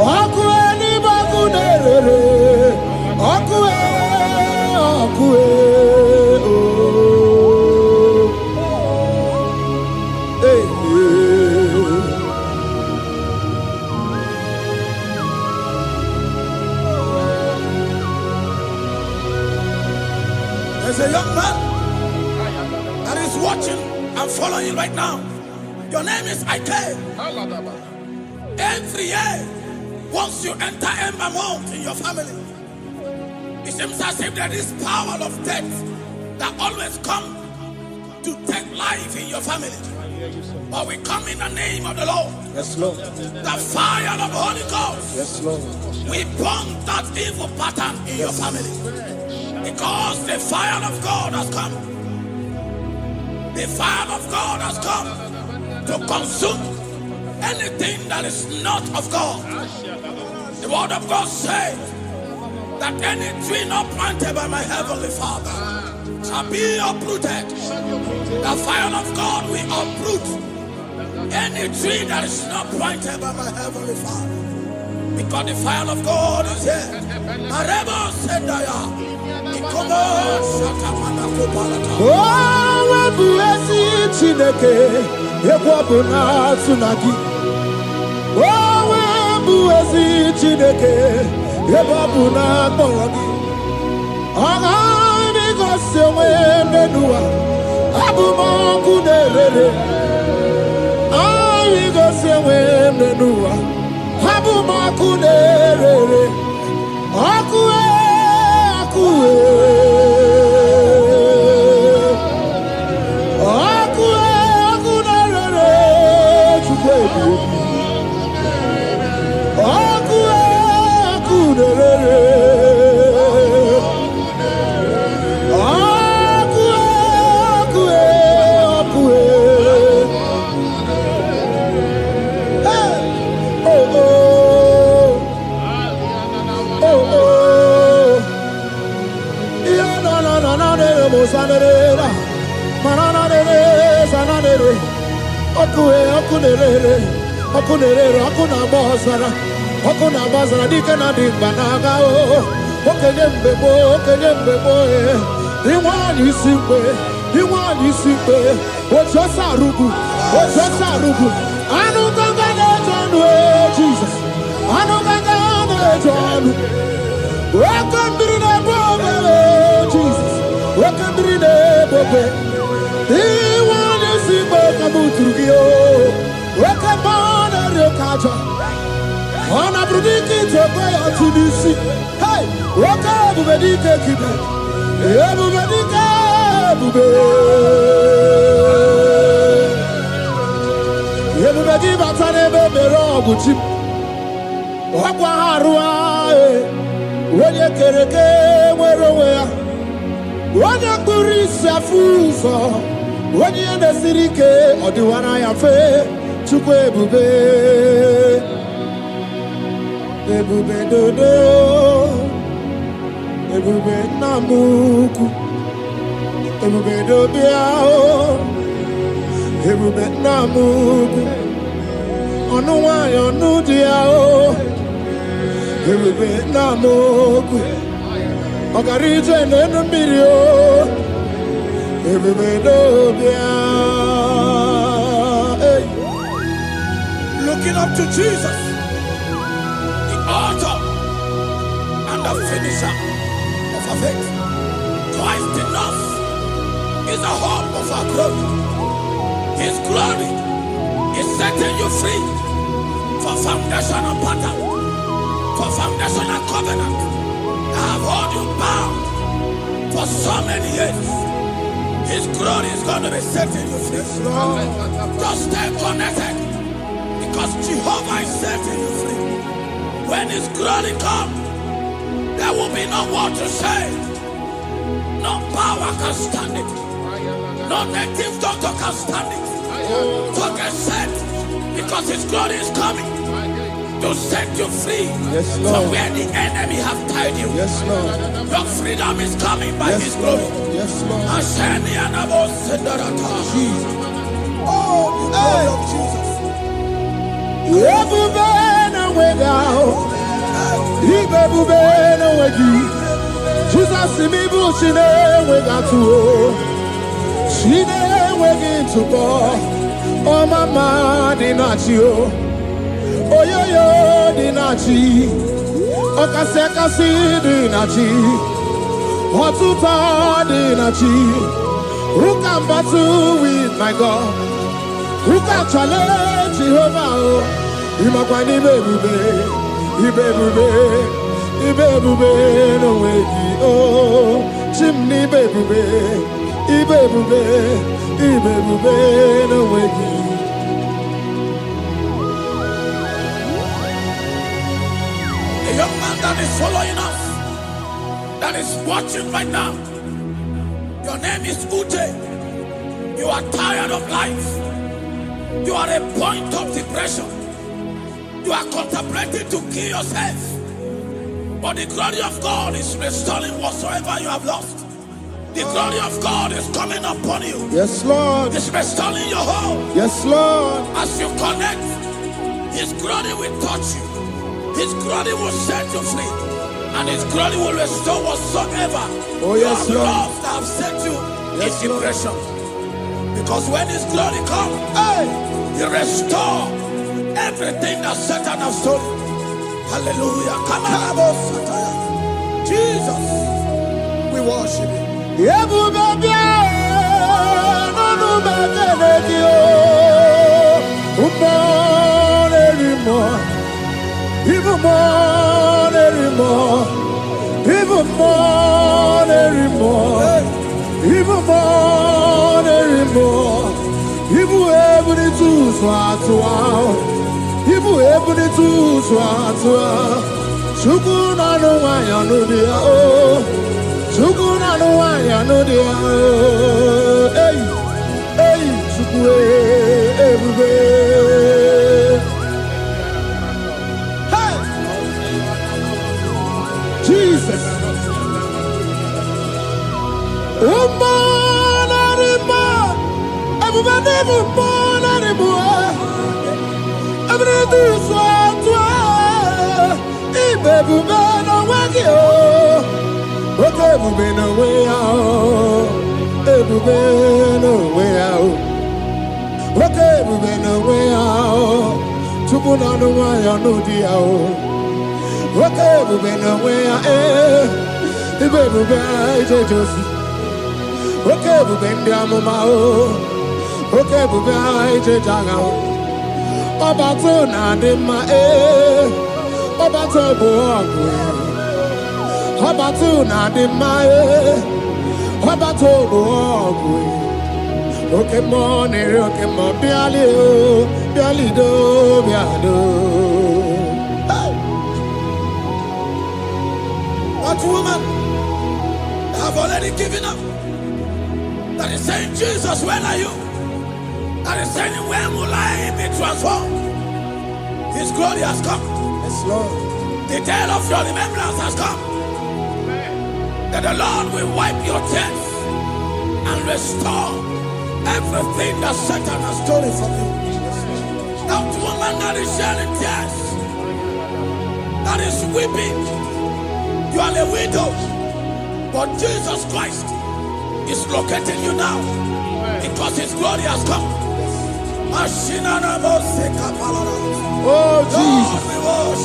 Okue, ni bakunere, Okue. There's a young man that is watching and following right now. Your name is Ike. Every year, once you enter Ember Mount in your family, it seems as if there is power of death that always come to take life in your family. But we come in the name of the Lord. Yes, Lord. The fire of the Holy Ghost. Yes, Lord. We burn that evil pattern in your family. Because the fire of God has come. The fire of God has come to consume anything that is not of God. The word of God says that any tree not planted by my heavenly Father shall be uprooted. The fire of God will uproot any tree that is not planted by my heavenly Father. Because the fire of God is here. Marebo Sendaya. Oh, Buesi Chineke, Ekwabuna Tsunagi. Oh, Buesi Chineke, Ekwabuna Boragi. Agaghị m igosi onwe m n'ụwa. Abụ m ọkụ na-erere. Agaghị m igosi onwe m n'ụwa. Abụ m ọkụ na-erere. Ọkụ ọkụ ọkụ ọkụ na-erere Chukwu ebi ebi. Ọkụ ọkụ na-erere. Ọkụ ọkụ ọkụ oh oh oh oh. Yeah, no no no no no no sanere. Manana nere sanere. Ọkụ ọkụ na-erere. Ọkụ na-erere. Ọkụ na-agba ọzara. Ọkụ na-agba ọzara dike na dị mkpa na-aga o. Okenye mgbe gboo. Okenye mgbe gboo. Inwe anyị isi mgbe. Inwe anyị isi mgbe. Otu ọsọ arụgbu. Otu ọsọ arụgbu. Anụ ganga na-eje ọnụ Jesus. Anụ ganga na-eje ọnụ. Oke mmiri na-egbu ogbe Jesus. Oke mmiri na-egbu ogbe. Inwe anyị isi mgbe ka m tụrụ gị o. Oke mmụọ na-eri oke aja. Ọ na-abụrụ dike ite ogbe ya otu n'isi. Hey! Oke ebube dike kibe. Ebube dike ebube. Ebube gị bata n'ebe mere ọgụ chi. Ọgwụ arụ onye kere eke nwere onwe ya. Onye kpụrụ isi afụ ụzọ. Onye ihe na-esiri ike ọ dịwara ya mfe. Chukwu ebube. Ebube dodo. Ebube nna m ukwu. Ebube dobịa o. Ebube nna m ukwu. Ọnụ nwanyị ọnụ di ya o. Ebube nna m ukwu. Ọ gara ije n'elu mmiri o. Ebube dobịa. Hey. Looking up to Jesus, the author and the finisher of our faith. Christ in us is the hope of our glory. His glory is setting you free for foundational pattern, for foundational covenant that have held you bound for so many years. His glory is going to be setting you free. Just stay connected because Jehovah is setting you free. When His glory comes, there will be no word to say. No power can stand it. No native doctor can stand it. So get set because His glory is coming to set you free from where the enemy have tied you. Yes, Lord. Your freedom is coming by His glory. Yes, Lord. Asheni anabo sendarata. Oh, the glory of Jesus. Ebube na-enweghị ahụ. Ibe ebube na-enweghị. Jesus mi bụ chi na-enweghị atụ. Chi na-enweghị ntụpọ. Ọmama dị na chi o. Oyoyo dị na chi. Ọkasị akasị dị na chi. Ọtụtụ dị na chi. Who can battle with my God? Who can challenge Jehovah? Imakwa n'ime ebube. Ibe ebube. Ibe ebube n'onweghị o. Chim n'ime ebube. Ibe ebube. Ibe ebube n'onweghị. A young man that is following us, that is watching right now. Your name is Ute. You are tired of life. You are a point of depression. You are contemplating to kill yourself. But the glory of God is restoring whatsoever you have lost. The glory of God is coming upon you. Yes, Lord. It's restoring your home. Yes, Lord. As you connect, His glory will touch you. His glory will set you free. And His glory will restore whatsoever Oh, you yes, have Lord. lost that have set you Yes, in Lord. depression. Because when His glory comes, He restore everything that Satan has stolen. Hallelujah. Come on, Jesus. worship you. Even more, even more, even more, even more, even more, even more. Even able to swat wow, even able to swat wow. Shukuna no why I know dia oh, Shukuna no why I know dia oh. Hey, hey, Shukwe everywhere. Jesus. Okay, we been away, the baby bear, Josie. Okay, we been down, Mama. Okay, we been Jaga. Obatona de ma Obato Obatona de ma Obato okay, morning, okay, more Biali do, Biado. That woman have already given up. That is saying, Jesus, where are you? That is saying, when will I be transformed? His glory has come. Yes, Lord. The day of your remembrance has come. That the Lord will wipe your tears and restore everything that Satan has stolen from you. That woman that is shedding tears, that is weeping. You are a widow, but Jesus Christ is locating you now because His glory has come. Oh, Jesus. Lord,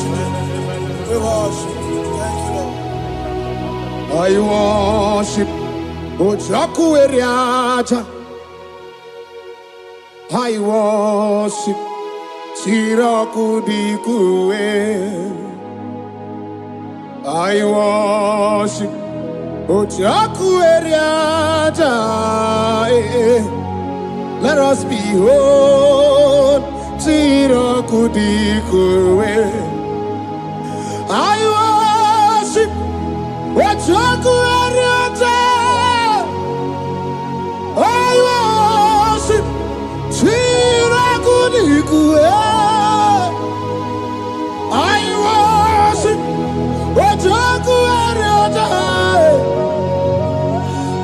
we worship. Thank you, Lord. I worship Ojaku Eriaja. I worship Siraku Dikue. I worship Ojaku Eriaja. Let us behold Siraku Dikue. I worship Ojaku Eriaja. I worship Siraku Dikue. I worship Ojaku Eriaja.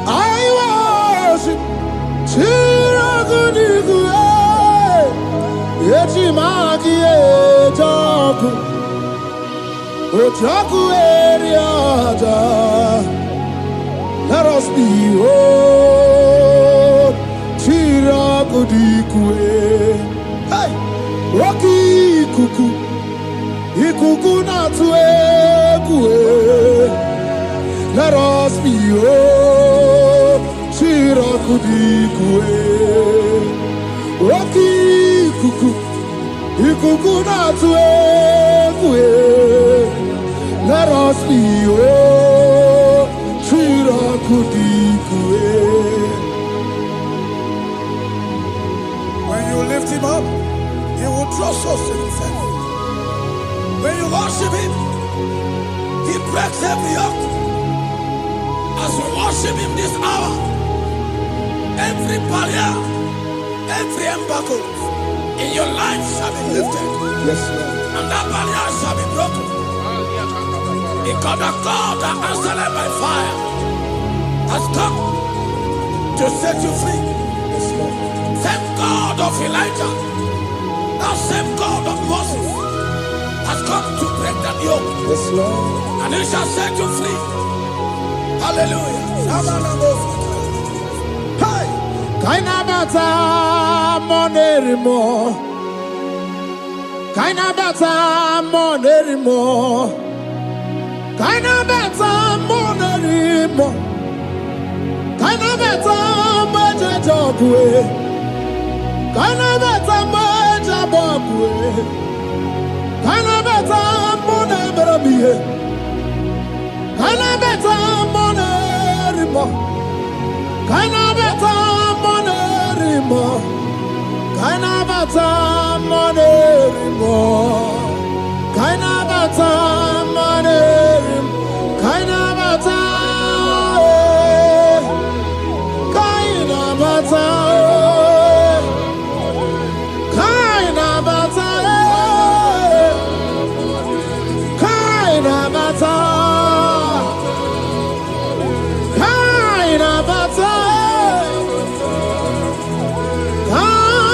I worship Siraku Dikue. Yechimaki Ejaku Ojaku Eriaja. Let us behold Siraku Dikue. Hey, Rocky Kuku. Ikuku na tuekue. Let us behold Siraku Dikue. Rocky Kuku. Ikuku na tuekue. Let us behold Siraku Dikue. When you lift Him up, He will draw souls to Himself. When you worship Him, He breaks every yoke. As we worship Him this hour, every barrier, every embargo in your life shall be lifted. Yes, Lord. And that barrier shall be broken. Because the God that answered by fire has come to set you free. Yes, Lord. Same God of Elijah, that same God of Moses has come to break that yoke. Yes, Lord. And He shall set you free. Hallelujah. Hey! Kainabata monerimo. Kainabata monerimo. Kainabata monerimo. bokue. Kana beta maja bokue. Kana beta mone berabie. Kana beta mone rimo. Kana beta mone rimo. Kana beta mone rimo. Kana beta mone rimo. Kana beta. Kana beta. Kana beta. Kana beta. Kana beta.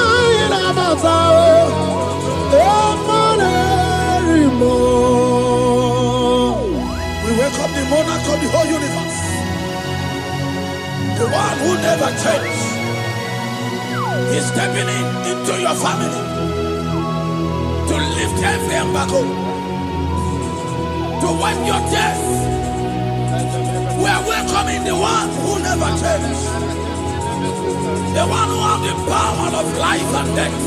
Kana beta. We welcome the monarch of the whole universe, the one who never changes. He's stepping into your family to lift every embargo, to wipe your tears. We are welcoming the one who never changes, the one who has the power of life and death,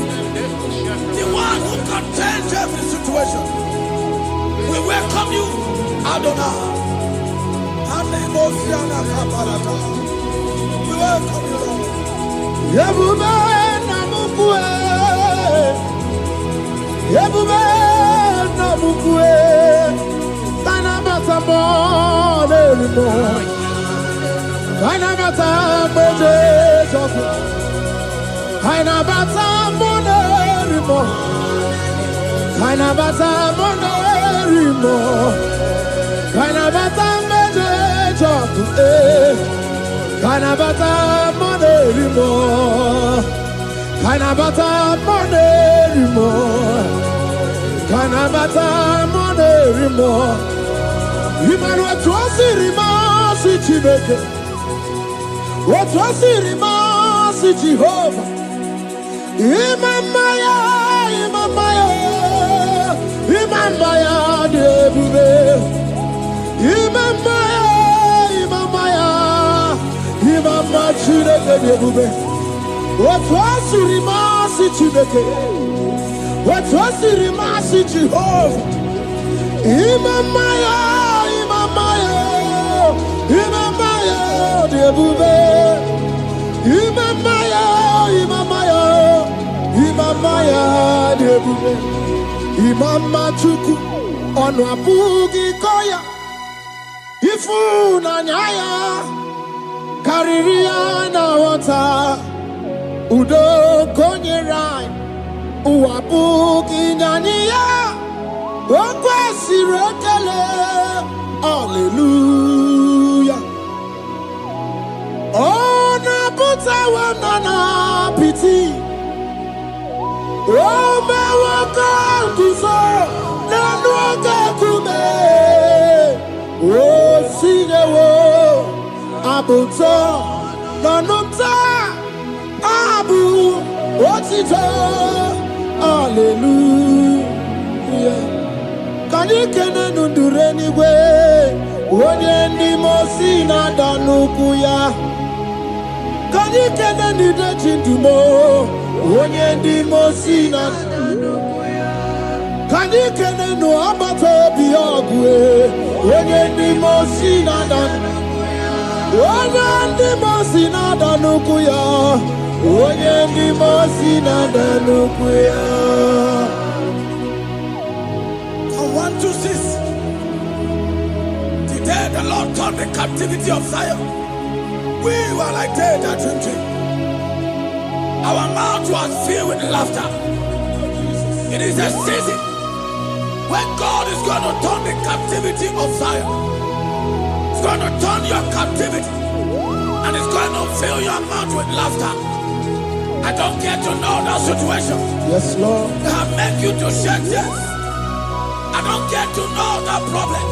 the one who can change every situation. We welcome you, Adonai. We welcome you, Lord. Yebube namukue. Yebube namukue. Kana bata mone rimo. Kana bata mone sofu. Kana bata mone rimo. Kana bata mone rimo. Kana bata mone sofu. Kana bata mone rimo. Kana bata mone rimo. Kana bata mone rimo. Imanu atuasi rimo si Chineke. Atuasi rimo si Jehovah. Imamaya, imamaya, imamaya debube. Imamaya, imamaya, imamaya Chineke debube. Atuasi rimo si Chineke. Atuasi rimo si Jehovah. Imamaya, imamaya, imamaya debube. Imamaya, imamaya, imamaya debube. Imama chuku onu abugi koya. Ifu na nyaya kariria na wata. Udo konye rai uabugi nyaniya. Okwesi rekele. Hallelujah. Ona puta wanana piti. Ome waka kuso nanuaka kume. O sinewo abuto nanumta abu otito. Hallelujah. Kanikene nundureni we. Onye ndi mosi na danukuya. Kanikene nide chindumo. Onye ndi mosi na danukuya. Kanikene no abato biyogwe. Onye ndi mosi na danukuya. Onye ndi mosi na danukuya. Onye ndi mosi na danukuya. 1, 2, 6. Today the Lord turned the captivity of Zion. We were like they that drinking. Our mouth was filled with laughter. It is a season when God is going to turn the captivity of Zion. It's going to turn your captivity, and it's going to fill your mouth with laughter. I don't get to know that situation. Yes, Lord. That make you to shed tears. I don't get to know that problem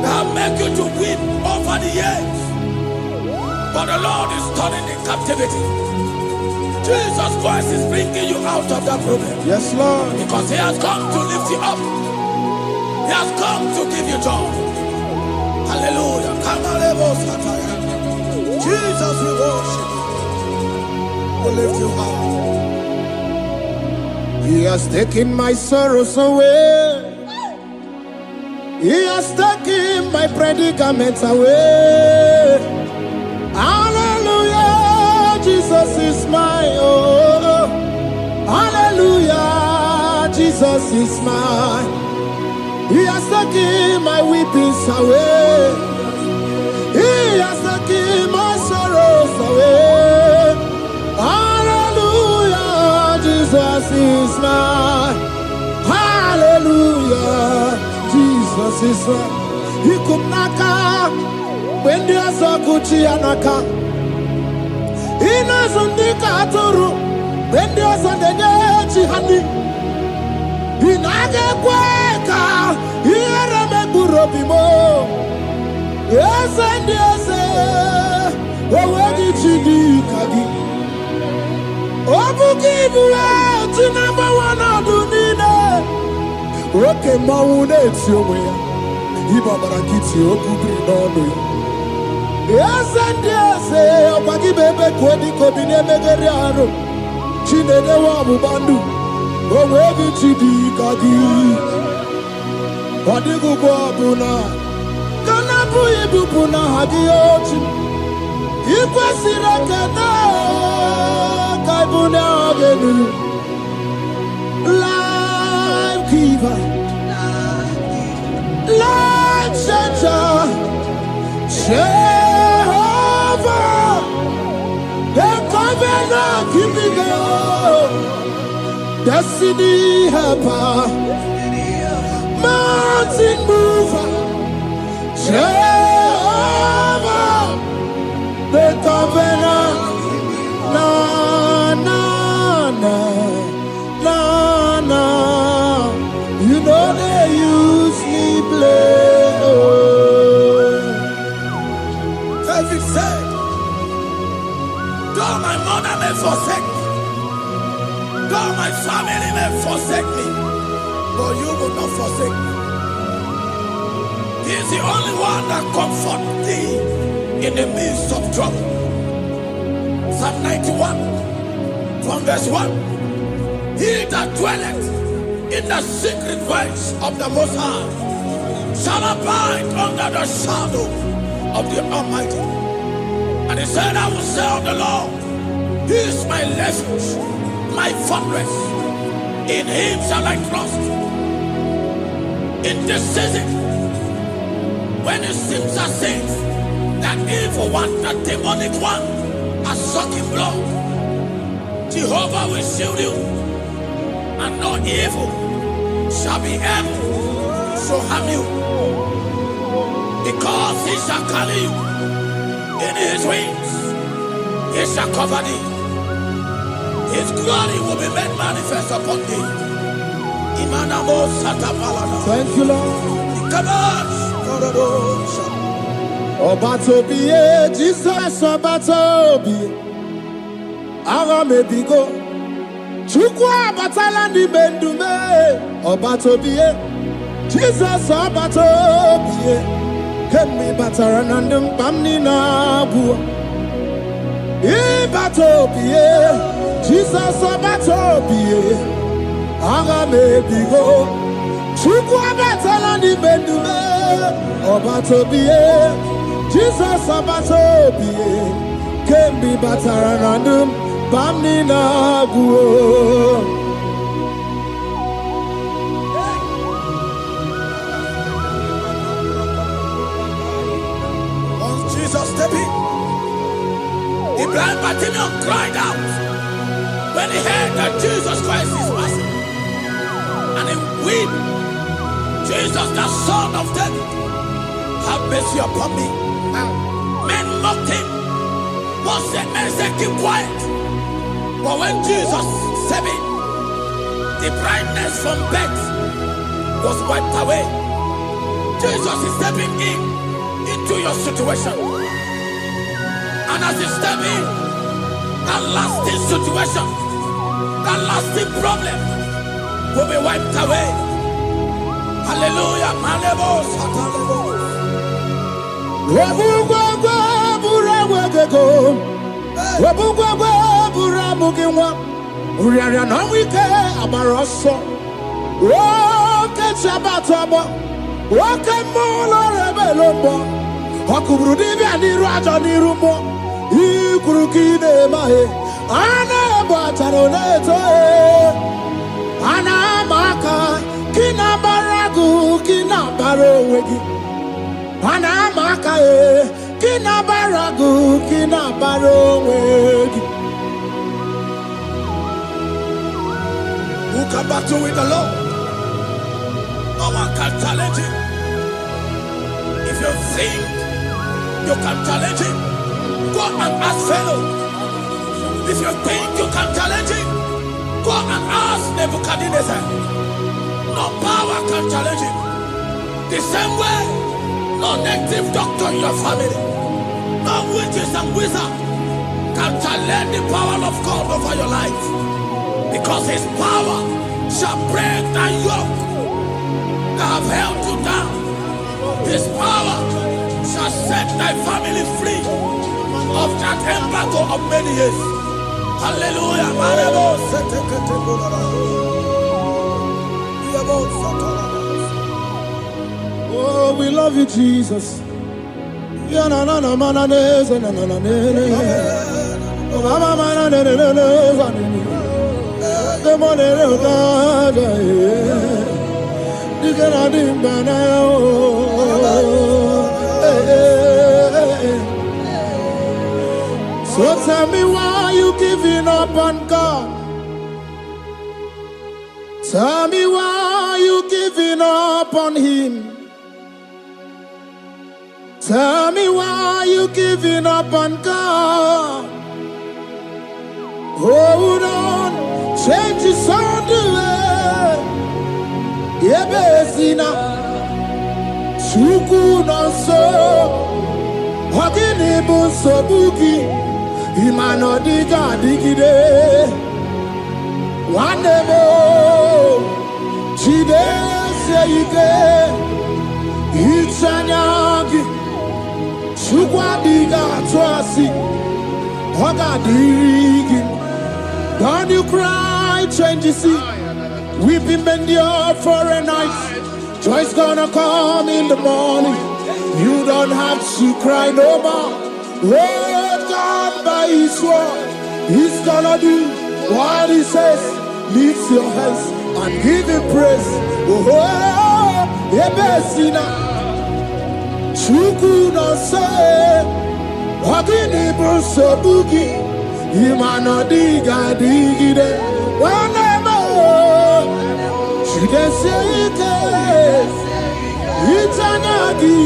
that make you to weep over the years. But the Lord is turning in captivity. Jesus Christ is bringing you out of that problem. Yes, Lord. Because He has come to lift you up. He has come to give you joy. Hallelujah. Jesus, we worship you. will lift you high. He has taken my sorrows away. He has taken my predicaments away. Hallelujah, Jesus is mine. Oh, hallelujah, Jesus is mine. He has taken my weepings away. He has taken my sorrows away. Hallelujah, Jesus is mine. Hallelujah, Jesus is mine. He could knock out when there's a Gucci anaka. He knows on the Katuru when there's a Nechi honey. He naga kweka. He had a Megurobimo. Yes, and yes, where did you do, Kagi? Obukibu, to number one, I do need it. Okay, Maune, it's your way. Ibabarakiti, Okubri, no. Yes, and yes, Obagi Bebe, Kwedi, Kobine, Megariano, Chine, Wabu Bandu, where did you do, Kagi? Wadigu Babuna. Kanabu ibupuna hadioti Ikwasira kana Kaibuna agenu Life giver Life changer Jehovah The covenant keeping God Destiny helper Mountain mover Jehovah, the covenant, na na na na na. You know they use me play. David said, though my mother may forsake me, though my family may forsake me, but you will not forsake me. He is the only one that comforts thee in the midst of trouble. Psalm 91, from verse 1. He that dwelleth in the secret place of the Most High shall abide under the shadow of the Almighty. And he said, I will say of the Lord, He is my refuge, my fortress. In Him shall I trust. In this season, when it seems as if that evil one, that demonic one, are sucking blood, Jehovah will shield you, and no evil shall be able to harm you, because He shall carry you in His wings. He shall cover thee. His glory will be made manifest upon thee. Thank you, Lord. Obatobiye, Jesus Obatobiye. Aramebigo. Chukwa batala ni bendume. Obatobiye. Jesus Obatobiye. Kemi bataranandum pamni na bua. Ibatobiye. Jesus Obatobiye. Aramebigo. Chukwa batala ni bendume. Obatobiye, Jesus Obatobiye, Kembi Bataranandum, Bamni Naguo. Once Jesus stepped in, the blind Bartimaeus cried out when he heard that Jesus Christ is passing, and he wept. Jesus, the Son of David, have mercy upon me. Men mocked him. Most men said, keep quiet. But when Jesus stepped in, the brightness from birth was wiped away. Jesus is stepping into your situation. And as he steps in, that lasting situation, that lasting problem will be wiped away. Hallelujah. Mugiwa, Uriana Wike, Amaroso, Woke Chabatabo, Woke Molo Rebelombo, Hokubrudi and Raja Nirumo, Ikurukide Mahe, Ana Bataroneto, Ana Maka, Kinabaragu, Kinabaro Wegi, Ana Maka, Kinabaragu, Kinabaro Wegi. Who can battle with the Lord? No one can challenge him. If you think you can challenge him, go and ask Pharaoh. If you think you can challenge him, go and ask Nebuchadnezzar. No power can challenge him. The same way, no native doctor in your family, no witches and wizards can challenge the power of God over your life. Because his power shall break that yoke that have held you down. His power shall set thy family free of that embargo of many years. Hallelujah. Oh, we love you, Jesus. The money of God, you cannot do so tell me why you giving up on God. Tell me why you giving up on Him. Tell me why you giving up on God. Hold on. Change is on the way. Yebesina Suku no so Hogini bunso buki Imano diga digide Wanebo Chide seike Ichanyagi Sukwa diga twasi Hoga digi. Don't you cry, change you see. Weeping endure for a night. Joy's gonna come in the morning. You don't have to cry no more. Oh, God by His word, He's gonna do what He says. Lift your hands and give Him praise. Oh, Yebesina Chuku no say Wagini Bruso Buki. Imano diga digide wanemo chideseke itanyagi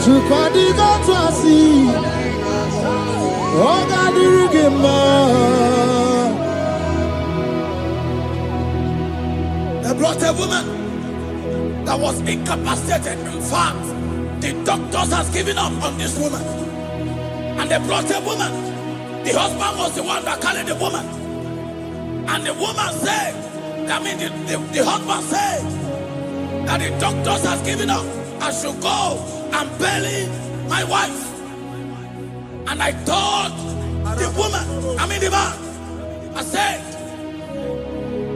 chupadiga twasi oga dirigema. They brought a woman that was incapacitated. In fact, the doctors has given up on this woman, and they brought a woman. The husband was the one that carried the woman. And the woman said, the husband said that the doctors has given up. I should go and bury my wife. And I told the woman, the man, I said,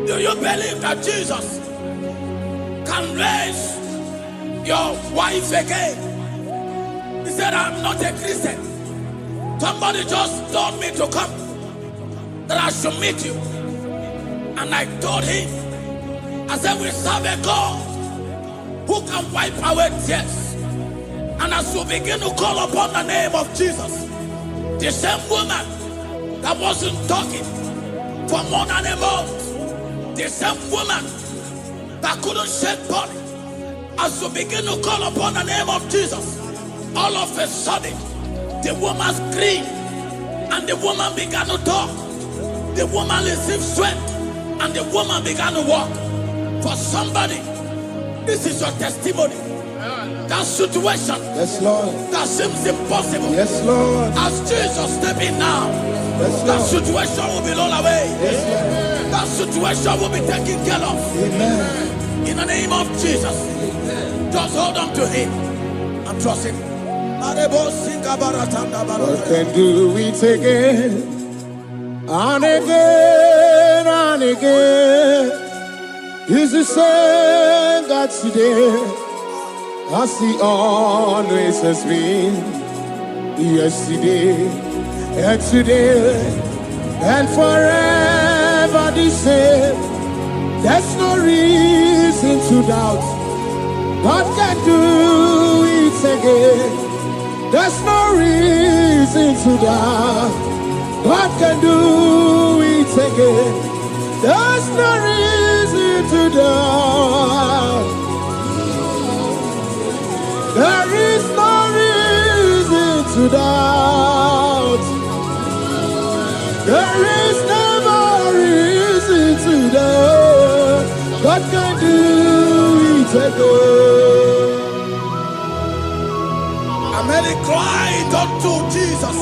do you believe that Jesus can raise your wife again? He said, I'm not a Christian. Somebody just told me to come, that I should meet you. And I told him, I said, we serve a God who can wipe away tears. And as we begin to call upon the name of Jesus, the same woman that wasn't talking for more than a month, the same woman that couldn't shed blood, as we begin to call upon the name of Jesus, all of a sudden, the woman screamed, and the woman began to talk. The woman received strength, and the woman began to walk. For somebody, this is your testimony. That situation, yes, Lord, that seems impossible, yes, Lord, as Jesus step in now, yes, that situation will be rolled away. Yes, that situation will be taken care of. Amen. In the name of Jesus, just hold on to Him and trust Him. God can do it again And again, He's the same God today, as He always has been, yesterday and today and forever the same. There's no reason to doubt God can do it again. There's no reason to doubt God can do it again. There's no reason to doubt. There is no reason to doubt. There is never reason to doubt. God can do it again. And then he cried unto Jesus,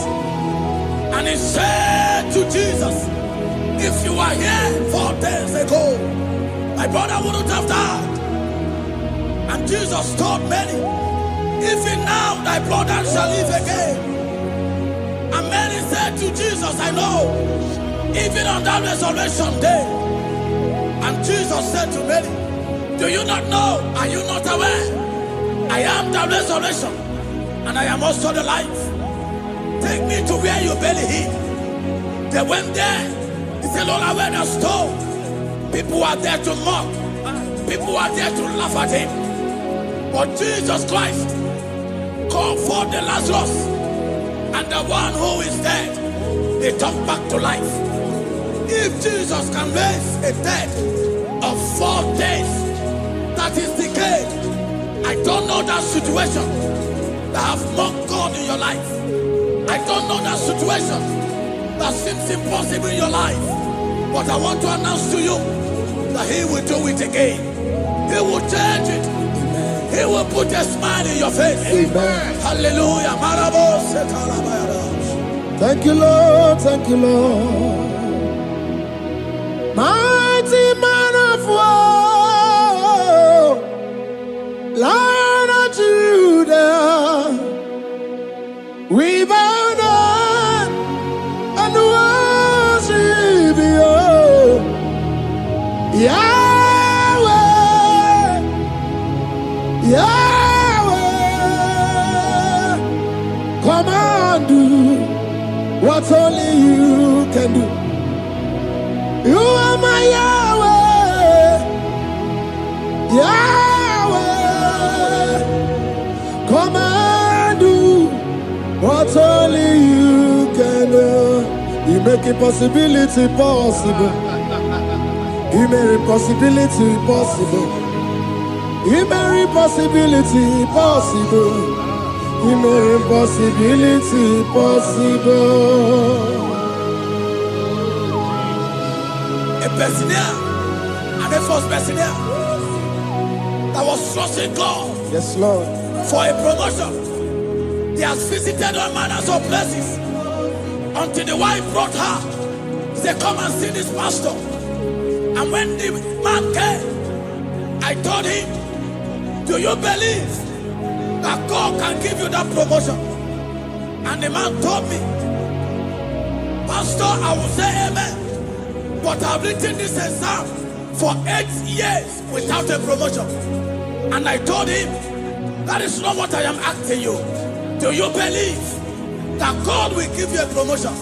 and he said to Jesus, if you were here 4 days ago, my brother wouldn't have died. And Jesus told many, even now thy brother shall live again. And many said to Jesus, I know, even on that resurrection day. And Jesus said to many, do you not know? Are you not aware? I am the resurrection, and I am also the life. Take me to where you barely hid. They went there. He said, Lord, I went a stone. People are there to mock. People are there to laugh at him. But Jesus Christ called forth the Lazarus, and the one who is dead, they come back to life. If Jesus can raise a dead of 4 days that is decayed, I don't know that situation that have mocked God in your life. I don't know that situation that seems impossible in your life. But I want to announce to you that He will do it again. He will change it. He will put a smile in your face. Amen. Hallelujah. Thank you, Lord. Thank you, Lord. Mighty man of war, Lion of Judah, we bow down and worship you, Yahweh, Yahweh. Come and do what only you can do. You are my Yahweh, Yahweh. Come and do what only you can do. You make impossibility possible. You make impossibility possible. You make impossibility possible. You make impossibility possible. A Bessenia, and a first Bessenia that was trusting God Yes, Lord. for a promotion. He has visited all manners of places until the wife brought her. He said, come and see this pastor. And when the man came, I told him, do you believe that God can give you that promotion? And the man told me, Pastor, I will say amen, but I've written this exam for 8 years without a promotion. And I told him, that is not what I am asking you. Do you believe that God will give you a promotion?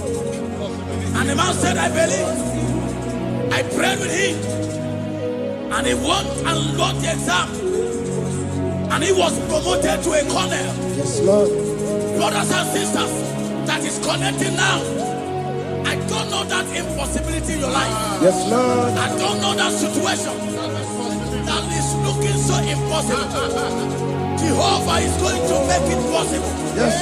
And the man said, I believe. I prayed with him, and he won and wrote the exam, and he was promoted to a colonel. Yes, Lord. Brothers and sisters that is connecting now, I don't know that impossibility in your life. Yes, Lord. I don't know that situation that is looking so impossible. Jehovah is going to make it possible. Yes.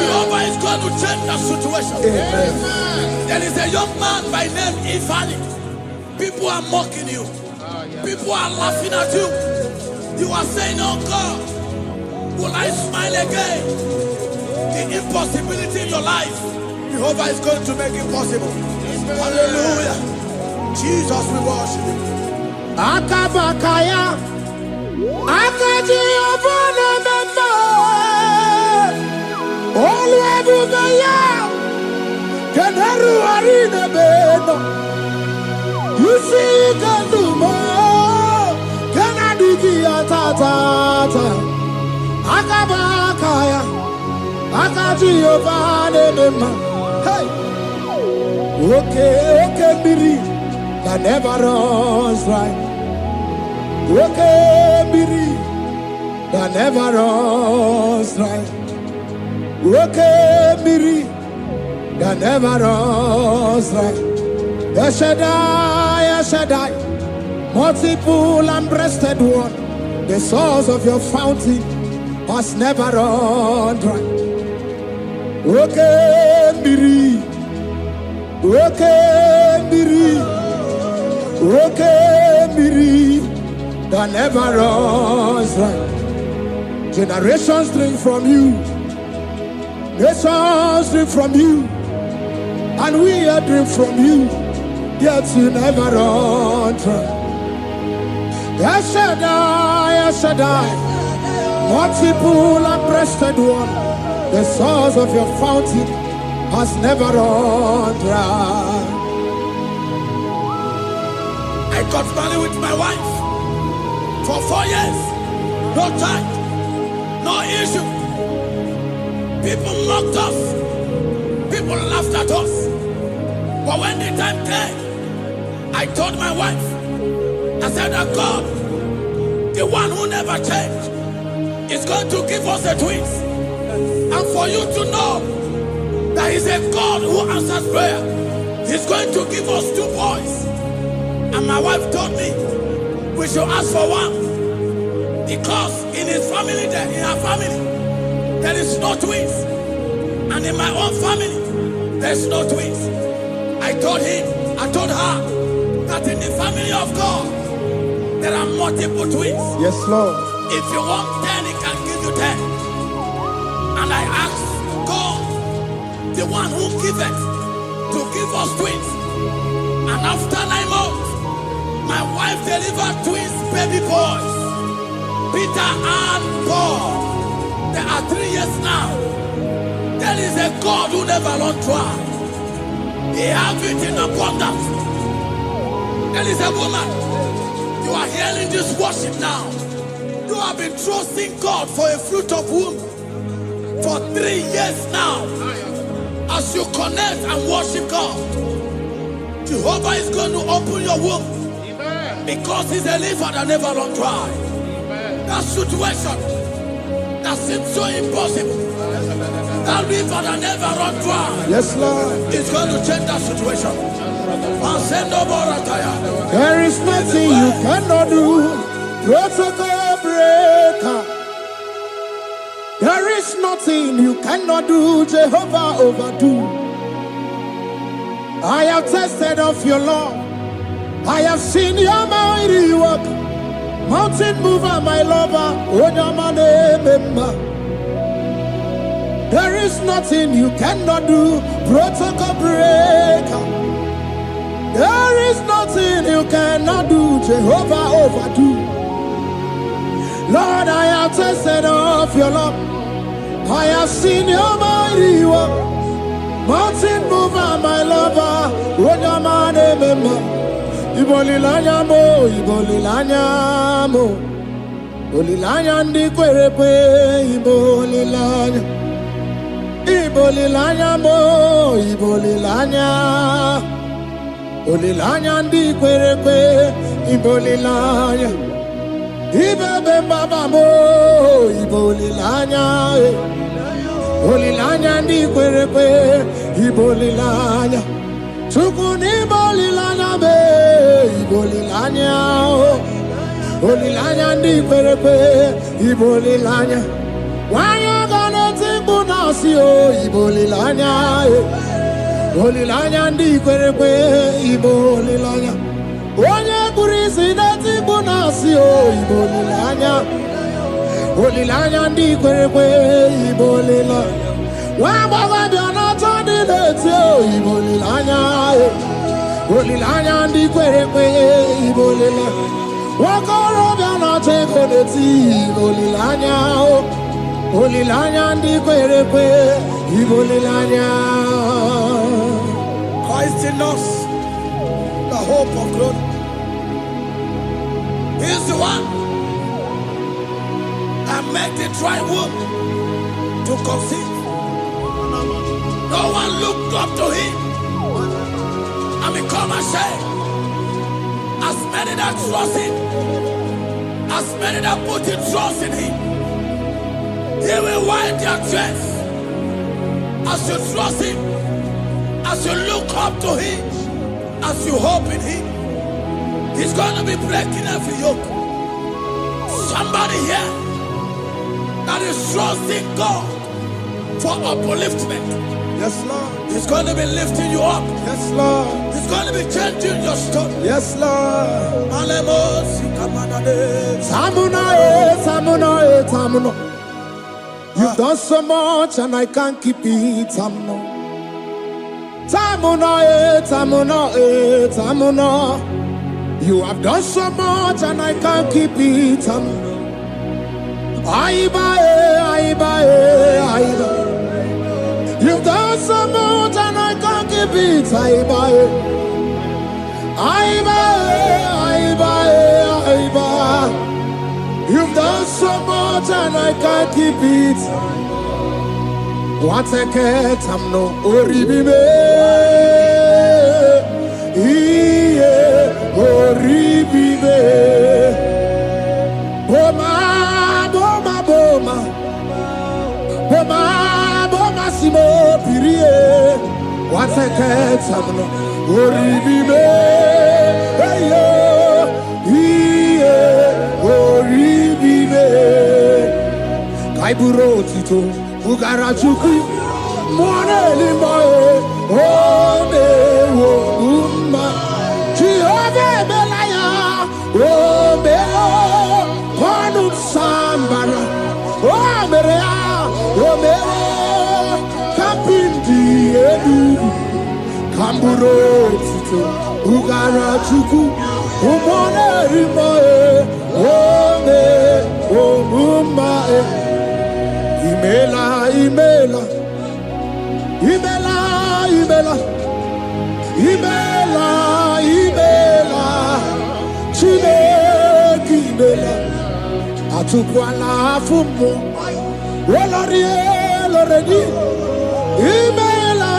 Jehovah is going to change that situation. Amen. There is a young man by name Ifani. People are mocking you. People are laughing at you. You are saying, oh God, will I smile again? The impossibility in your life, Jehovah is going to make it possible. Hallelujah. Jesus, we worship you. Akabakaya, Akaji Obana Mama, Oluwabugaya, Kenaru Arina Jehovah name. Hey. Okay, Miri, that never runs dry. Okay, Miri, that never runs dry. Okay, Miri, that never runs dry. Yes, Shaddai, multiple and breasted one, the source of your fountain has never run dry. Okay, Miri. Okay, Miri, that never runs dry. Generations drink from you, nations drink from you, and we are drink from you, yet you never run dry. Yes, Shaddai, multiple and breasted one, the source of your fountain has never run dry. I got married with my wife for 4 years. No time, no issue. People mocked us. People laughed at us. But when the time came, I told my wife, I said that God, the one who never changed, is going to give us the twins. And for you to know, there is a God who answers prayer. He's going to give us 2 boys. And my wife told me we should ask for one. Because in his family, in her family, there is no twins. And in my own family, there's no twins. I told her that in the family of God, there are multiple twins. Yes, Lord. If you want 10, he can give you 10. And I asked God, the one who giveth, to give us twins. And after 9 months, my wife delivered twins, baby boys, Peter and Paul. They are 3 years now. There is a God who never runs dry. He has it in abundance. There is a woman, you are hearing this worship now. You have been trusting God for a fruit of womb for 3 years now. As you connect and worship God, Jehovah is going to open your womb. Because he's a river that never run dry. That situation that seems so impossible, that river that never run dry, Yes, Lord. is going to change that situation. And send over a tire. There is nothing you cannot do. Protocol breaker. There is nothing you cannot do. Jehovah overdo. I have tested of your love. I have seen your mighty work. Mountain mover, my lover. Onyamane member. There is nothing you cannot do. Protocol breaker. There is nothing you cannot do. Jehovah overdo. Lord, I have tasted of your love. I have seen your mighty work. Mountain mover, my lover. Onyamane member. Ibolilanya mo, ibolilanya mo. Ibolilanya ndi kwerepe, ibolilanya. Ibolilanya mo, ibolilanya. Ibolilanya ndi kwerepe, ibolilanya. Ibebe baba mo, ibolilanya. Ibolilanya ndi kwerepe, ibolilanya. Chukuni bolilanya be, ibolilanya. Bolilanya ndi kwerepe, ibolilanya. Wanya gana timbu nasi o, ibolilanya. Bolilanya ndi kwerepe, ibolilanya. Wanya kurisi na timbu nasi o, ibolilanya. Bolilanya ndi kwerepe, ibolilanya. Wamba biana tandi leti o, ibolilanya. Bolilanya ndi kwerepe, ibolilanya. Wakoro biana teko leti, ibolilanya. Bolilanya ndi kwerepe, ibolilanya. Christ in us, the hope of glory. He is the one that made the dry womb to conceive. No one looked up to him. And become ashamed. As many that trust him, as many that put their trust in him, he will wipe their tears. As you trust him, as you look up to him, as you hope in him, he's going to be breaking every yoke. Somebody here that is trusting God for upliftment. Yes, Lord. He's going to be lifting you up. Yes, Lord. He's going to be changing your story. Yes, Lord. Tamuno. You've done so much and I can't keep it. Tamuno. You have done so much and I can't keep it. Tamuno. Aiba. You've done so much and I can't keep it. Aiba. You've done so much and I can't keep it. What a cat, I'm no oribibe. Oribibe. Boma, simo pirie. What a cat, I'm no oribibe. Kaiburo tito, Ugara chuku, Mwane limbae, Ome wo umma, Chiove belaya, Ome o, Konum sambara, Omerea, Ome o, Kapindi edu, Kamburo tito, Ugara chuku, Mwane limbae, Ome o umma. Imela, Chineke imela, atukwana fumo, loredi, imela,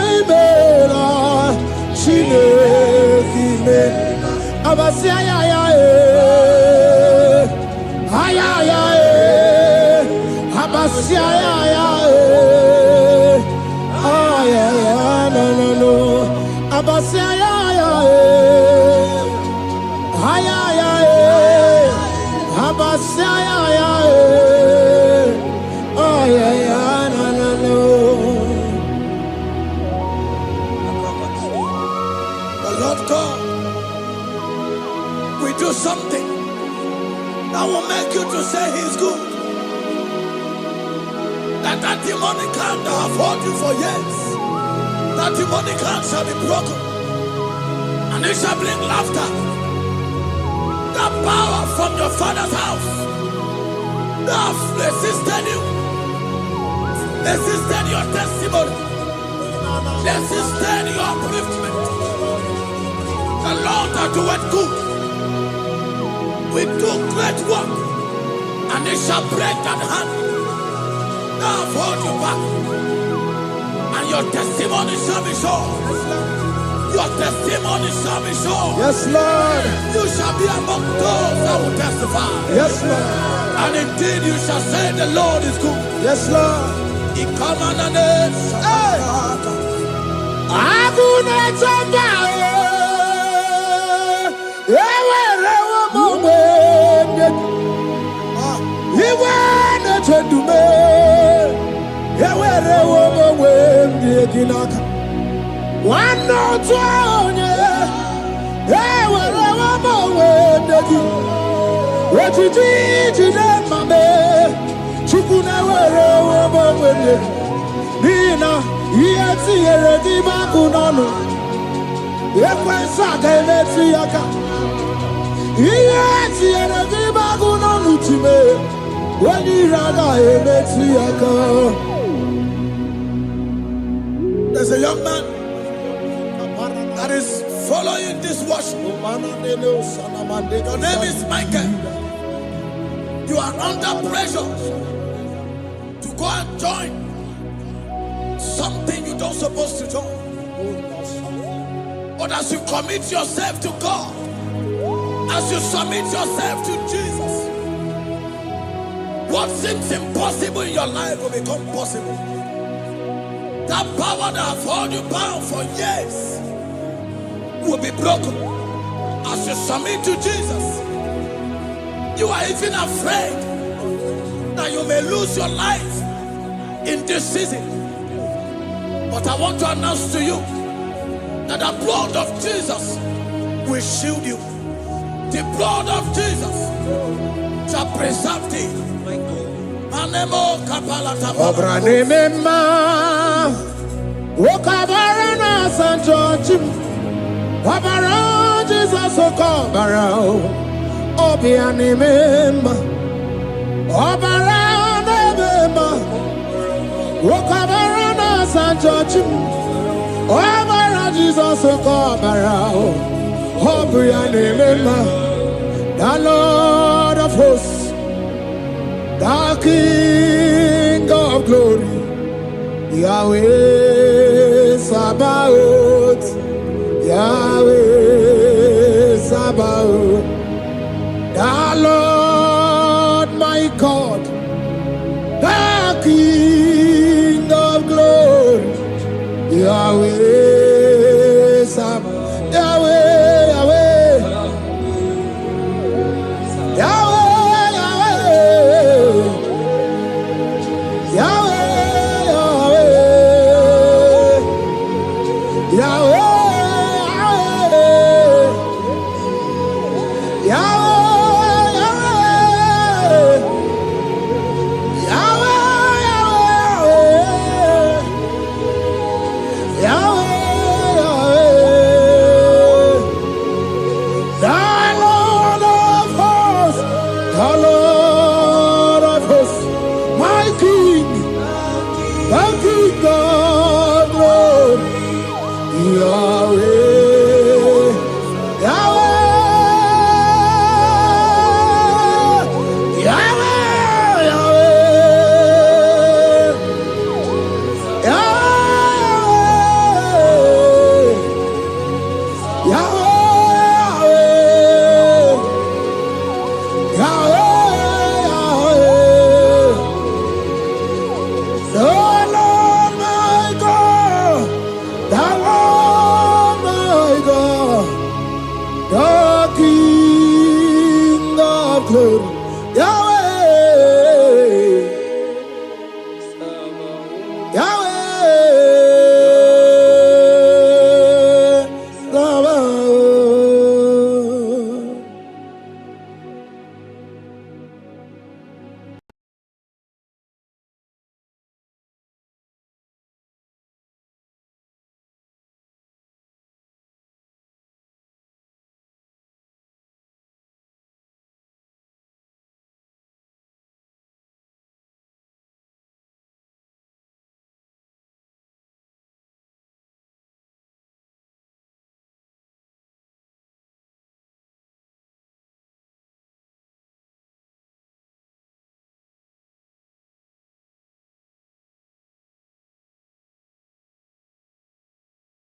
Chineke imela, abasi The Lord God will do something that will make you to say He's good. That demonic hand that have held you for years, that demonic hand shall be broken, and it shall bring laughter. That power from your father's house that have resisted you, resisted your testimony, resisted your upliftment. The Lord that doeth good will do great work, and it shall break that hand. Now hold you back, and your testimony shall be shown. Your testimony shall be shown. Yes, Lord. You shall be among those that will testify. Yes, Lord. And indeed you shall say the Lord is good. Yes, Lord. He come and then one no twenty, what you did, Mamma, Chukuna, Nina, yet see a Bakunano, Yakwasaka, let's see Yaka, yet see a Bakunano to me, when you rather, let's see Yaka. There's a young man that is following this worship. Your name is Michael. You are under pressure to go and join something you don't supposed to join. But as you commit yourself to God, as you submit yourself to Jesus, what seems impossible in your life will become possible. That power that has held you bound for years will be broken. As you submit to Jesus, you are even afraid that you may lose your life in this season. But I want to announce to you that the blood of Jesus will shield you. The blood of Jesus shall preserve thee. Manemo kapala tapala. Obranimema Wokabarana Santochim Wabara Jesus Okobara Obianimema Obaranimema Wokabarana Santochim Wabara Jesus Okobara Obianimema the Lord of hosts, the King of glory, Yahweh Sabaoth, Yahweh Sabaoth, the Lord my God, the King of glory, Yahweh Sabaoth, Yahweh, Yahweh. No!